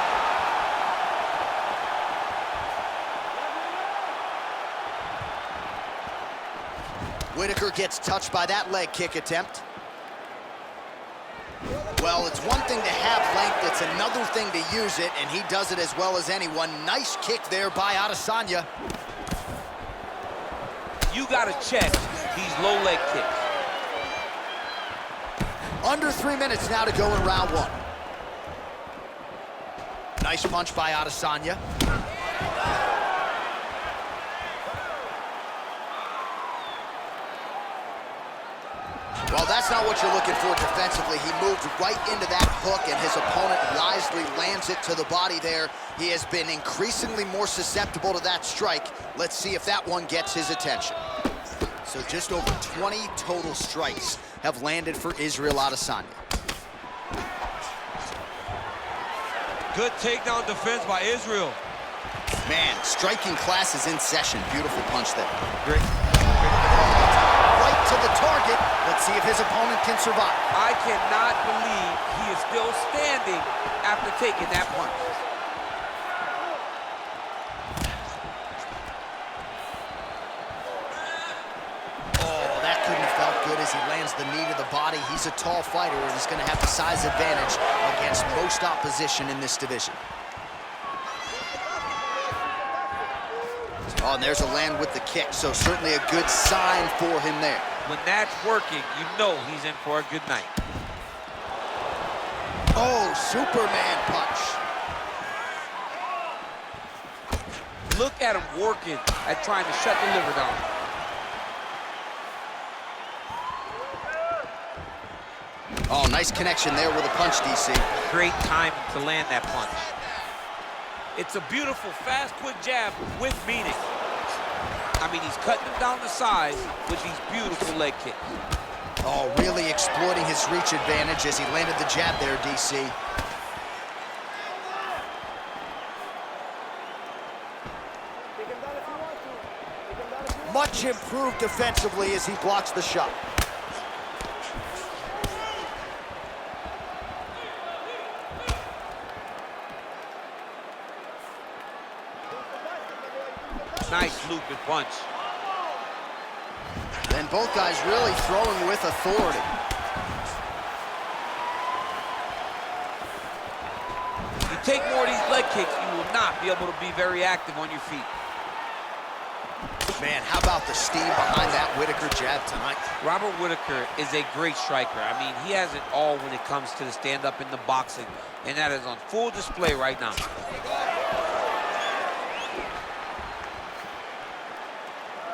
Speaker 1: Whitaker gets touched by that leg kick attempt. Well, it's one thing to have length, it's another thing to use it, and he does it as well as anyone. Nice kick there by Adesanya.
Speaker 2: You gotta check these low leg kicks.
Speaker 1: Under 3 minutes now to go in round 1. Nice punch by Adesanya. Well, that's not what you're looking for defensively. He moved right into that hook, and his opponent wisely lands it to the body there. He has been increasingly more susceptible to that strike. Let's see if that one gets his attention. So just over 20 total strikes have landed for Israel Adesanya.
Speaker 2: Good takedown defense by Israel.
Speaker 1: Man, striking class is in session. Beautiful punch there.
Speaker 2: Great.
Speaker 1: Right to the target. Let's see if his opponent can survive.
Speaker 2: I cannot believe he is still standing after taking that punch.
Speaker 1: Oh, that couldn't have felt good as he lands the knee to the body. He's a tall fighter, and he's going to have the size advantage against most opposition in this division. Oh, and there's a land with the kick, so certainly a good sign for him there.
Speaker 2: When that's working, you know he's in for a good night.
Speaker 1: Oh, Superman punch.
Speaker 2: Look at him working at trying to shut the liver down.
Speaker 1: Oh, nice connection there with a punch, DC.
Speaker 2: Great timing to land that punch. It's a beautiful, fast, quick jab with meaning. I mean, he's cutting him down the sides with these beautiful leg kicks.
Speaker 1: Oh, really exploiting his reach advantage as he landed the jab there, DC. much improved defensively as he blocks the shot.
Speaker 2: Nice looping punch.
Speaker 1: And both guys really throwing with authority.
Speaker 2: You take more of these leg kicks, you will not be able to be very active on your feet.
Speaker 1: Man, how about the steam behind that Whitaker jab tonight?
Speaker 2: Robert Whitaker is a great striker. I mean, he has it all when it comes to the stand-up in the boxing, and that is on full display right now.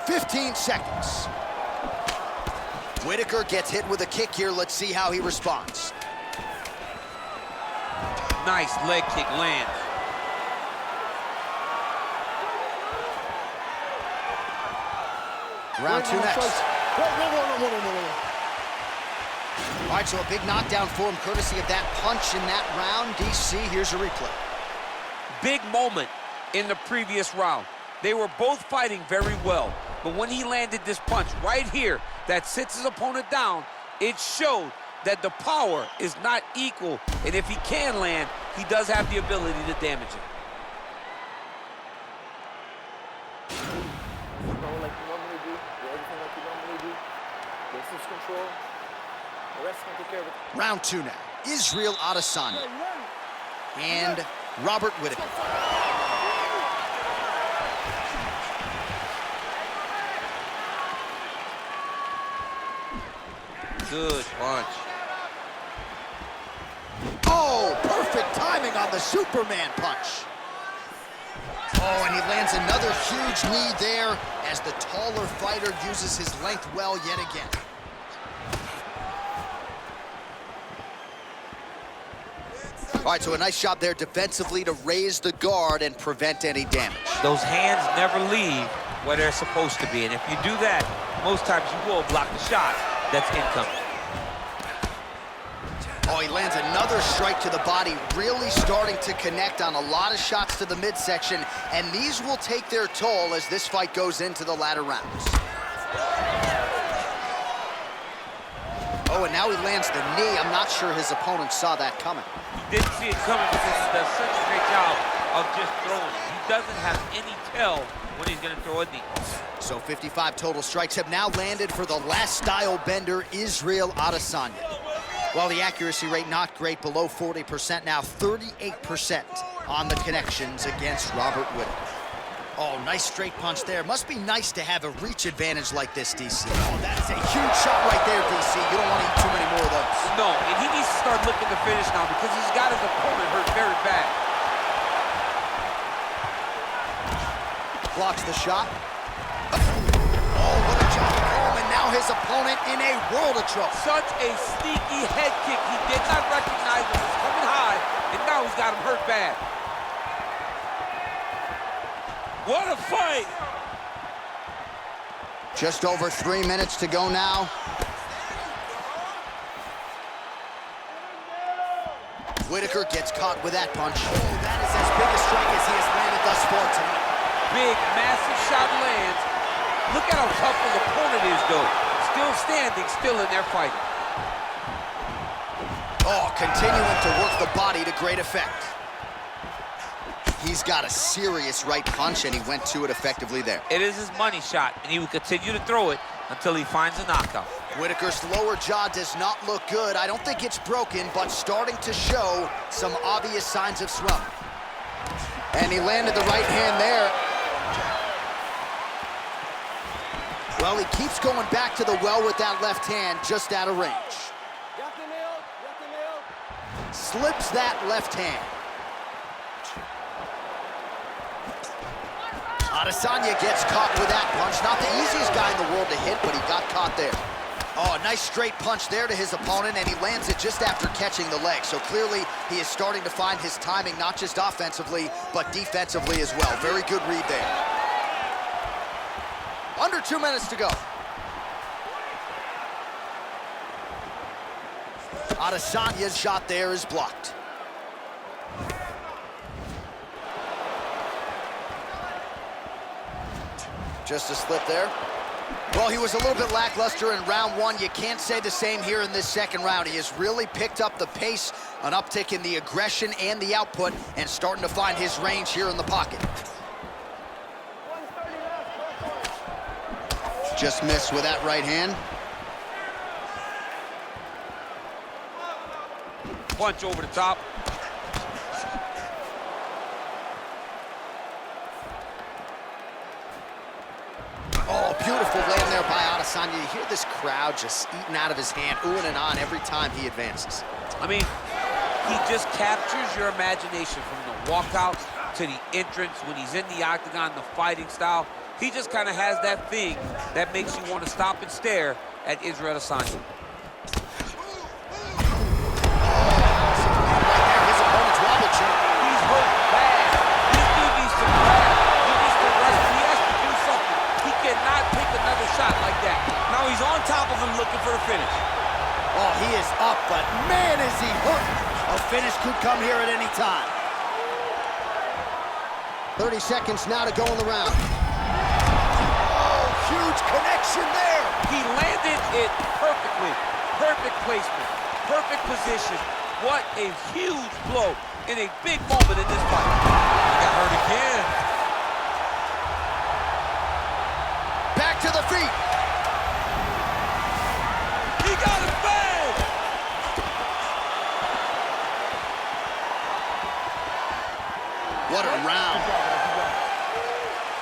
Speaker 1: "15 seconds. Whitaker gets hit with a kick here. Let's see how he responds.
Speaker 2: Nice leg kick lands.
Speaker 1: Round two next. All right, so a big knockdown for him, courtesy of that punch in that round. DC, here's a replay.
Speaker 2: Big moment in the previous round. They were both fighting very well, but when he landed this punch right here that sits his opponent down, it showed that the power is not equal, and if he can land, he does have the ability to damage it.
Speaker 4: Like you normally do, do everything like you normally do. Distance control. The rest can take care of it.
Speaker 1: Round two now. Israel Adesanya and Robert Whitaker.
Speaker 2: Good punch.
Speaker 1: Oh, perfect timing on the Superman punch. Oh, and he lands another huge knee there as the taller fighter uses his length well yet again. All right, so a nice job there defensively to raise the guard and prevent any damage.
Speaker 2: Those hands never leave where they're supposed to be, and if you do that, most times you will block the shot that's incoming.
Speaker 1: Oh, he lands another strike to the body, really starting to connect on a lot of shots to the midsection, and these will take their toll as this fight goes into the latter rounds. Oh, and now he lands the knee. I'm not sure his opponent saw that coming.
Speaker 2: He didn't see it coming because he does such a great job of just throwing it. He doesn't have any tell when he's going to throw a knee.
Speaker 1: So 55 total strikes have now landed for the last style bender, Israel Adesanya. While the accuracy rate not great, below 40%, now 38% on the connections against Robert Whitaker. Oh, nice straight punch there. Must be nice to have a reach advantage like this, DC. Oh, that is a huge shot right there, DC. You don't want to eat too many more of those.
Speaker 2: No, and he needs to start looking to finish now because he's got his opponent hurt very bad.
Speaker 1: Blocks the shot. Oh, what a job of home, and now his opponent in a world of trouble.
Speaker 2: Such a sneaky head kick. He did not recognize it was coming high, and now he's got him hurt bad. What a fight!
Speaker 1: Just over 3 minutes to go now. Whitaker gets caught with that punch. Oh, that is as big a strike as he has landed thus far tonight.
Speaker 2: Big, massive shot lands. Look at how tough his opponent is, though. Still standing, still in there fighting.
Speaker 1: Oh, continuing to work the body to great effect. He's got a serious right punch, and he went to it effectively there.
Speaker 2: It is his money shot, and he will continue to throw it until he finds a knockout.
Speaker 1: Whitaker's lower jaw does not look good. I don't think it's broken, but starting to show some obvious signs of swelling. And he landed the right hand there. Well, he keeps going back to the well with that left hand, just out of range. Slips that left hand. Adesanya gets caught with that punch. Not the easiest guy in the world to hit, but he got caught there. Oh, a nice straight punch there to his opponent, and he lands it just after catching the leg. So clearly, he is starting to find his timing, not just offensively, but defensively as well. Very good read there. Under 2 minutes to go. Adesanya's shot there is blocked. Just a slip there. Well, he was a little bit lackluster in round one. You can't say the same here in this second round. He has really picked up the pace, an uptick in the aggression and the output, and starting to find his range here in the pocket. Just missed with that right hand.
Speaker 2: Punch over the top.
Speaker 1: Oh, beautiful land there by Adesanya. You hear this crowd just eating out of his hand, oohing and on every time he advances.
Speaker 2: I mean, he just captures your imagination from the walkout to the entrance when he's in the octagon, the fighting style. He just kind of has that thing that makes you want to stop and stare at Israel Adesanya.
Speaker 1: His opponent's wobble check.
Speaker 2: He's hurt bad. This dude needs to grab. He needs to rest. He has to do something. He cannot take another shot like that. Now he's on top of him looking for the finish.
Speaker 1: Oh, he is up, but man, is he hurt. A finish could come here at any time. 30 seconds now to go in the round. Oh, huge connection there.
Speaker 2: He landed it perfectly. Perfect placement. Perfect position. What a huge blow in a big moment in this fight. He got hurt again.
Speaker 1: Back to the feet.
Speaker 2: He got it bad.
Speaker 1: What a round.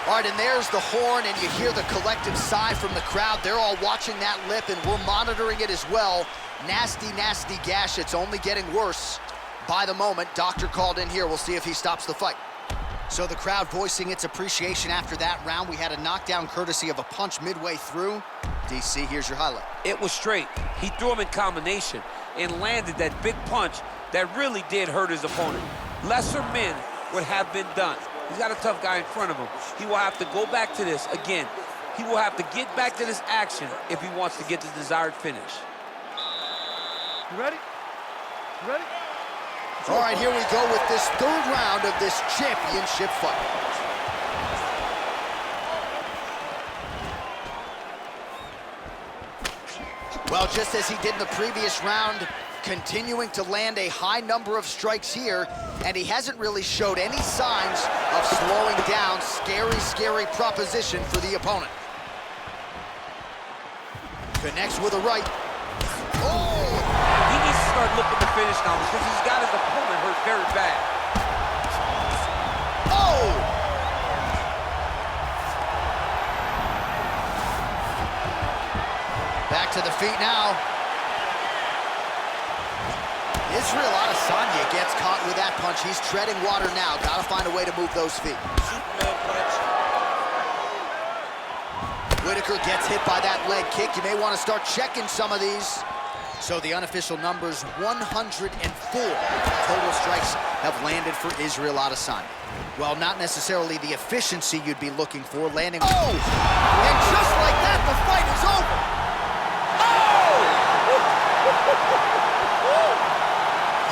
Speaker 1: All right, and there's the horn, and you hear the collective sigh from the crowd. They're all watching that lip, and we're monitoring it as well. Nasty, nasty gash. It's only getting worse by the moment. Doctor called in here. We'll see if he stops the fight. So the crowd voicing its appreciation after that round. We had a knockdown courtesy of a punch midway through. DC, here's your highlight.
Speaker 2: It was straight. He threw him in combination and landed that big punch that really did hurt his opponent. Lesser men would have been done. He's got a tough guy in front of him. He will have to go back to this again. He will have to get back to this action if he wants to get the desired finish.
Speaker 9: You ready? You ready?
Speaker 1: All right, here we go with this third round of this championship fight. Well, just as he did in the previous round, continuing to land a high number of strikes here, and he hasn't really showed any signs of slowing down. Scary, scary proposition for the opponent. Connects with a right. Oh!
Speaker 2: He needs to start looking to finish now because he's got his opponent hurt very bad.
Speaker 1: Oh! Back to the feet now. Israel Adesanya gets caught with that punch. He's treading water now. Gotta find a way to move those feet.
Speaker 5: Superman punch.
Speaker 1: Whitaker gets hit by that leg kick. You may want to start checking some of these. So the unofficial numbers, 104 total strikes have landed for Israel Adesanya. Well, not necessarily the efficiency you'd be looking for, landing. Oh! And just like that, the fight is over. Oh!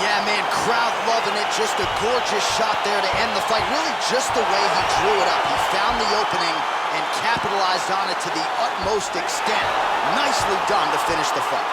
Speaker 1: Yeah, man, crowd loving it. Just a gorgeous shot there to end the fight. Really just the way he drew it up. He found the opening and capitalized on it to the utmost extent. Nicely done to finish the fight.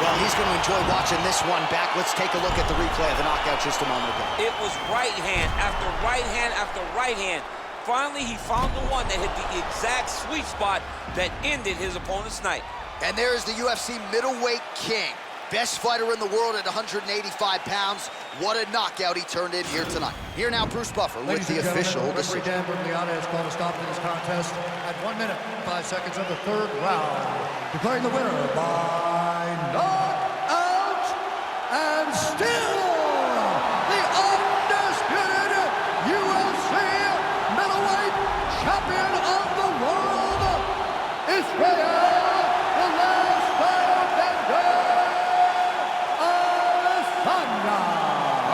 Speaker 1: Well, he's going to enjoy watching this one back. Let's take a look at the replay of the knockout just a moment ago.
Speaker 5: It was right hand after right hand after right hand. Finally, he found the one that hit the exact sweet spot that ended his opponent's night.
Speaker 1: And there is the UFC middleweight king. Best fighter in the world at 185 pounds. What a knockout he turned in here tonight. Here now, Bruce Buffer with the official decision.
Speaker 3: Dan Bergliana has called a stop to this contest at 1 minute, 5 seconds of the third round. Declaring the winner by knockout and still the undisputed UFC middleweight champion of the world, Israel.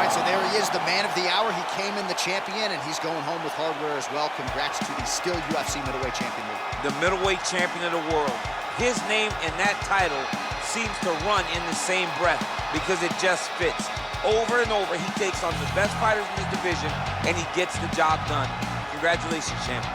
Speaker 1: So there he is, the man of the hour. He came in the champion, and he's going home with hardware as well. Congrats to the still UFC middleweight champion.
Speaker 5: The middleweight champion of the world. His name and that title seems to run in the same breath because it just fits. Over and over, he takes on the best fighters in his division, and he gets the job done. Congratulations, champion.